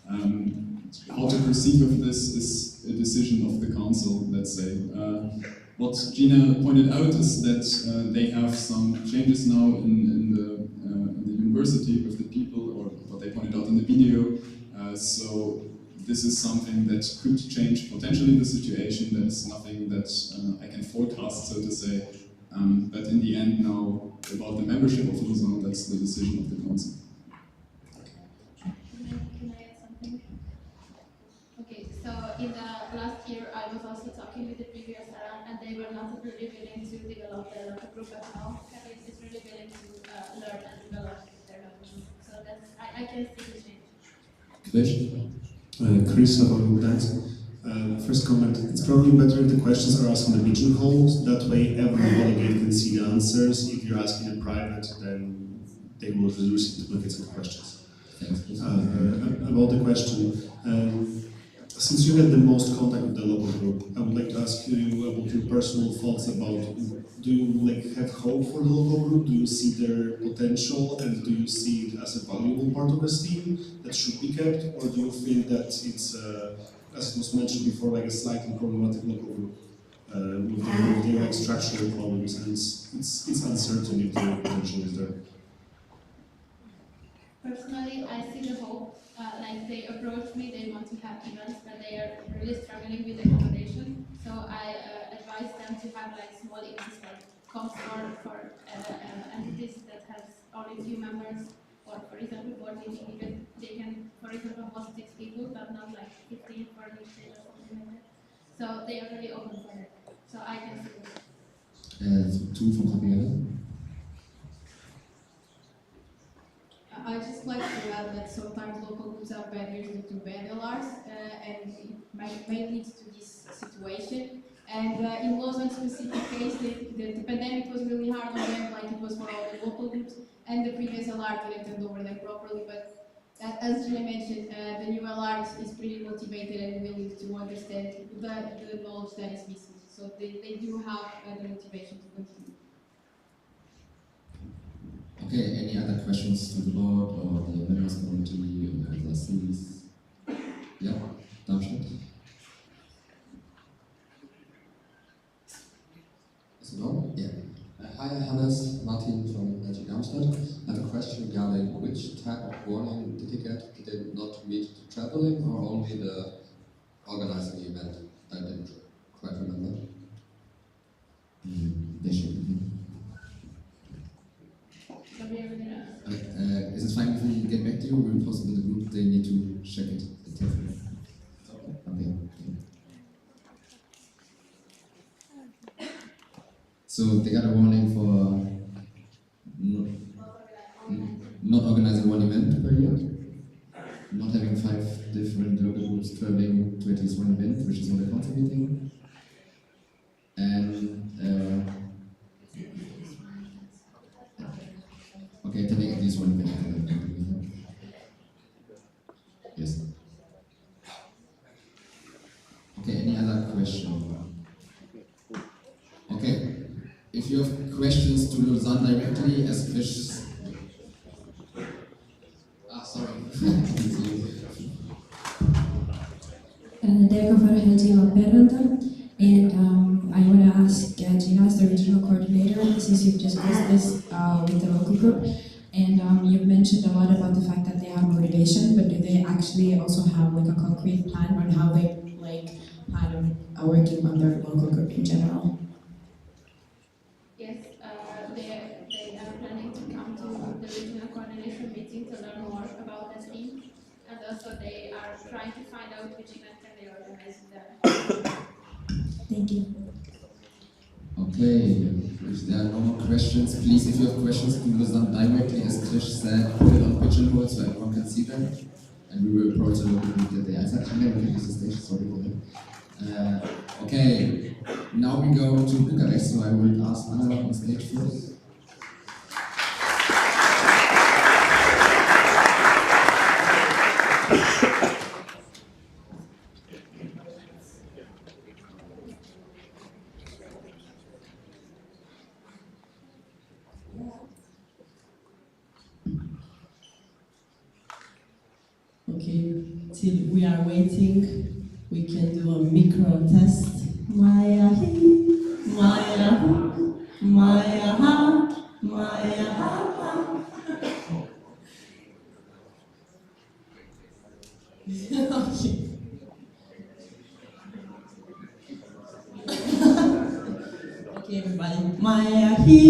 how to proceed with this is a decision of the council, let's say. What Gina pointed out is that they have some changes now in the university with the people, or what they pointed out in the video. So this is something that could change potentially the situation. That is nothing that I can forecast, so to say. But in the end now, about the membership of Lausanne, that's the decision of the council. Can I add something? Okay, so in the last year I was also talking with the previous Aran, and they were not really willing to develop their local group, but now Paris is really willing to learn and develop their local group. So that's, I can see the change. Chris, about Gdansk. First comment, it's probably better if the questions are asked on the pigeonhole, that way every delegate can see the answers. If you're asking in private, then they will reduce it to buckets of questions. About the question, since you had the most contact with the local group, I would like to ask you about your personal thoughts about, do you have hope for the local group? Do you see their potential, and do you see it as a valuable part of the team that should be kept, or do you feel that it's, as it was mentioned before, like a slightly problematic local group with their structural problems, and it's uncertain if their potential is there? Personally, I see the hope. Like they approach me, they want to have events, but they are really struggling with accommodation. So I advise them to have like small events, like comps for entities that has only few members, or for example board meeting, because they can, for example, host 6 people, but not like 15 for an exchange or something like that. So they are really open for that. So I can see it. Two from Javier. I just like to add that sometimes local groups have barriers due to bad LRs, and it may lead to this situation. And in Lausanne specific case, the pandemic was really hard on them, like it was for all the local groups, and the previous LR didn't hand over them properly. But as Gina mentioned, the new LR is pretty motivated and willing to understand the knowledge that is missing. So they do have the motivation to continue. Okay, any other questions to the board or the members committee or the cities? Yeah, Darmstadt. Is it on? Yeah. Hi, Hannes, Martin from LG Darmstadt. I have a question regarding which type of warning did you get? Did they not meet the traveling or only the organizing the event? I didn't quite remember. They should. Is it fine if we get back to you? We'll post it in the group. They need to check it. Okay. So they got a warning for not organizing one event per year, not having 5 different local groups traveling to at least one event, which is not a council meeting, and okay, attending at least one event. Yes. Okay, any other question? Okay, if you have questions to Lausanne directly, as Fish. Sorry. Dego Farahel, and I want to ask Gina as the regional coordinator, since you've discussed this with the local group, and you've mentioned a lot about the fact that they have motivation, but do they actually also have like a concrete plan on how they plan on working on their local group in general? Yes, they are planning to come to the regional coordination meeting to learn more about the team. so they are trying to find out which event can they organize with them. Thank you. Okay, if there are no more questions, please, if you have questions, do them directly, as Trish said, put it on pigeonhole so everyone can see them. And we will approach a local group that they are. Actually, never can use the station, sorry for that. Okay, now we go to Bucharest, so I will ask Anna on stage first. Okay, till we are waiting, we can do a micro test. Maya hi, Maya hu, Maya ha, Maya ha. Okay. Okay, everybody. Maya hi,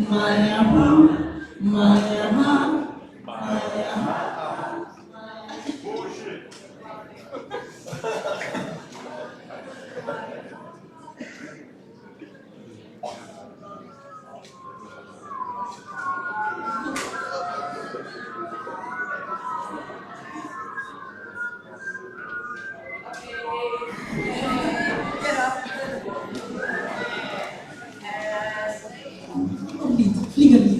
Maya hu, Maya ha, Maya ha. Fliegen.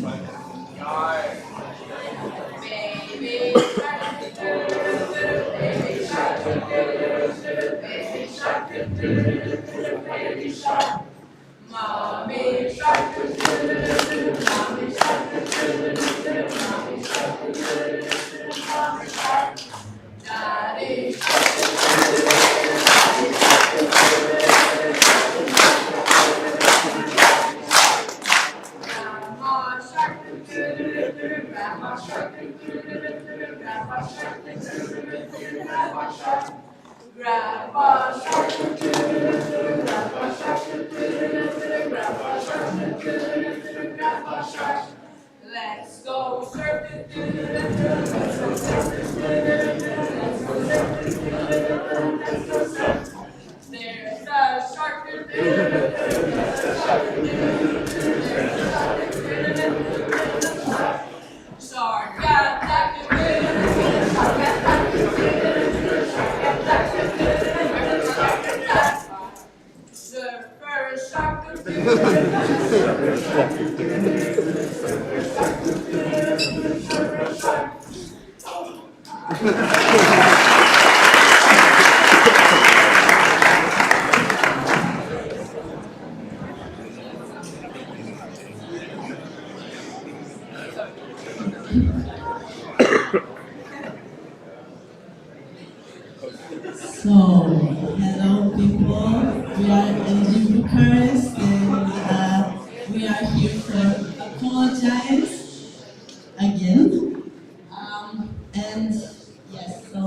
Let's go surfing. There's a shark. Shark attack. Surfer shark. So, hello people, we are in Bucharest and we are here to apologize again. And yes, so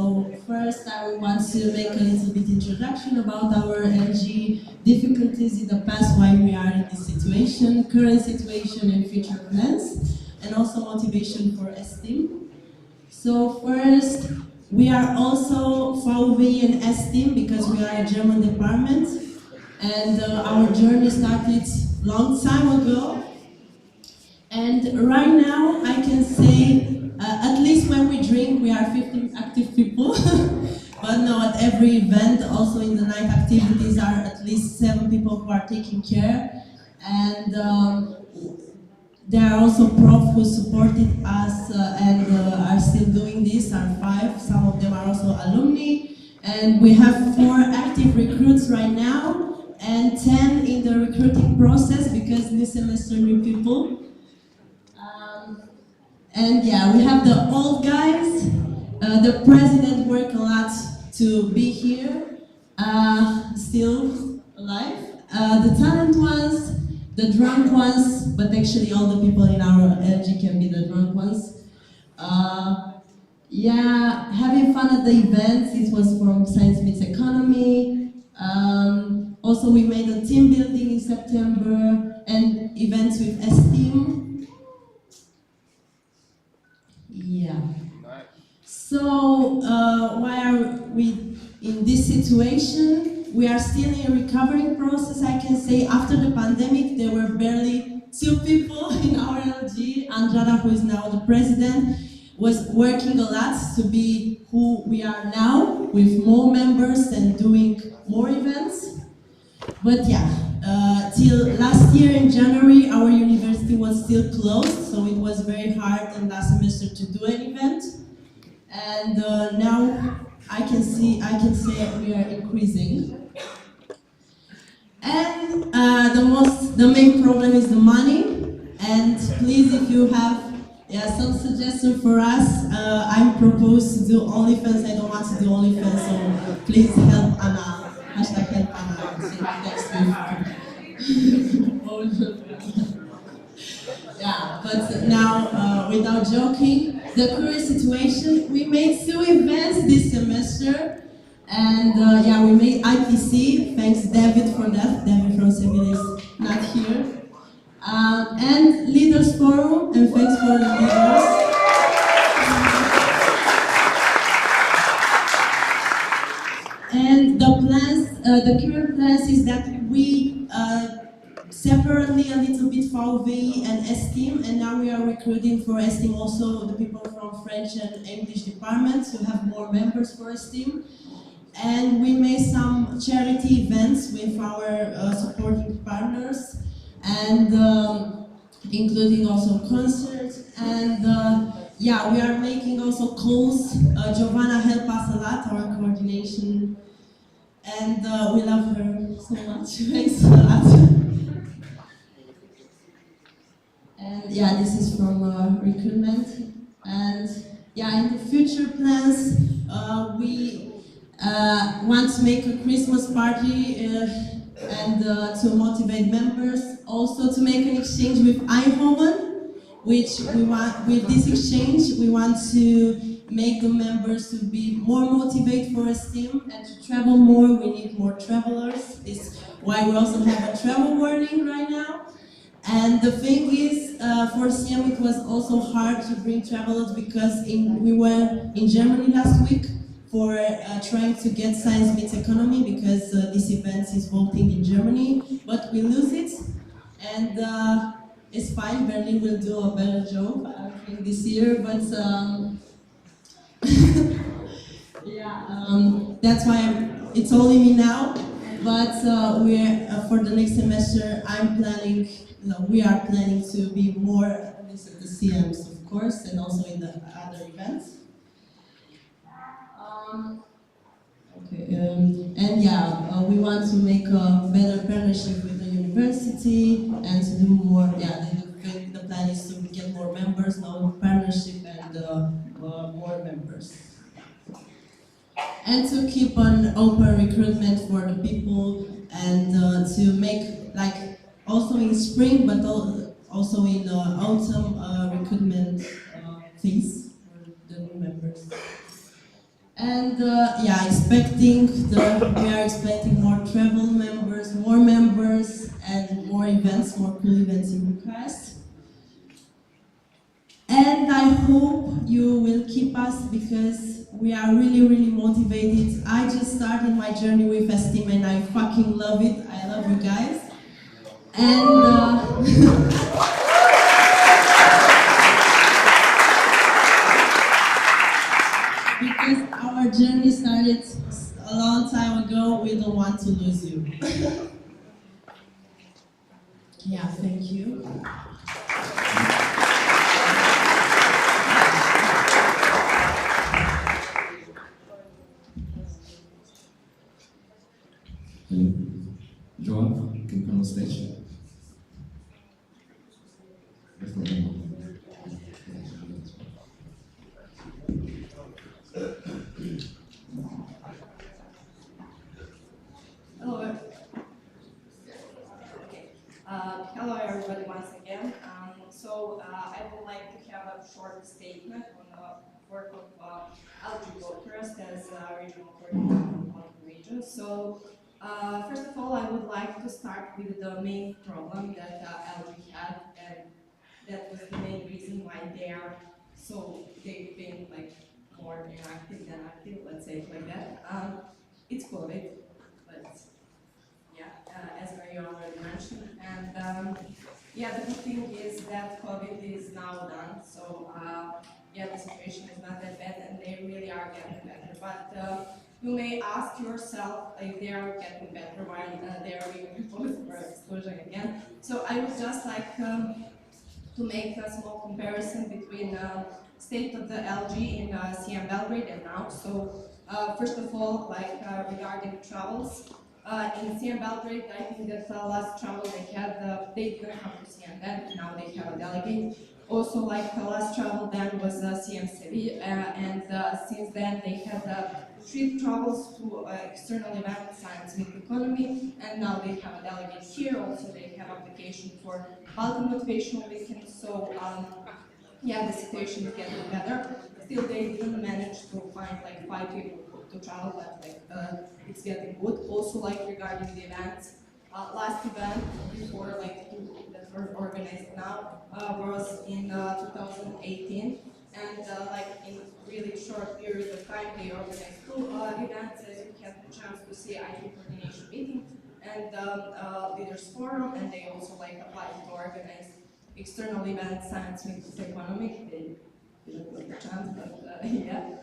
first I want to make a little bit introduction about our LG difficulties in the past, why we are in this situation, current situation and future plans, and also motivation for STEAM. So first, we are also VW and STEAM because we are a German department, and our journey started long time ago. And right now, I can say, at least when we drink, we are 15 active people. But no, at every event, also in the night activities, are at least 7 people who are taking care. And there are also profs who supported us and are still doing this, are 5. Some of them are also alumni. And we have 4 active recruits right now and 10 in the recruiting process because this semester new people. And yeah, we have the old guys. The president worked a lot to be here, still alive. The talent ones, the drunk ones, but actually all the people in our LG can be the drunk ones. Yeah, having fun at the events. It was from Science Meets Economy. Also, we made a team building in September and events with STEAM. Yeah. So why are we in this situation? We are still in a recovering process, I can say. After the pandemic, there were barely 2 people in our LG. Andrada, who is now the president, was working a lot to be who we are now, with more members and doing more events. But yeah, till last year in January, our university was still closed, so it was very hard in last semester to do an event. And now I can say we are increasing. And the main problem is the money. And please, if you have some suggestion for us, I propose to do OnlyFans. I don't want to do OnlyFans, so please help Anna. Hashtag help Anna. Next week. Yeah, but now, without joking, the current situation, we made 2 events this semester, and yeah, we made IPC, thanks David for that. David from Sevilla is not here. And Leaders Forum, and thanks for the leaders. And the current plans is that we separately a little bit VV and STEAM, and now we are recruiting for STEAM also the people from French and English departments to have more members for STEAM. And we made some charity events with our supporting partners, and including also concerts. And yeah, we are making also calls. Giovanna helped us a lot, our coordination, and we love her so much. Thanks a lot. And yeah, this is from recruitment. And yeah, in the future plans, we want to make a Christmas party and to motivate members. Also to make an exchange with Eindhoven, which we want, with this exchange, we want to make the members to be more motivated for STEAM and to travel more. We need more travelers. This is why we also have a travel warning right now. And the thing is, for SIAM it was also hard to bring travelers because we were in Germany last week for trying to get science meets economy because this event is voting in Germany, but we lose it. And it's fine, Berlin will do a better job, I think, this year, but yeah, that's why it's only me now. But for the next semester, we are planning to be more at the CMs, of course, and also in the other events. And yeah, we want to make a better partnership with the university and to do more. Yeah, the plan is to get more members, now partnership and more members. And to keep an open recruitment for the people and to make, like, also in spring, but also in autumn recruitment phase for the new members. And yeah, we are expecting more travel members, more members, and more events, more cool events in Bucharest. And I hope you will keep us because we are really, really motivated. I just started my journey with STEAM and I fucking love it. I love you guys. And because our journey started a long time ago, we don't want to lose you. Yeah, thank you. Hello. Joan, can you come on stage? Hello. Hello everybody once again. I would like to have a short statement on the work of LG Bucharest as regional coordinator of the region. So first of all, I would like to start with the main problem that LG had, and that was the main reason why they've been like more inactive than active, let's say it like that. It's COVID, but yeah, as Maria already mentioned. And yeah, the good thing is that COVID is now done, so yeah, the situation is not that bad and they really are getting better. But you may ask yourself if they are getting better while they are being proposed for exclusion again. So I would just like to make a small comparison between state of the LG in CM Belgrade and now. So first of all, like regarding travels, in CM Belgrade, I think that the last travel they had, they didn't come to CM then, now they have a delegate. Also, like the last travel then was CM City, and since then they had 3 travels to external event scientific economy, and now they have a delegate here. Also, they have application for Balkan motivational weekend. So yeah, the situation is getting better. Still, they didn't manage to find like 5 people to travel, but like it's getting good. Also, like regarding the events, last event before like 2 that were organized now was in 2018, and like in really short period of time they organized 2 events. As you had the chance to see, IT coordination meeting and leaders forum, and they also like applied to organize external events, science, mixed economic. They didn't get the chance, but yeah.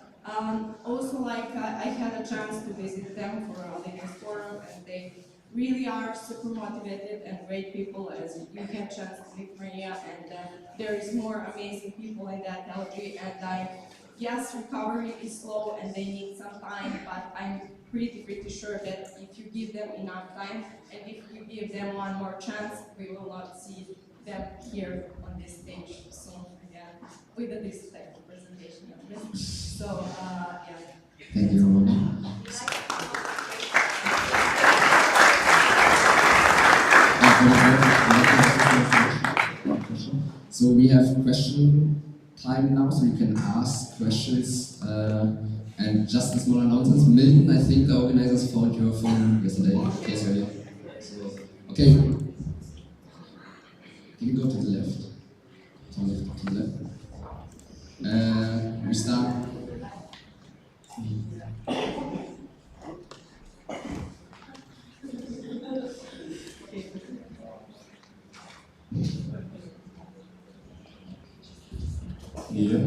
Also, like I had a chance to visit them for a leaders forum, and they really are super motivated and great people. As you had chance to meet Maria, and there is more amazing people in that LG. And yes, recovery is slow and they need some time, but I'm pretty sure that if you give them enough time and if you give them one more chance, we will not see them here on this stage soon again with this type of presentation. So yeah. Thank you, Roman. So we have question time now, so you can ask questions. And just a small announcement, Milton, I think the organizers found your phone yesterday, in case you're here. So, okay. You can go to the left. To the left. We start. Yeah.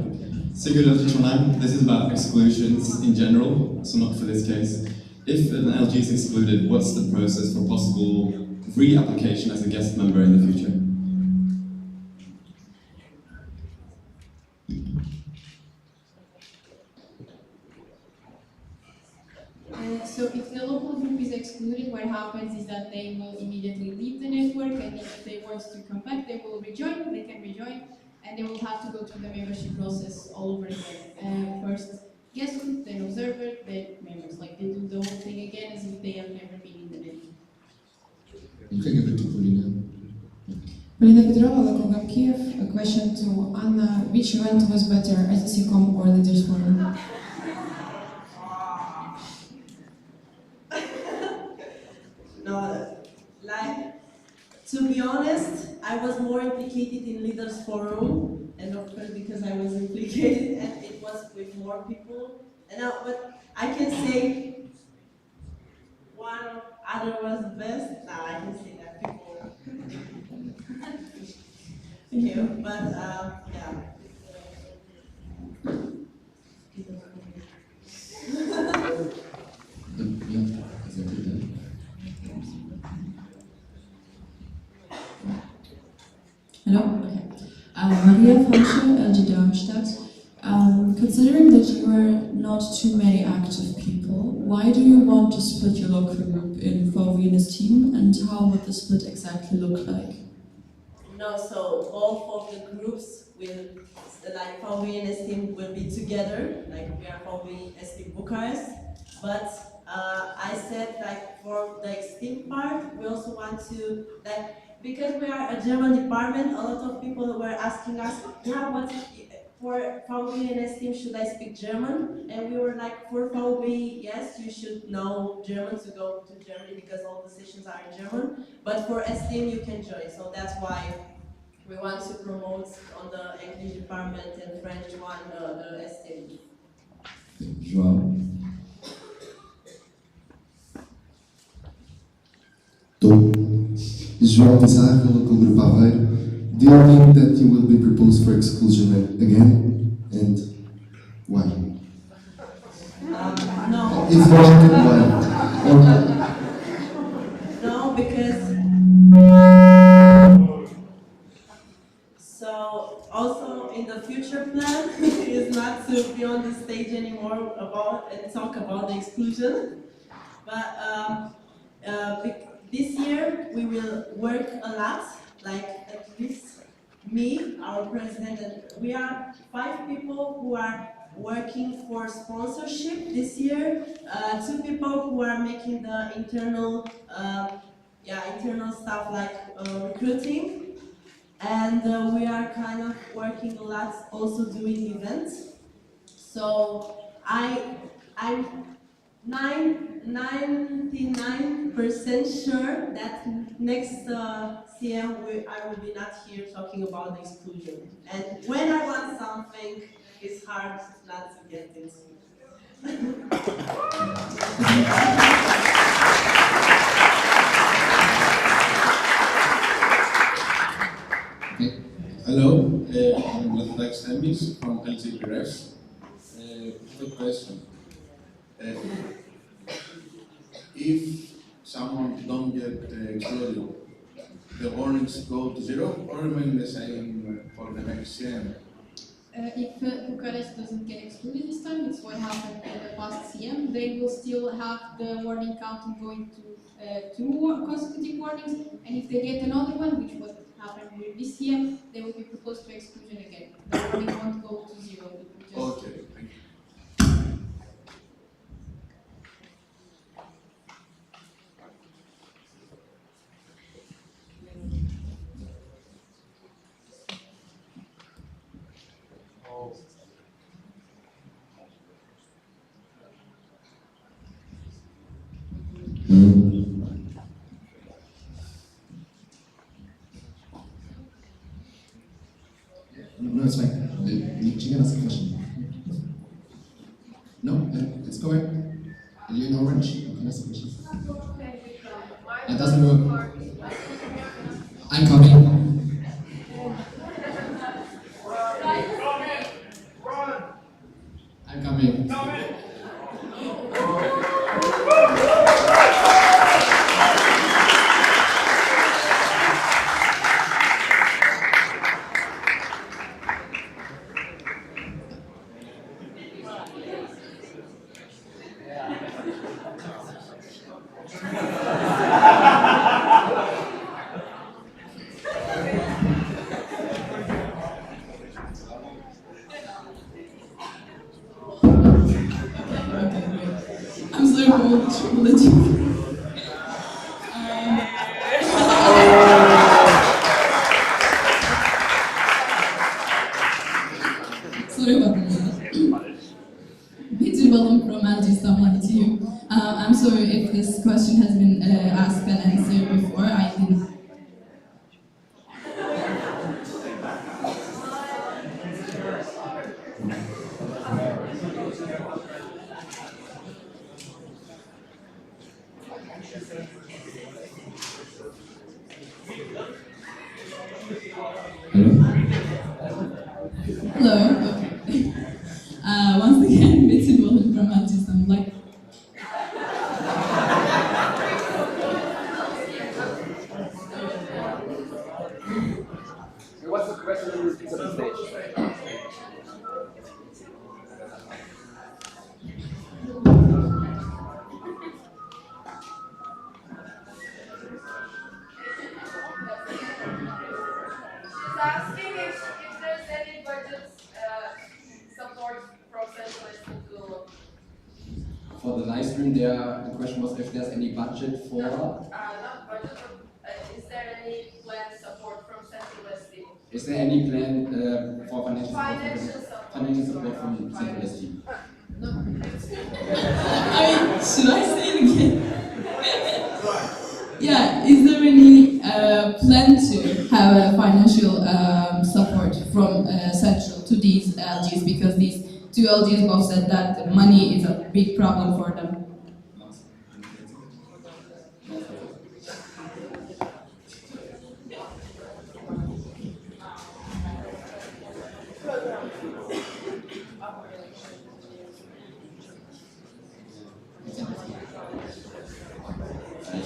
So good afternoon. This is about exclusions in general, so not for this case. If an LG is excluded, what's the process for possible reapplication as a guest member in the future? So if the local group is excluded, what happens is that they will immediately leave the network, and if they want to come back, they will rejoin, they can rejoin, and they will have to go through the membership process all over again. First guest group, then observer, then members. Like they do the whole thing again as if they have never been in the network. You can give it to Polina. Polina Petrova, local group Kiev. A question to Anna: which event was better, ITC.com or Leaders Forum? No, like, to be honest, I was more implicated in Leaders Forum, and of course because I was implicated and it was with more people. And but I can say one or other was the best. Now I can say that people. Thank you, but yeah. Hello? Okay. Maria Fonsche, LG Darmstadt. Considering that you are not too many active people, why do you want to split your local group in VW and his team, and how would the split exactly look like? No, so both of the groups will, like VW and STEAM will be together, like we are VW STEAM Bucharest, but I said like for the STEAM part, we also want to, like, because we are a German department, a lot of people were asking us, yeah, what for VW and STEAM should I speak German? And we were like, for VW, yes, you should know German to go to Germany because all the sessions are in German, but for STEAM you can join, so that's why we want to promote on the English department and French one, the STEAM. João. João Pizarro, local group Aveiro. Do you think that you will be proposed for exclusion again? And why? No. If not, why? No, because so also in the future plan is not to be on the stage anymore and talk about the exclusion, but this year we will work a lot, like at least me, our president, and we are 5 people who are working for sponsorship this year, 2 people who are making the internal stuff like recruiting, and we are kind of working a lot also doing events. So I'm 99% sure that next CM I will be not here talking about the exclusion. And when I want something, it's hard not to get into it. Hello, I'm LXV from LXV. I have a question. If someone don't get excluded, the warnings go to 0 or remain the same for the next CM? If Bucharest doesn't get excluded this time, it's what happened in the past CM, they will still have the warning counting going to 2 consecutive warnings, and if they get another one, which was happened with this CM, they will be proposed to exclusion again. The warning won't go to 0. It will just Okay, thank you. No, it's fine. She can ask a question. No, let's go ahead. You're in orange. You can ask a question. It doesn't work. I'm coming. I'm coming. I'm so bold to let you. Sorry about that. Betty Ballum from Istanbul-Yildiz to you. I'm sorry if this question has been asked and answered before. I didn't. Hello. Okay. Once again, Betty Ballum from Istanbul-Yildiz. What's the question on the stage? She's asking if there's any budget support from Central Eastern to For the live stream, the question was if there's any budget for. not budget, but is there any planned support from Central Eastern? Is there any plan for Financial support. Financial support from Central ST? No. I mean, should I say it again? Yeah, is there any plan to have a financial support from Central to these LGs, because these two LGs both said that money is a big problem for them.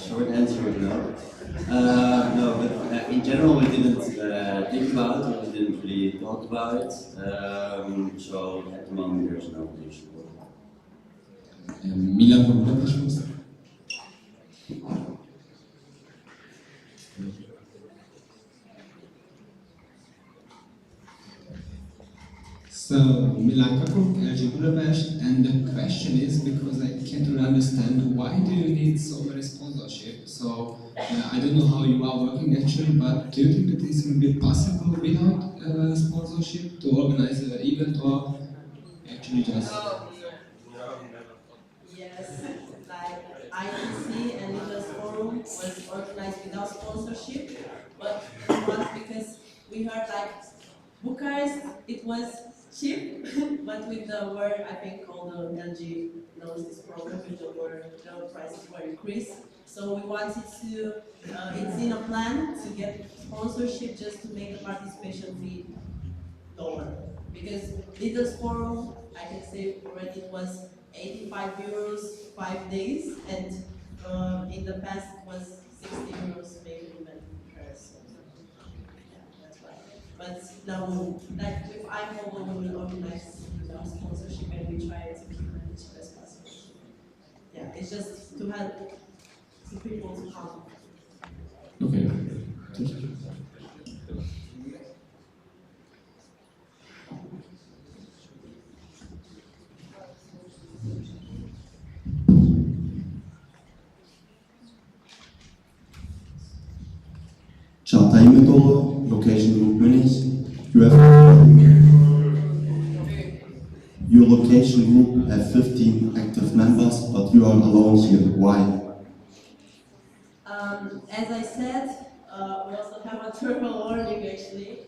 Short answer is no. No, but in general we didn't think about it, we didn't really talk about it. So at the moment there's no issue. Milan from Budapest. So, Milan from LG Budapest, and the question is, because I can't really understand, why do you need so many sponsorship? So, I don't know how you are working actually, but do you think that this will be possible without sponsorship to organize an event, or actually just... Yes, like ITC and Yildiz Forum was organized without sponsorship, but it was because we heard like Bucharest, it was cheap, but with the war, I think all the LG knows this problem, with the war, the prices were increased. So we wanted to, it's in a plan to get sponsorship just to make the participation fee lower. Because Yildiz Forum, I can say already it was 85 euros 5 days, and in the past it was 60 euros maybe even. So, yeah, that's why. But now, like with iMobile, we will organize our sponsorship and we try to keep it as cheap as possible. Yeah, it's just to help the people to come. Okay. Çağatay Metoğlu, Location Group Munich. Your location group have 15 active members, but you are alone here. Why? As I said, we also have a turbo learning actually.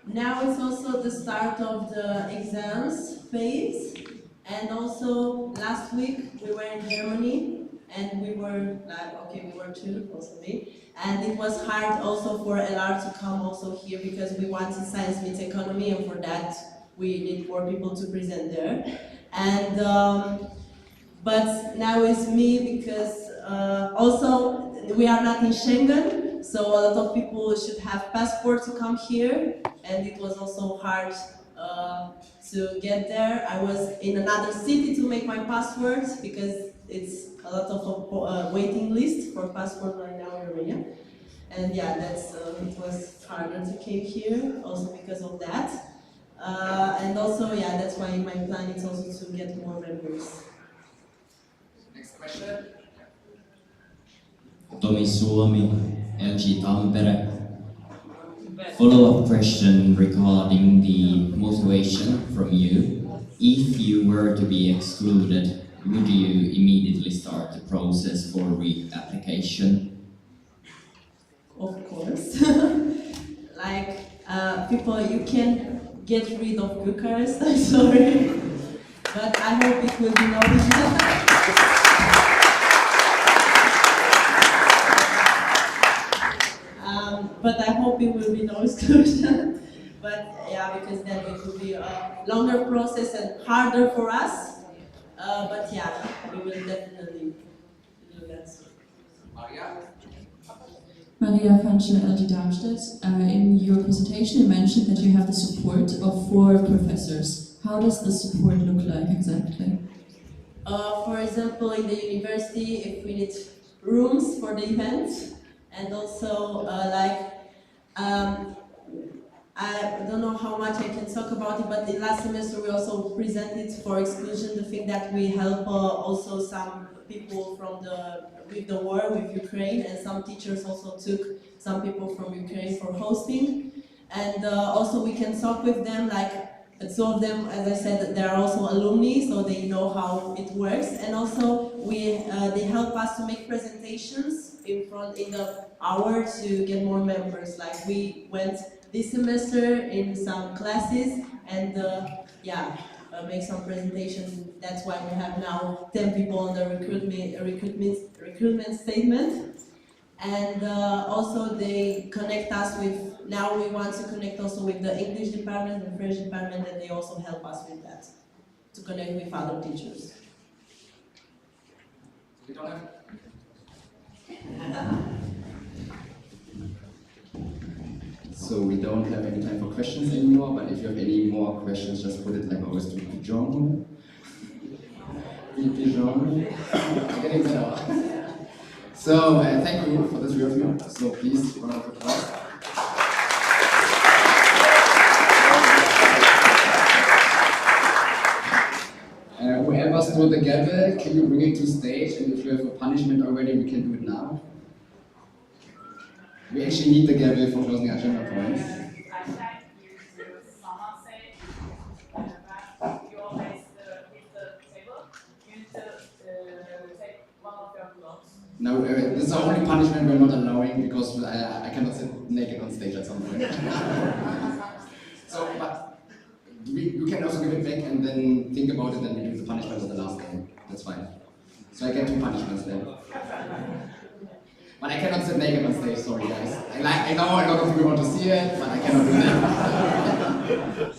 Now it's also the start of the exams phase, and also last week we were in Germany, and we were like, okay, we were two, also me, and it was hard also for LR to come also here because we wanted science meets economy, and for that we need more people to present there. And but now it's me because also we are not in Schengen, so a lot of people should have passport to come here, and it was also hard to get there. I was in another city to make my passport because it's a lot of waiting list for passport right now in Romania. And yeah, that's it was harder to came here also because of that. And also, yeah, that's why my plan is also to get more members. Next question. Tomi Suomi, LG Tampere. Follow-up question regarding the motivation from you. If you were to be excluded, would you immediately start the process for re-application? Of course. Like, people, you can get rid of Bucharest, I'm sorry. But I hope it will be noticed. But I hope it will be no exclusion. But yeah, because then it will be a longer process and harder for us. But yeah, we will definitely do that. Maria Fanschel, LG Darmstadt. In your presentation, you mentioned that you have the support of 4 professors. How does the support look like exactly? For example, in the university, if we need rooms for the event, and also I don't know how much I can talk about it, but the last semester we also presented for exclusion the thing that we help also some people from with the war with Ukraine, and some teachers also took some people from Ukraine for hosting, and also we can talk with them, like 2 of them, as I said, they are also alumni, so they know how it works, and also they help us to make presentations in the hour to get more members. Like we went this semester in some classes, and make some presentation. That's why we have now 10 people on the recruitment statement. And also they connect us with, now we want to connect also with the English department, the French department, and they also help us with that, to connect with other teachers. We don't have... So we don't have any time for questions anymore, but if you have any more questions, just put it like always to Pigeon. Pigeon. I'm getting better. So thank you for the three of you. So please, round of applause. Whoever stole the gavel, can you bring it to stage? And if you have a punishment already, we can do it now. We actually need the gavel for closing agenda points. No, this is the only punishment we're not allowing because I cannot sit naked on stage at some point. So, but you can also give it back and then think about it and we do the punishment of the last game. That's fine. So I get 2 punishments then. But I cannot sit naked on stage, sorry guys. I know a lot of you want to see it, but I cannot do that.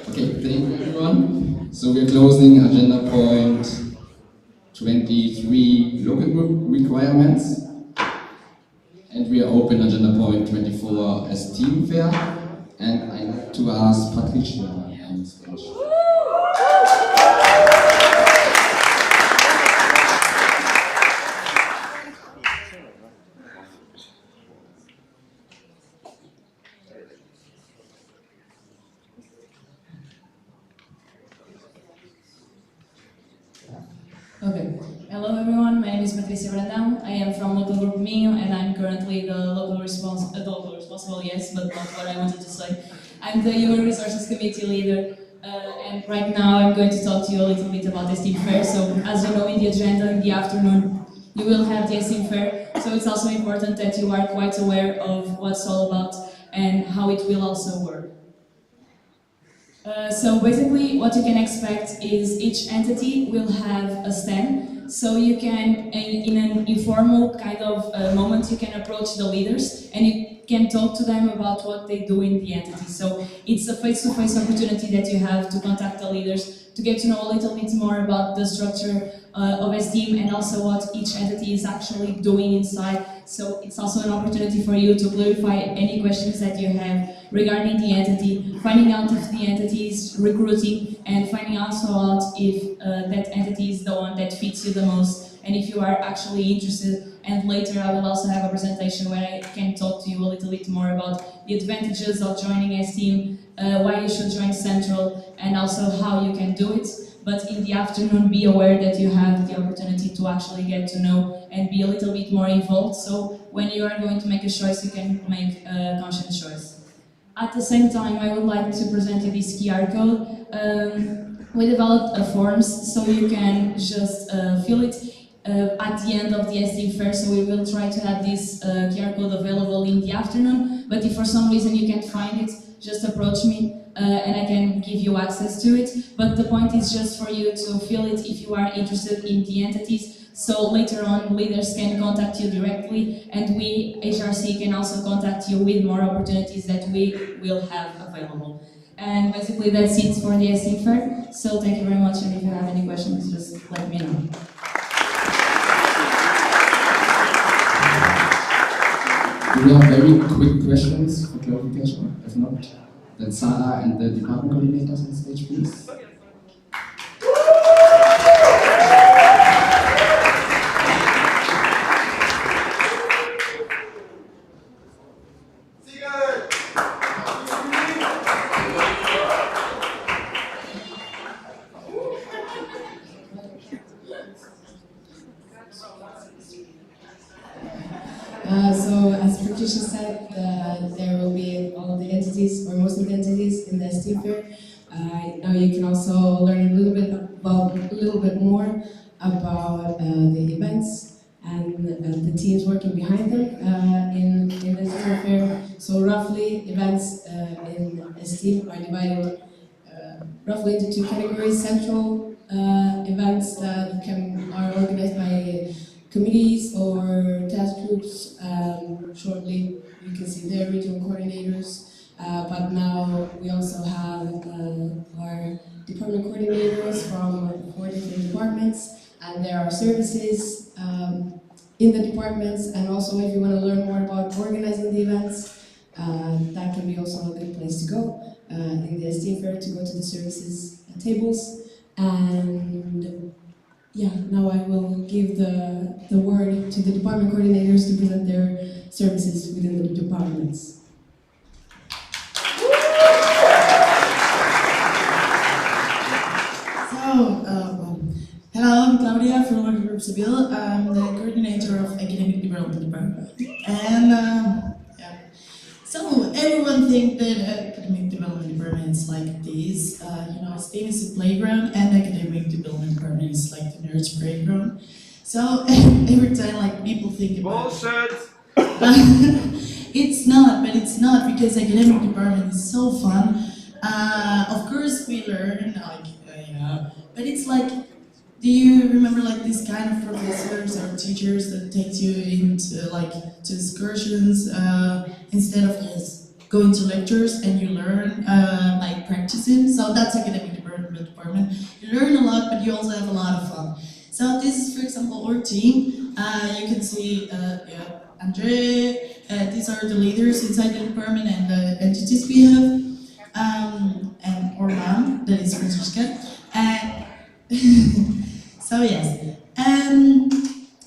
Okay, thank you everyone. So we're closing agenda point 23, local group requirements. And we are open agenda point 24 as team fair. And I like to ask Patricia on stage. Okay. Hello everyone, my name is Patricia Brandão. I am from local group Minho and I'm currently the local responsible, yes, but not what I wanted to say. I'm the Human Resources Committee leader and right now I'm going to talk to you a little bit about the STEAM Fair. So as you know, in the agenda in the afternoon you will have the STEAM Fair, so it's also important that you are quite aware of what's all about and how it will also work. So basically what you can expect is each entity will have a stand, so you can, in an informal kind of moment, you can approach the leaders and you can talk to them about what they do in the entity. So it's a face-to-face opportunity that you have to contact the leaders, to get to know a little bit more about the structure of STEAM and also what each entity is actually doing inside. So it's also an opportunity for you to clarify any questions that you have regarding the entity, finding out if the entity is recruiting and finding also out if that entity is the one that fits you the most and if you are actually interested. And later I will also have a presentation where I can talk to you a little bit more about the advantages of joining STEAM, why you should join Central and also how you can do it. But in the afternoon, be aware that you have the opportunity to actually get to know and be a little bit more involved. So when you are going to make a choice, you can make a conscious choice. At the same time, I would like to present you this QR code. We developed forms so you can just fill it at the end of the STEAM Fair. So we will try to have this QR code available in the afternoon. But if for some reason you can't find it, just approach me. And I can give you access to it, but the point is just for you to fill it if you are interested in the entities, so later on leaders can contact you directly and we, HRC, can also contact you with more opportunities that we will have available. And basically that's it for the STEAM Fair, so thank you very much, and if you have any questions, just let me know. Do we have very quick questions for clarification? If not, then Sarah and the department coordinators on stage, please. there will be all of the entities, or most of the entities in the STEAM fair. Now you can also learn a little bit more about the events and the teams working behind them in the STEAM fair. So roughly, events in STEAM are divided roughly into two categories: central events that are organized by committees or task groups. Shortly, you can see their regional coordinators. But now we also have our department coordinators from 4 different departments, and there are services in the departments. And also, if you want to learn more about organizing the events, that can be also a good place to go in the STEAM fair, to go to the services tables. And yeah, now I will give the word to the department coordinators to present their services within the departments. Hello, I'm Claudia from Working Group Seville. I'm the coordinator of Academic Development Department. And so everyone thinks that Academic Development Department is like this. STEAM is a playground, and Academic Development Department is like the nerds playground. So every time people think about bullshit. It's not, because Academic Department is so fun. Of course we learn, but it's like, do you remember these kind of professors or teachers that take you into to excursions instead of just going to lectures, and you learn practicing? So that's Academic Department. You learn a lot, but you also have a lot of fun. So this is, for example, our team. You can see Andre. These are the leaders inside the department and the entities we have. And Orlan, that is Francisca. So yes, and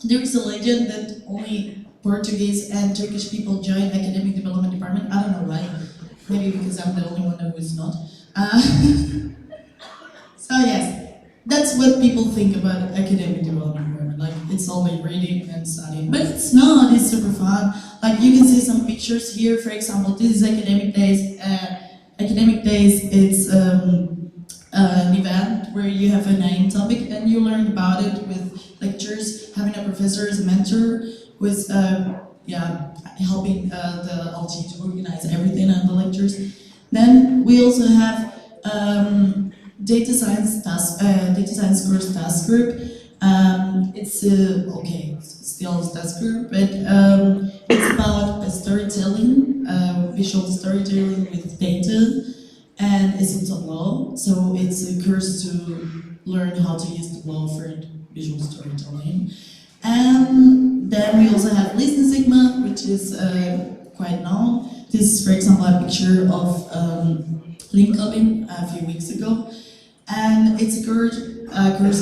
there is a legend that only Portuguese and Turkish people join Academic Development Department. I don't know why. Maybe because I'm the only one who is not. So yes, that's what people think about Academic Development Department. It's only reading and studying, but it's not. It's super fun. You can see some pictures here. For example, this is Academic Days. Academic Days, it's an event where you have a name topic and you learn about it with lectures, having a professor as a mentor who is helping the LT to organize everything on the lectures. Then we also have data science course task group. It's still a task group, but it's about storytelling, visual storytelling with data. And it's in Tableau, so it's a course to learn how to use Tableau for visual storytelling. And then we also have Listen Sigma, which is quite known. This is, for example, a picture of Lincoln a few weeks ago. And it's a course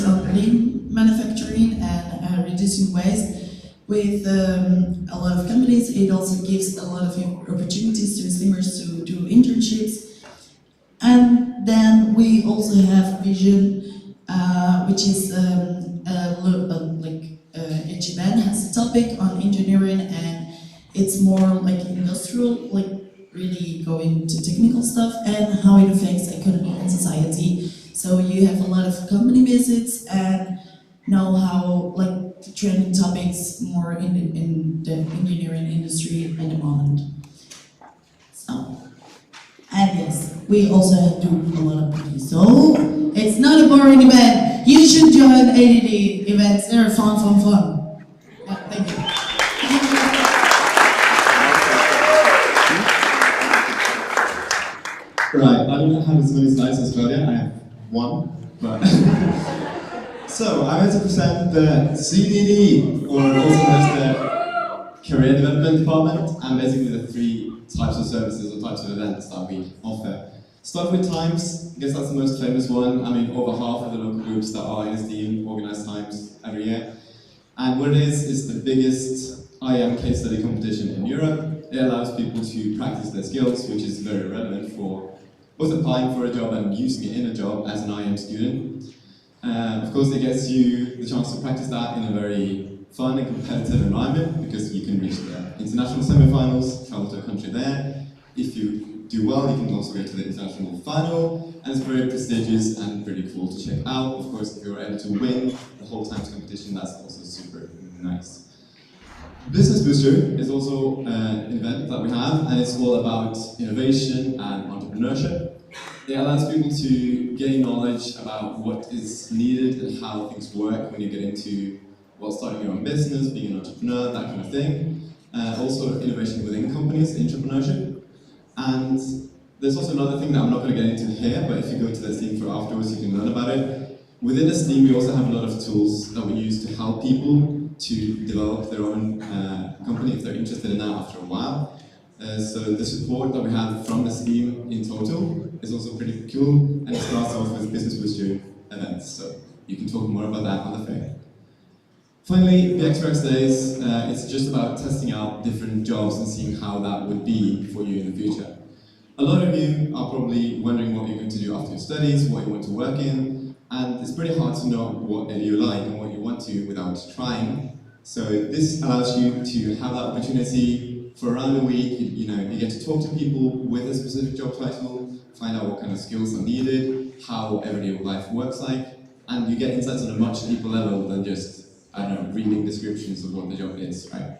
on lean manufacturing and reducing waste with a lot of companies. It also gives a lot of opportunities to slimmers to do internships. And then we also have Vision, which is HMN has a topic on engineering, and it's more industrial, really going to technical stuff and how it affects economy and society. So you have a lot of company visits and know how the trending topics more in the engineering industry at the moment. So. And yes, we also do a lot of parties. So, it's not a boring event. You should join ADD events. They're fun. Yeah, thank you. Right, I don't have as many slides as Claudia. I have one, but... So, I'm going to present the CDD, or also known as the Career Development Department, and basically the 3 types of services or types of events that we offer. Start with Times, I guess that's the most famous one. Over half of the local groups that are in STEAM organize Times every year. And what it is the biggest IM case study competition in Europe. It allows people to practice their skills, which is very relevant for both applying for a job and using it in a job as an IM student. Of course, it gets you the chance to practice that in a very fun and competitive environment because you can reach the international semi-finals, travel to a country there. If you do well, you can also go to the international final, and it's very prestigious and pretty cool to check out. Of course, if you're able to win the whole times competition, that's also super nice. Business Booster is also an event that we have, and it's all about innovation and entrepreneurship. It allows people to gain knowledge about what is needed and how things work when you get into starting your own business, being an entrepreneur, that kind of thing. Also innovation within companies, entrepreneurship. And there's also another thing that I'm not going to get into here, but if you go to the Steam for afterwards, you can learn about it. Within the Steam, we also have a lot of tools that we use to help people to develop their own company if they're interested in that after a while. So the support that we have from the Steam in total is also pretty cool, and it starts off with Business Booster events, so you can talk more about that on the fair. Finally, the Extra X Days, it's just about testing out different jobs and seeing how that would be for you in the future. A lot of you are probably wondering what you're going to do after your studies, what you want to work in, and it's pretty hard to know what you like and what you want to without trying. So this allows you to have that opportunity for around a week. You get to talk to people with a specific job title, find out what kind of skills are needed, how everyday life works like, and you get insights on a much deeper level than just reading descriptions of what the job is, right?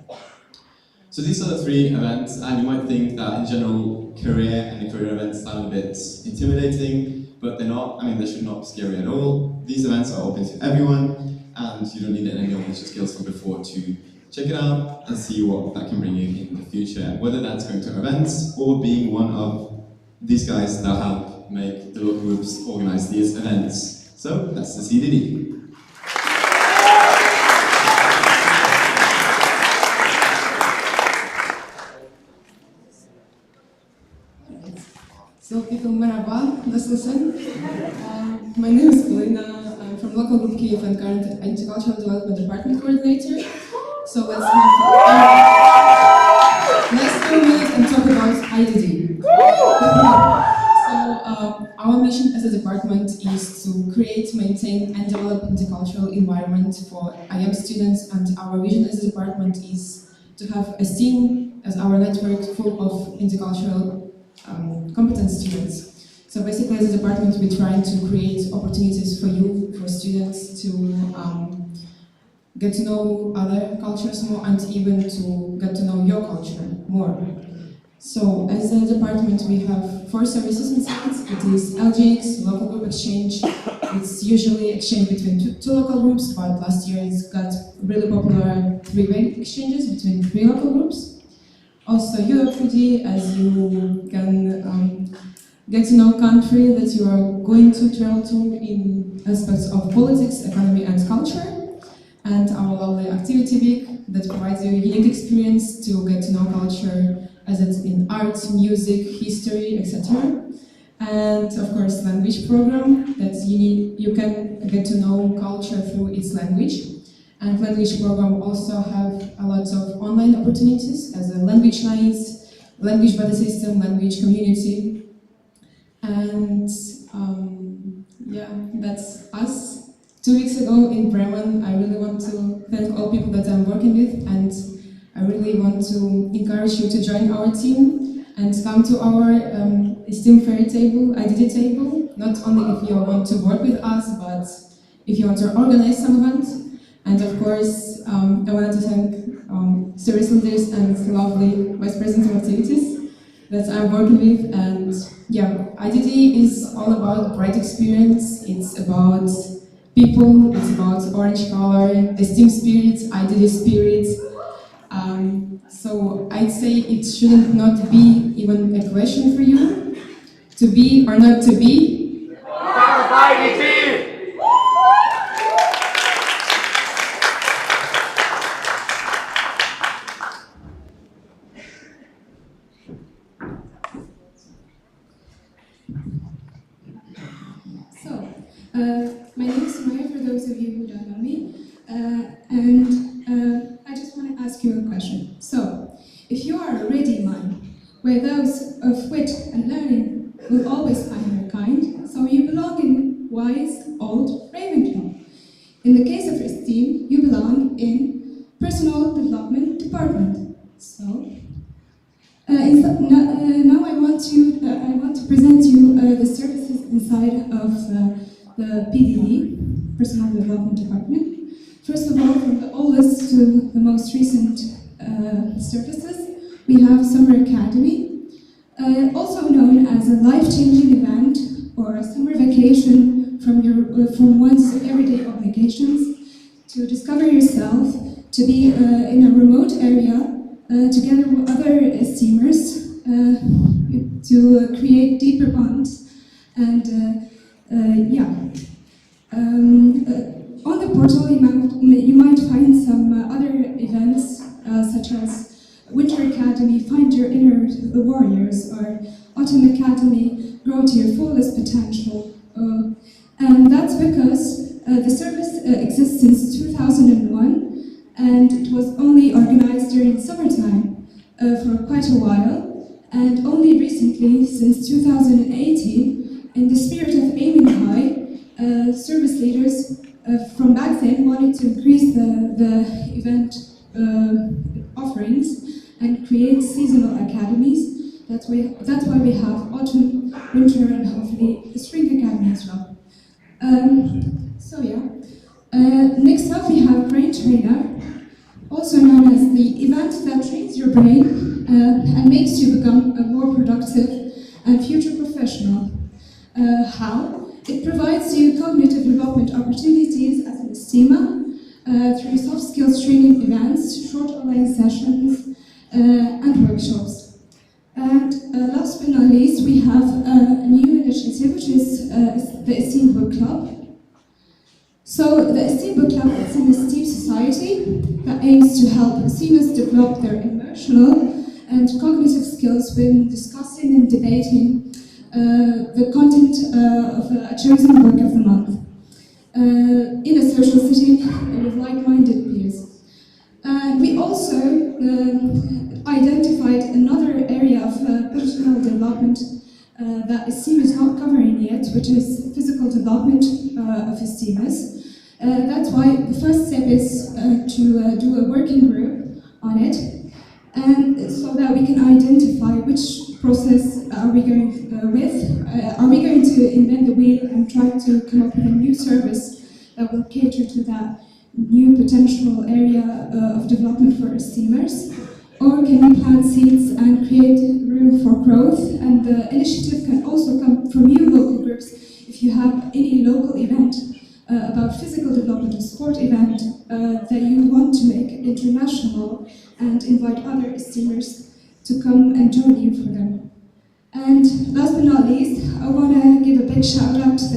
So these are the 3 events, and you might think that in general, career and the career events sound a bit intimidating, but they're not. I mean, they should not be scary at all. These events are open to everyone, and you don't need any knowledge or skills from before to check it out and see what that can bring you in the future, whether that's going to events or being one of these guys that help make the local groups organize these events. So that's the CDD. So people, merhaba, nasılsın? My name is Polina. I'm from local group Kyiv and current Intercultural Development Department Coordinator. So let's do a minute and talk about IDD. So our mission as a department is to create, maintain and develop intercultural environment for IM students, and our vision as a department is to have a STEAM as our network full of intercultural competent students. So basically, as a department, we're trying to create opportunities for you, for students, to get to know other cultures more and even to get to know your culture more. So as a department, we have 4 services inside. It is LGX, local group exchange. It's usually exchange between two local groups, but last year it's got really popular 3-way exchanges between 3 local groups. Also UFD, as you can get to know country that you are going to travel to in aspects of politics, economy and culture. And our lovely activity week that provides you a unique experience to get to know culture as it's in art, music, history, etc. And of course language program that you can get to know culture through its language. And language program also have a lot of online opportunities as a language lines, language buddy system, language community. And yeah, that's us. 2 weeks ago in Bremen, I really want to thank all people that I'm working with, and I really want to encourage you to join our team and come to our STEAM Fairy Table, IDD table, not only if you want to work with us, but if you want to organize some event. And of course, I wanted to thank service leaders and lovely Vice President of Activities that I'm working with. And yeah, IDD is all about bright experience. It's about people, it's about orange color, the STEAM spirit, IDD spirit. So I'd say it shouldn't not be even a question for you to be or not to be. My name is Maya, for those of you who don't know me, and I just want to ask you a question. So, if you are a ready man, where those of wit and learning will always find their kind, so you belong in wise, old Ravenclaw. In the case of esteem, you belong in Personal Development Department. So, now I want to present you the services inside of the PDD, Personal Development Department. First of all, from the oldest to the most recent services, we have Summer Academy, also known as a life-changing event or a summer vacation from one's everyday obligations to discover yourself, to be in a remote area together with other esteemers, to create deeper bonds, and on the portal you might find some other events such as Winter Academy, Find Your Inner Warriors, or Autumn Academy, Grow to Your Fullest Potential. And that's because the service exists since 2001, and it was only organized during summertime for quite a while, and only recently, since 2018, in the spirit of aiming high, service leaders from back then wanted to increase the event offerings and create seasonal academies. That's why we have autumn, winter, and hopefully a spring academy as well. Next up we have Brain Trainer, also known as the event that trains your brain and makes you become a more productive and future professional. How? It provides you cognitive development opportunities as an esteemer through soft skills training events, short online sessions, and workshops. And last but not least, we have a new initiative, which is the Esteem Book Club. So the Esteem Book Club is an esteem society that aims to help esteemers develop their emotional and cognitive skills when discussing and debating the content of a chosen book of the month in a social setting with like-minded peers. We also identified another area of personal development that Esteem is not covering yet, which is physical development of esteemers. That's why the first step is to do a working group on it, and so that we can identify which process are we going with. Are we going to invent the wheel and try to come up with a new service that will cater to that new potential area of development for esteemers? Or can we plant seeds and create room for growth? And the initiative can also come from you local groups if you have any local event about physical development or sport event that you want to make international and invite other esteemers to come and join you for them. And last but not least, I want to give a big shout out to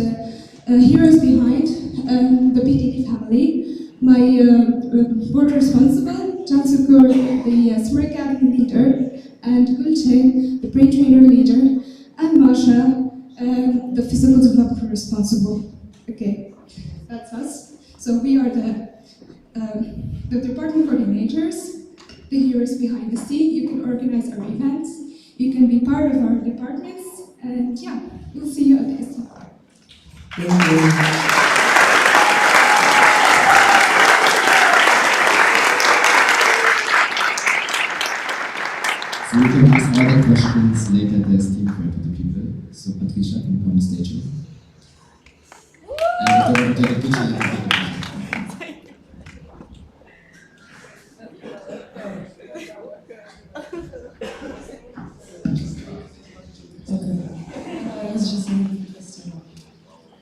the heroes behind the PDD family, my board responsible, Cansukur, the Summer Academy leader, and Gulce, the brain trainer leader, and Masha, the physical development responsible. Okay, that's us. So we are the department coordinators, the heroes behind the scene. You can organize our events, you can be part of our departments, and yeah, we'll see you at the ST. Thank you. So we can ask other questions later at the esteem for the people. So Patricia can come on stage. And we'll take a picture later.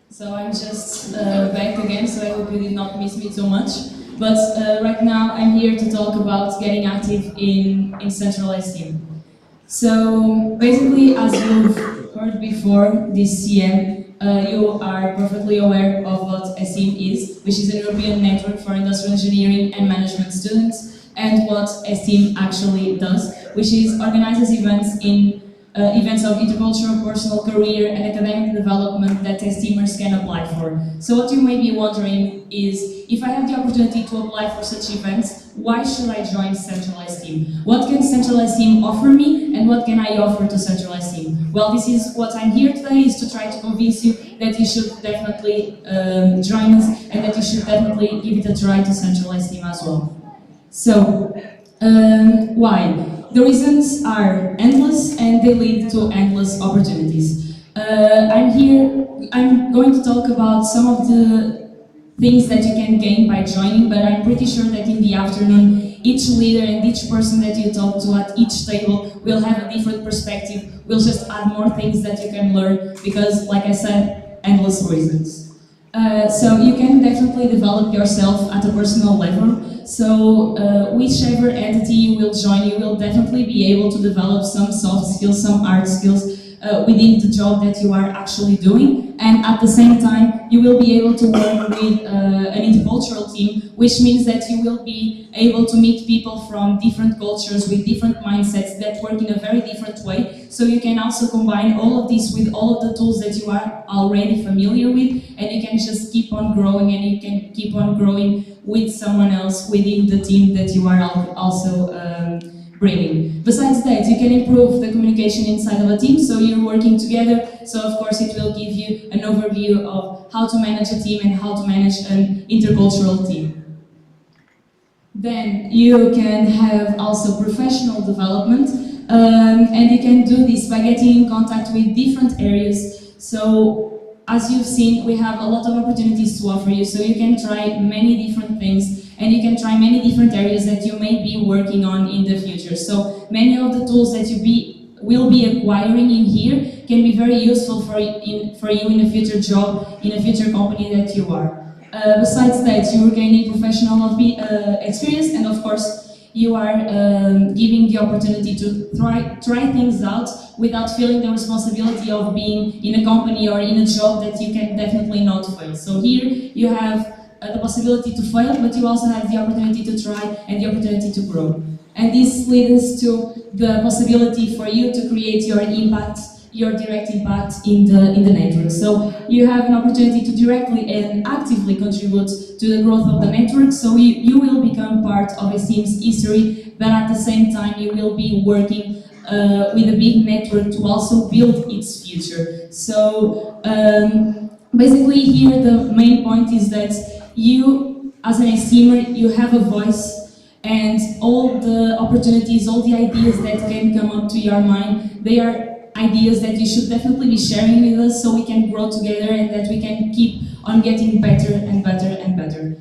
So I'm just back again, so I hope you did not miss me too much. But right now I'm here to talk about getting active in centralized team. So basically, as you've heard before this CM, you are perfectly aware of what ESTEAM is, which is a European network for industrial engineering and management students, and what ESTEAM actually does, which is organizes events in events of intercultural, personal, career, and academic development that esteemers can apply for. So what you may be wondering is, if I have the opportunity to apply for such events, why should I join centralized team? What can centralized team offer me, and what can I offer to centralized team? Well, this is what I'm here today, is to try to convince you that you should definitely join us, and that you should definitely give it a try to centralized team as well. So, why? The reasons are endless and they lead to endless opportunities. I'm going to talk about some of the things that you can gain by joining, but I'm pretty sure that in the afternoon, each leader and each person that you talk to at each table will have a different perspective. We'll just add more things that you can learn because, like I said, endless reasons. So you can definitely develop yourself at a personal level. So whichever entity you will join, you will definitely be able to develop some soft skills, some hard skills within the job that you are actually doing. And at the same time, you will be able to work with an intercultural team, which means that you will be able to meet people from different cultures with different mindsets that work in a very different way. So you can also combine all of this with all of the tools that you are already familiar with, and you can just keep on growing, and you can keep on growing with someone else within the team that you are also bringing. Besides that, you can improve the communication inside of a team, so you're working together, so of course it will give you an overview of how to manage a team and how to manage an intercultural team. Then you can have also professional development, and you can do this by getting in contact with different areas. So as you've seen, we have a lot of opportunities to offer you, so you can try many different things, and you can try many different areas that you may be working on in the future. So many of the tools that you will be acquiring in here can be very useful for you in a future job, in a future company that you are. Besides that, you are gaining professional experience, and of course, you are giving the opportunity to try things out without feeling the responsibility of being in a company or in a job that you can definitely not fail. So here you have the possibility to fail, but you also have the opportunity to try and the opportunity to grow. And this leads to the possibility for you to create your impact, your direct impact in the network. So you have an opportunity to directly and actively contribute to the growth of the network, so you will become part of a team's history, but at the same time you will be working with a big network to also build its future. So basically here the main point is that you, as an esteemer, you have a voice, and all the opportunities, all the ideas that can come up to your mind, they are ideas that you should definitely be sharing with us so we can grow together and that we can keep on getting better and better and better.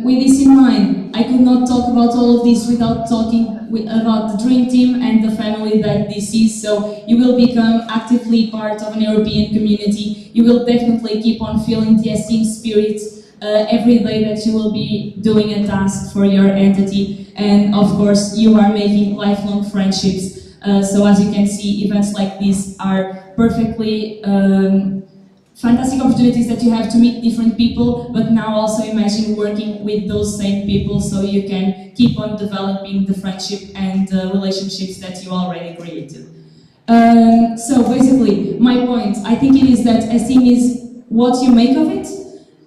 With this in mind, I could not talk about all of this without talking about the dream team and the family that this is. So you will become actively part of an European community. You will definitely keep on feeling the esteem spirit every day that you will be doing a task for your entity. And of course, you are making lifelong friendships. So as you can see, events like this are perfectly fantastic opportunities that you have to meet different people, but now also imagine working with those same people so you can keep on developing the friendship and relationships that you already created. So basically, my point, I think it is that esteem is what you make of it.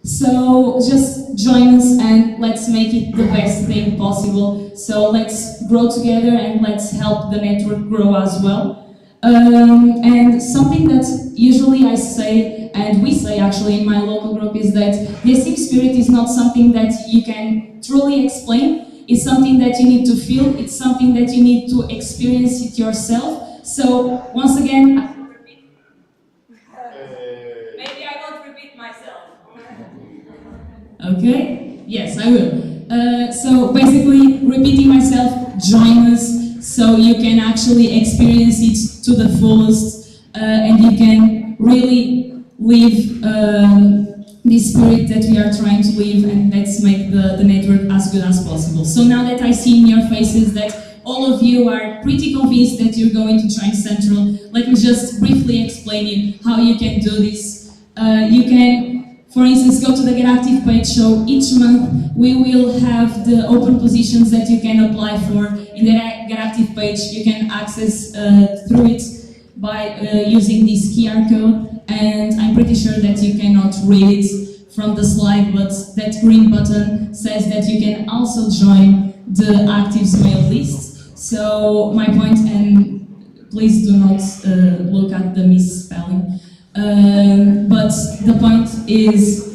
So just join us and let's make it the best thing possible. So let's grow together and let's help the network grow as well. And something that usually I say, and we say actually in my local group, is that the esteem spirit is not something that you can truly explain. It's something that you need to feel. It's something that you need to experience it yourself. So once again, maybe I won't repeat myself. Okay? Yes, I will. So basically, repeating myself, join us so you can actually experience it to the fullest and you can really live this spirit that we are trying to live, and let's make the network as good as possible. So now that I see in your faces that all of you are pretty convinced that you're going to join Central, let me just briefly explain you how you can do this. You can, for instance, go to the Get Active page, so each month we will have the open positions that you can apply for in the Get Active page. You can access through it by using this QR code, and I'm pretty sure that you cannot read it from the slide, but that green button says that you can also join the Actives mail list. So my point, and please do not look at the misspelling, but the point is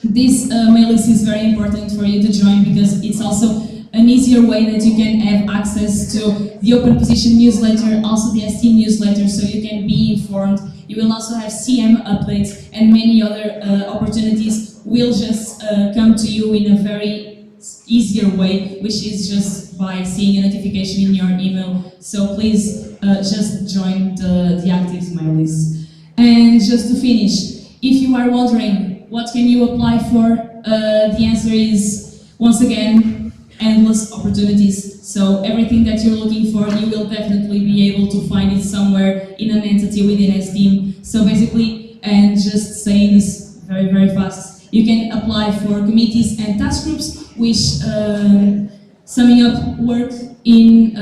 this mail list is very important for you to join because it's also an easier way that you can have access to the Open Position newsletter, also the STEAM newsletter, so you can be informed. You will also have CM updates and many other opportunities will just come to you in a very easier way, which is just by seeing a notification in your email. So please just join the active email list. And just to finish, if you are wondering what can you apply for, the answer is, once again, endless opportunities. So everything that you're looking for, you will definitely be able to find it somewhere in an entity within STEAM. So basically, and just saying this very, very fast, you can apply for committees and task groups, which, summing up, work in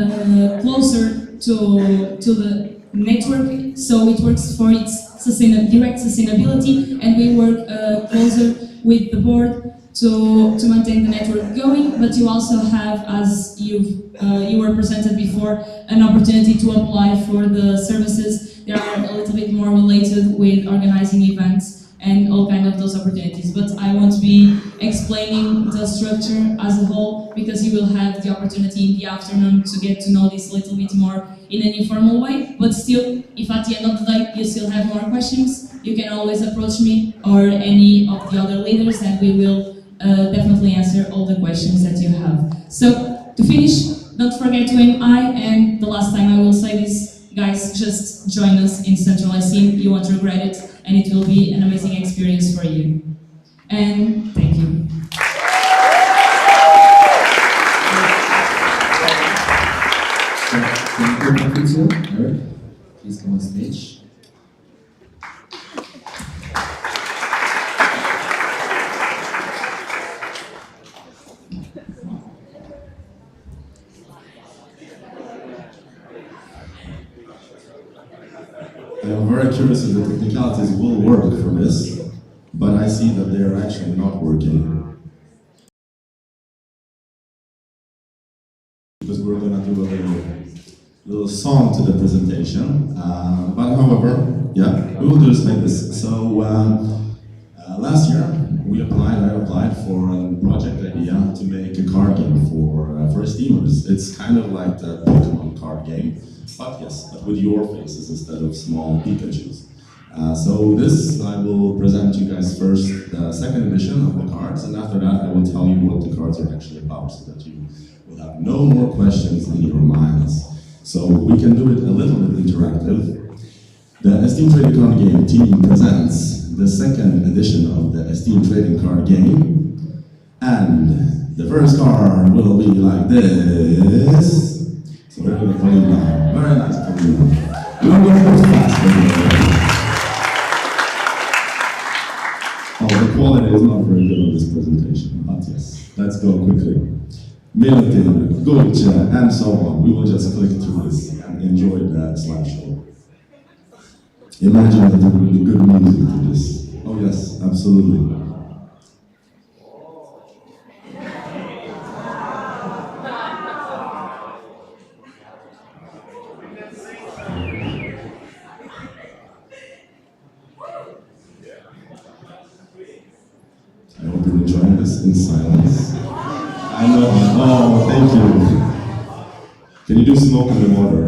closer to the network, so it works for its direct sustainability, and we work closer with the board to maintain the network going. But you also have, as you were presented before, an opportunity to apply for the services that are a little bit more related with organizing events and all kind of those opportunities. But I won't be explaining the structure as a whole, because you will have the opportunity in the afternoon to get to know this a little bit more in an informal way. But still, if at the end of the day you still have more questions, you can always approach me or any of the other leaders, and we will definitely answer all the questions that you have. So, to finish, don't forget to aim high, and the last time I will say this, guys, just join us in Centralized Team. You won't regret it, and it will be an amazing experience for you. And thank you. Thank you, Patricia. Eric, please come on stage. I'm very curious if the technicalities will work for this, but I see that they are actually not working. Because we're going to do a little song to the presentation. But however, yeah, we will do this like this. So last year, I applied for a project idea to make a card game for steamers. It's kind of like the Pokemon card game. But yes, but with your faces instead of small Pikachus. So this, I will present you guys first the second edition of the cards, and after that I will tell you what the cards are actually about, so that you will have no more questions in your minds. So we can do it a little bit interactive. The Esteem Trading Card Game team presents the second edition of the Esteem Trading Card Game, and the first card will be like this. So we're going to put it down. Very nice, Paulina. We don't go too fast. Oh, the quality is not very good on this presentation, but yes, let's go quickly. Milton, Gulcha, and so on. We will just click through this and enjoy the slideshow. Imagine that there will be good music to this. Oh yes, absolutely. I hope you're enjoying this in silence. I know. Oh, thank you. Can you do smoke in the water?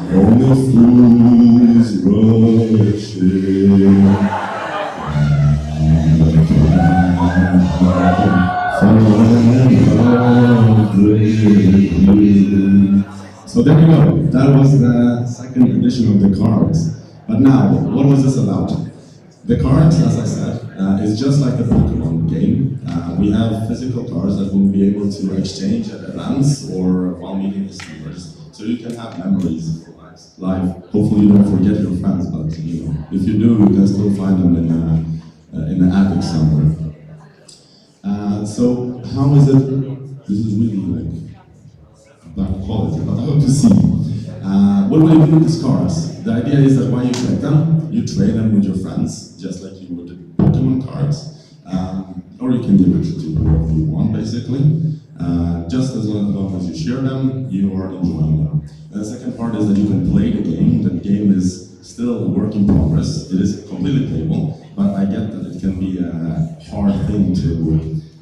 On the fools rushing. So there you go. That was the second edition of the cards. But now, what was this about? The cards, as I said, is just like the Pokemon game. We have physical cards that we'll be able to exchange at events or while meeting the streamers. So you can have memories for life. Hopefully you don't forget your friends, but you know, if you do, you can still find them in the attic somewhere. So how is it? This is really like bad quality, but I hope you see. What will you do with these cards? The idea is that when you collect them, you trade them with your friends, just like you would Pokemon cards. Or you can give it to whoever you want, basically. Just as long as you share them, you are enjoying them. And the second part is that you can play the game. The game is still a work in progress. It is completely playable, but I get that it can be a hard thing to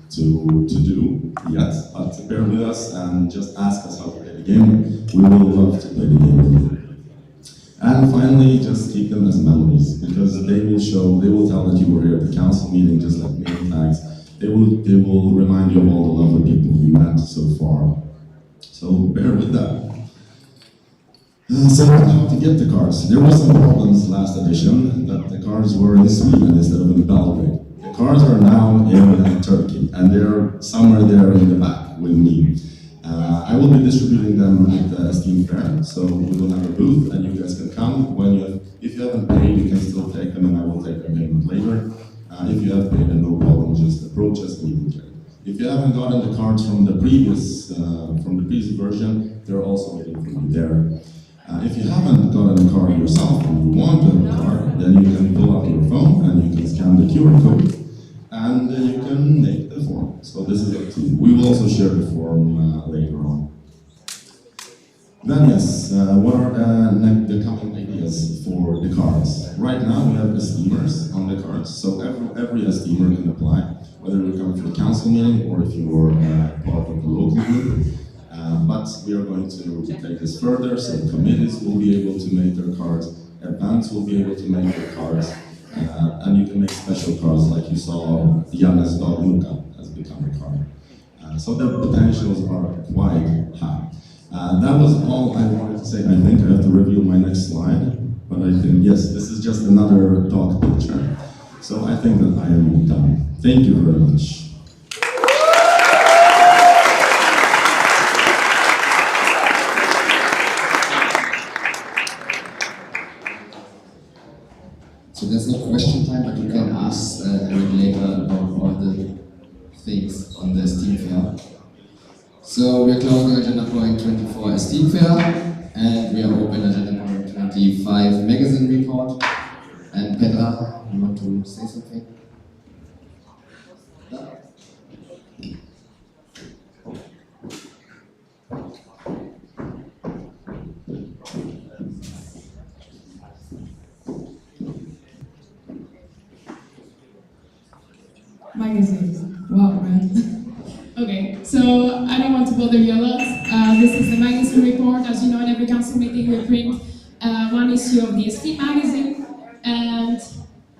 do yet. But bear with us and just ask us how to play the game. We will love to play the game with you. And finally, just keep them as memories, because they will tell that you were here at the council meeting, just like name tags. They will remind you of all the lovely people you met so far. So bear with that. So how to get the cars? There were some problems last edition that the cars were in Sweden instead of in Belgrade. The cars are now in Turkey, and they're somewhere there in the back with me. I will be distributing them at the Steam Fair, so we will have a booth, and you guys can come. If you haven't paid, you can still take them, and I will take your payment later. If you have paid, then no problem, just approach us and we will get it. If you haven't gotten the cards from the previous version, they're also waiting for you there. If you haven't gotten a card yourself and you want to have a card, then you can pull out your phone and you can scan the QR code and you can make the form. So this is up to you. We will also share the form later on. Then yes, what are the coming ideas for the cards? Right now we have esteemers on the cards, so every esteemer can apply, whether you're coming from the council meeting or if you're part of the local group. But we are going to take this further, so committees will be able to make their cards, events will be able to make their cards, and you can make special cards like you saw Janne's dog Luca has become a card. So the potentials are quite high. That was all I wanted to say. I think I have to reveal my next slide, but I think, yes, this is just another dog picture. So I think that I am done. Thank you very much. So there's no question time, but you can ask Eric later about all the things on the Esteem Fair. So we're closing agenda point 24 Esteem Fair, and we are open agenda point 25 magazine report. And Petra, you want to say something? Magazines. Wow, man. Okay, so I don't want to bother you a lot. This is the magazine report. As you know, in every council meeting we print one issue of the Esteem magazine, and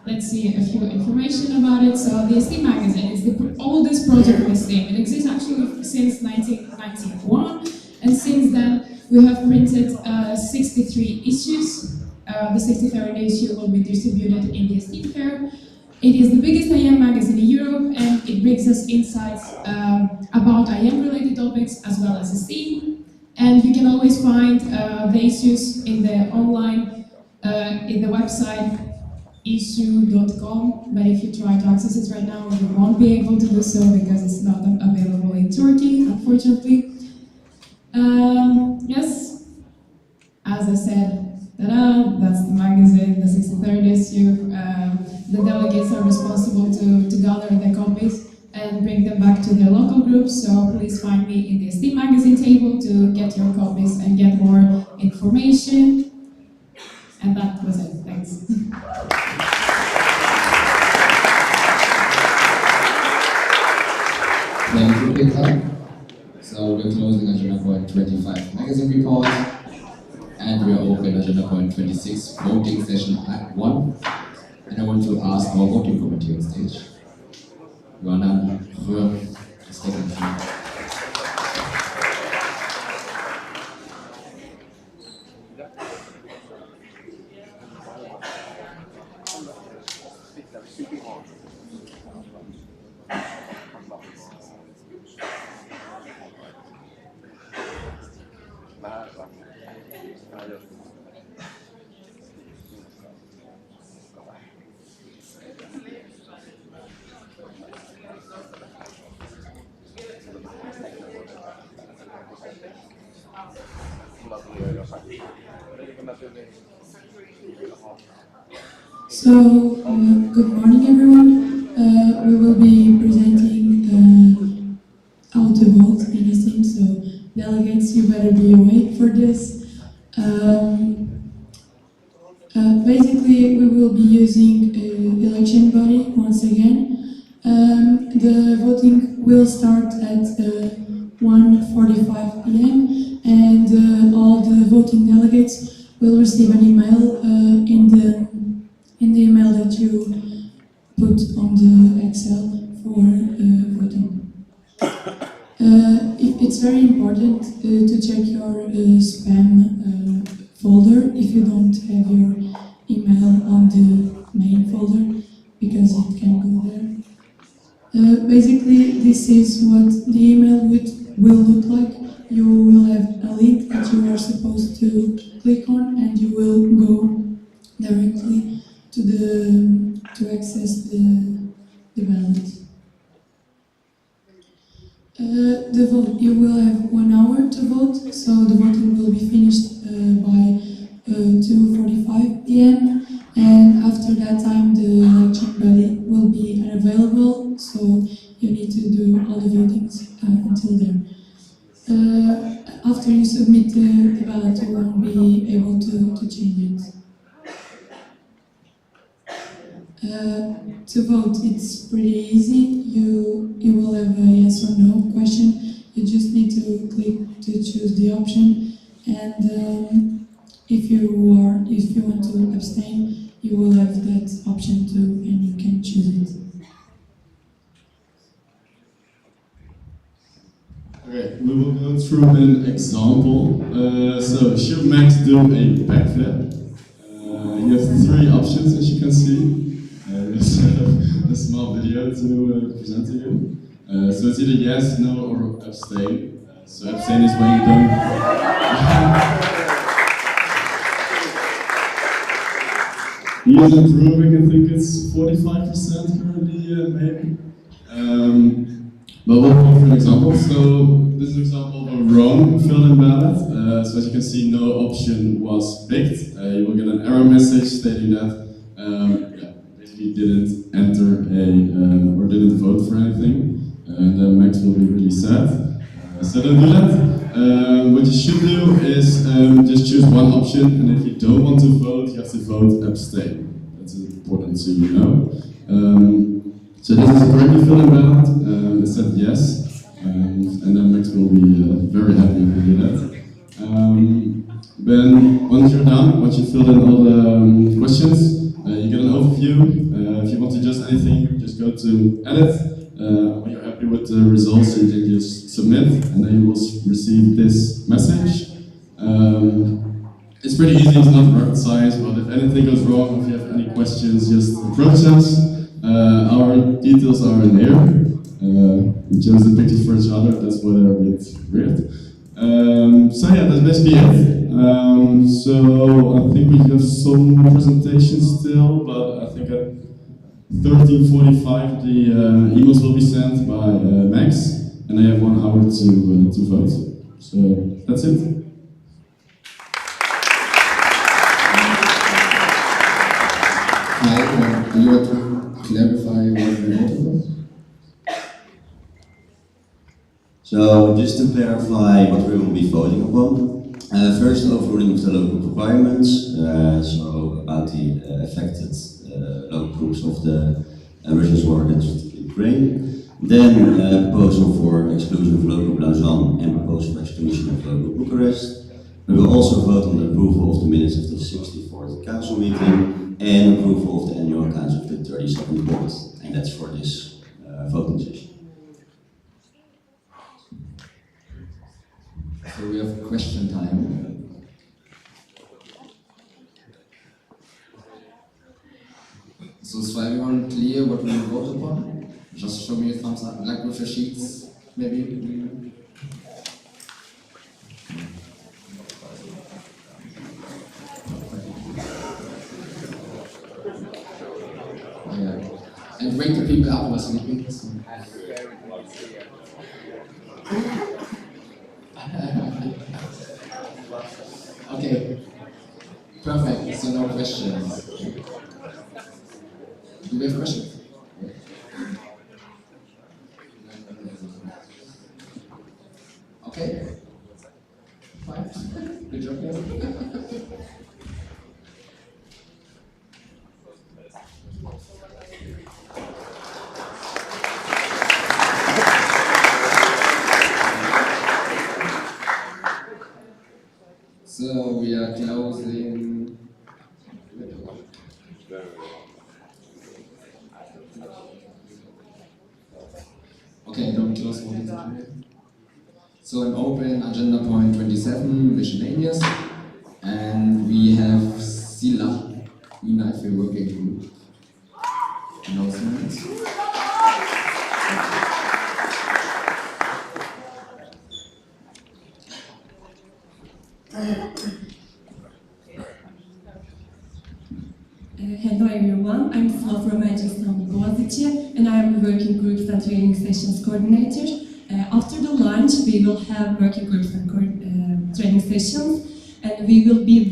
let's see a few information about it. So the Esteem magazine is the oldest project of Esteem. It exists actually since 1991, and since then we have printed 63 issues. The 63rd issue will be distributed in the Esteem Fair. It is the biggest IM magazine in Europe, and it brings us insights about IM-related topics as well as Esteem. And you can always find the issues in the online, in the website issue.com. But if you try to access it right now, you won't be able to do so because it's not available in Turkey, unfortunately. Yes, as I said, that's the magazine, the 63rd issue. The delegates are responsible to gather the copies and bring them back to their local groups, so please find me in the Esteem magazine table to get your copies and get more information. And that was it. Thanks. Thank you, Petra. So we're closing agenda point 25 magazine report, and we are open agenda point 26 voting session at 1. And I want to ask our voting committee on stage. Joanna, is taking time. So, good morning everyone. We will be presenting how to vote delegates, you better be awake for this. Basically, we will be using election body once again. The voting will start at 1:45 p.m. and all the voting delegates will receive an email in the email that you put on the Excel for voting. It's very important to check your spam folder if you don't have your email on the main folder, because it can go there. Basically, this is what the email will look like. You will have a link that you are supposed to click on, and you will go directly to access the ballot. The vote, you will have 1 hour to vote, so the voting will be finished by 2:45 p.m. and after that time the election body will be unavailable, so you need to do all the votings until then. After you submit the ballot, you won't be able to change it. To vote, it's pretty easy. You will have a yes or no question. You just need to click to choose the option, and if you want to abstain, you will have that option too, and you can choose it. Okay, we will go through an example. So should Max do a backflip? You have 3 options, as you can see. There's a small video to present to you. So it's either yes, no, or abstain. So abstain is when you don't. He is improving. I think it's 45% currently, maybe. But we'll go for an example. So this is an example of a wrong filled-in ballot. So as you can see, no option was picked. You will get an error message stating that basically didn't enter or didn't vote for anything, and then Max will be really sad. So don't do that. What you should do is just choose one option, and if you don't want to vote, you have to vote abstain. That's important so you know. So this is a correctly filled-in ballot. It said yes, and then Max will be very happy if you do that. Then once you're done, once you filled in all the questions, you get an overview. If you want to adjust anything, just go to edit. When you're happy with the results, you can just submit, and then you will receive this message. It's pretty easy, it's not rocket science, but if anything goes wrong, if you have any questions, just approach us. Our details are in here. We chose the pictures for each other, that's why they're a bit weird. So yeah, that's basically it. So I think we have some presentations still, but I think at 13:45 the emails will be sent by Max, and I have 1 hour to vote. So that's it. Hi, do you want to clarify what we voted on? So just to clarify what we will be voting upon. First, overruling of the local requirements, so about the affected local groups of the Russian war against Ukraine. Then proposal for exclusion of local Lausanne and proposal for exclusion of local Bucharest. We will also vote on the approval of the minutes of the 64th Council meeting and approval of the annual accounts of the 32nd board. And that's for this voting session. So we have question time. So is for everyone clear what we will vote upon? Just show me a thumbs up, like with your sheets, maybe. Yeah. And wake the people up who are sleeping. So. Okay, perfect, so no questions. Do we have questions? Okay, So we are closing. Okay, don't close voting. So I'm open agenda point 27, miscellaneous, and we have Sila, Unite for Working Group. Announcements. Hello everyone, I'm Sila from Istanbul-Yildiz and I am the Working Groups and Training Sessions Coordinator. After the lunch, we will have working groups and training sessions, and we will be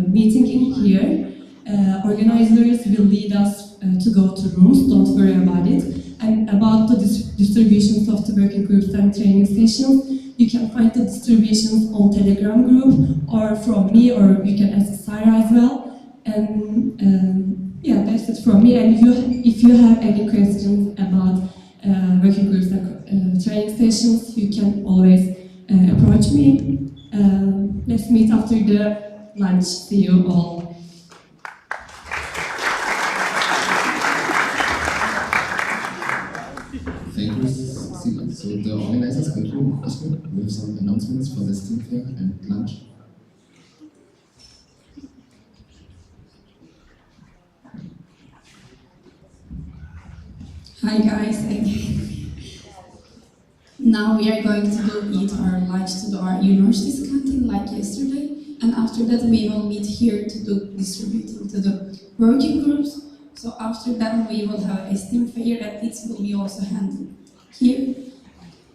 meeting in here. Organizers will lead us to go to rooms, don't worry about it. And about the distributions of the working groups and training sessions, you can find the distributions on Telegram group or from me, or you can ask Sarah as well. And yeah, that's it from me. And if you have any questions about working groups and training sessions, you can always approach me. Let's meet after the lunch. See you all. Thank you, Sila. So the organizers can come with some announcements for this team fair and lunch. Hi guys, again. Now we are going to eat our lunch to our university's canteen like yesterday, and after that we will meet here to do distributing to the working groups. So after that we will have a STEAM fair, and it will be also handled here.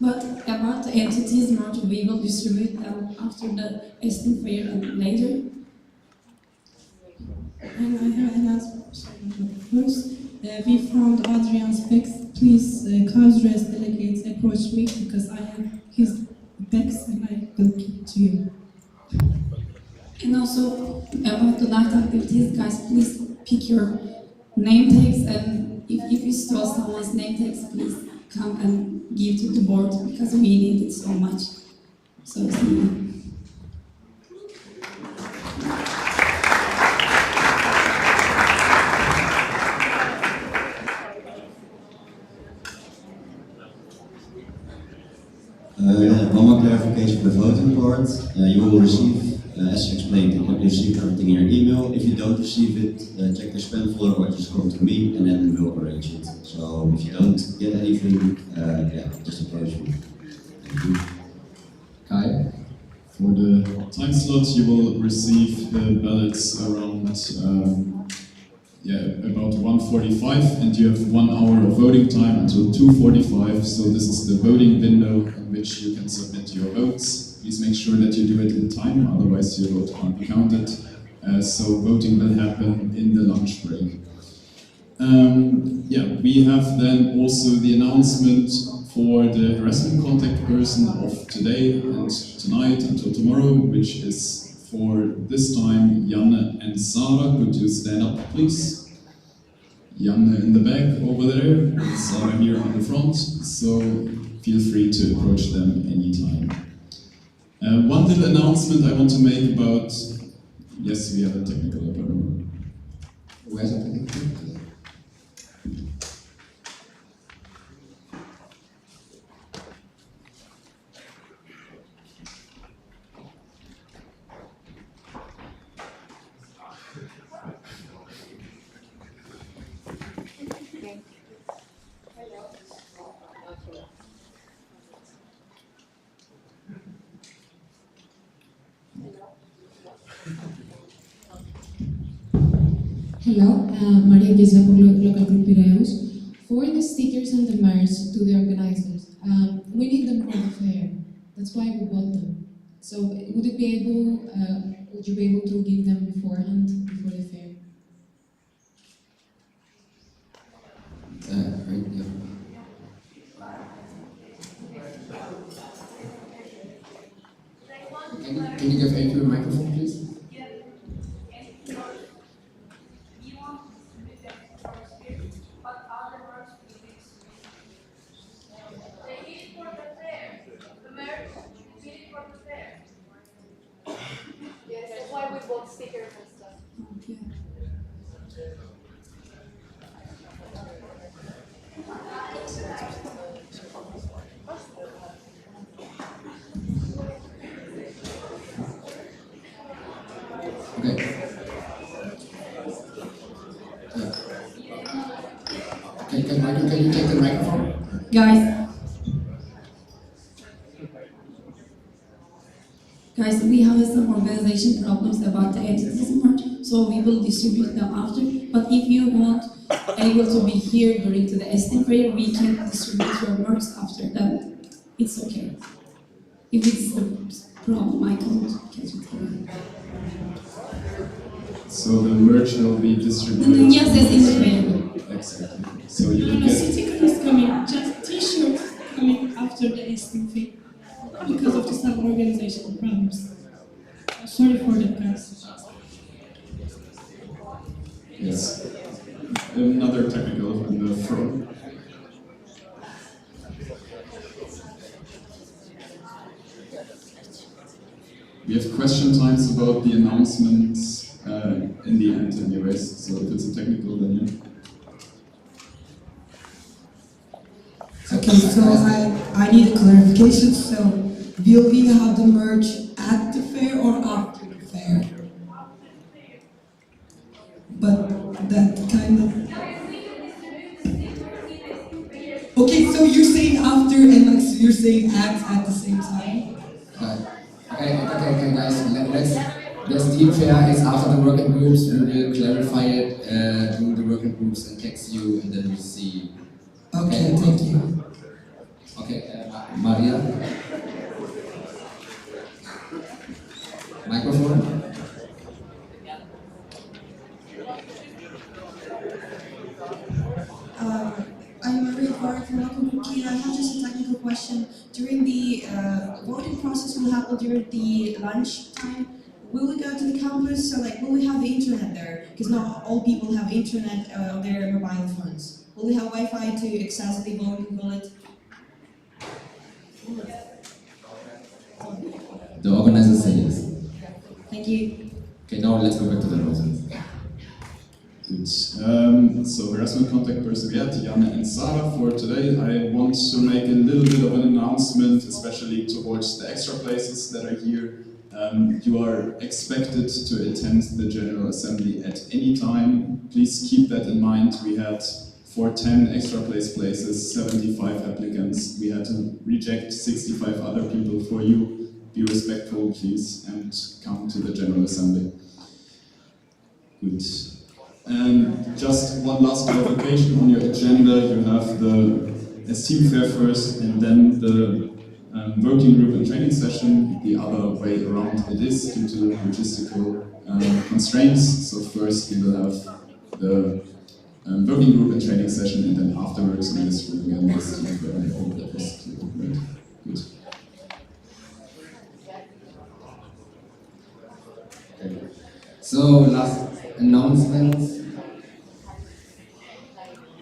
But about the entities merge, we will distribute them after the STEAM fair and later. And I have an announcement first. We found Adrian's bags. Please, Cars delegates approach me because I have his bags and I will give to you. And also about the night activities, guys, please pick your name tags, and if you stole someone's name tags, please come and give to the board because we need it so much. So see you. One more clarification for the voting part. You will receive, as you explained, you receive everything in your email. If you don't receive it, check the spam folder or just come to me and then we'll arrange it. So if you don't get anything, just approach me. Thank you. Kai? For the time slot, you will receive the ballots around about 1:45, and you have 1 hour of voting time until 2:45. So this is the voting window in which you can submit your votes. Please make sure that you do it in time, otherwise your vote can't be counted. So voting will happen in the lunch break. We have then also the announcement for the harassment contact person of today and tonight until tomorrow, which is for this time Janne and Sarah. Could you stand up, please? Janne in the back over there, and Sarah here on the front, so feel free to approach them anytime. One little announcement I want to make about... Yes, we have a technical problem. Where's the technical? Hello, Maria Gizapoglou, local group Piraeus. For the stickers and the merch to the organizers, we need them for the fair. That's why we bought them. So would you be able to give them beforehand, before the fair? Can you give April a microphone, please? stickers and stuff. Okay. Okay. Can you take the microphone? Guys, we have some organization problems about the entities merge, so we will distribute them after. But if you want able to be here during to the STEM fair, we can distribute your works after that. It's okay. If it's the problem, I can't catch it here. So the merch will be distributed. Yes, in the fair. Exactly. So you will No, get. sticker is coming, just t-shirts coming after the STEM fair because of the some organizational problems. Sorry for that, guys. Yes. Another technical in the front. We have question times about the announcements in the end anyways, so if it's a technical then yeah. Okay, so I need a clarification. So will we have the merch at the fair or after the fair? But that kind of... Okay, so you're saying after and like so you're saying at the same time? Okay, guys. Let's team fair is after the working groups. We will clarify it during the working groups and text you, and then we'll see. Okay, thank you. Okay, Maria. Microphone. I'm Maria Clark from Local Group Key. I have just a technical question. During the voting process will happen during the lunch time. Will we go to the campus? So like, will we have the internet there? Because not all people have internet on their mobile phones. Will we have Wi-Fi to access the voting bullet? The organizer says yes. Thank you. Okay, now let's go back to the announcements. Good. So harassment contact person, we had Jana and Sarah for today. I want to make a little bit of an announcement, especially towards the extra places that are here. You are expected to attend the General Assembly at any time. Please keep that in mind. We had for 10 extra places, 75 applicants. We had to reject 65 other people for you. Be respectful, please, and come to the General Assembly. Good. Just one last clarification on your agenda. You have the Esteem Fair first, and then the working group and training session. The other way around it is due to logistical constraints. So first we will have the working group and training session, and then afterwards we will again the Esteem Fair. I hope that was clear. Good. So last announcements.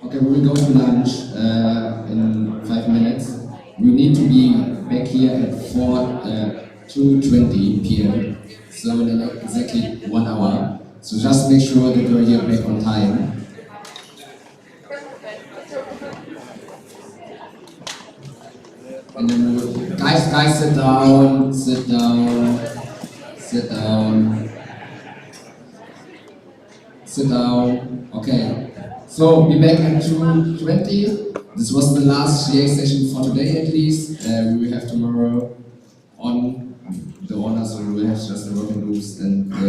Okay, we will go to lunch in 5 minutes. We need to be back here at 2:20 p.m. So in exactly 1 hour. So just make sure that you're here back on time. And then guys, sit down. Okay. So be back at 2:20. This was the last GA session for today, at least. We will have tomorrow on the honor, so we will have just the working groups and the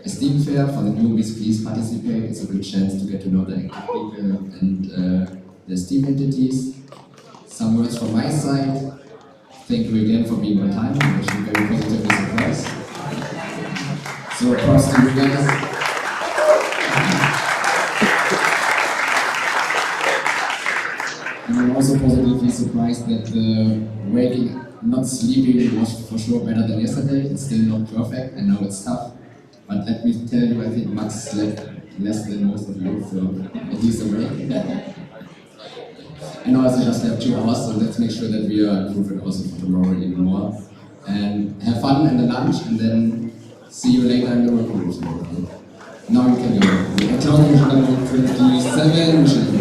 Esteem Fair. For the newbies, please participate. It's a good chance to get to know the active people and the Esteem entities. Some words from my side. Thank you again for being on time. I'm actually very positively surprised. So props to you guys. And I'm also positively surprised that the not sleeping was for sure better than yesterday. It's still not perfect, I know it's tough. But let me tell you, I think Max slept less than most of you, so at least awake. And also just have 2 hours, so let's make sure that we are improving also for tomorrow even more. And have fun in the lunch, and then See you later in the working group. Now we can go. Accounting General 27,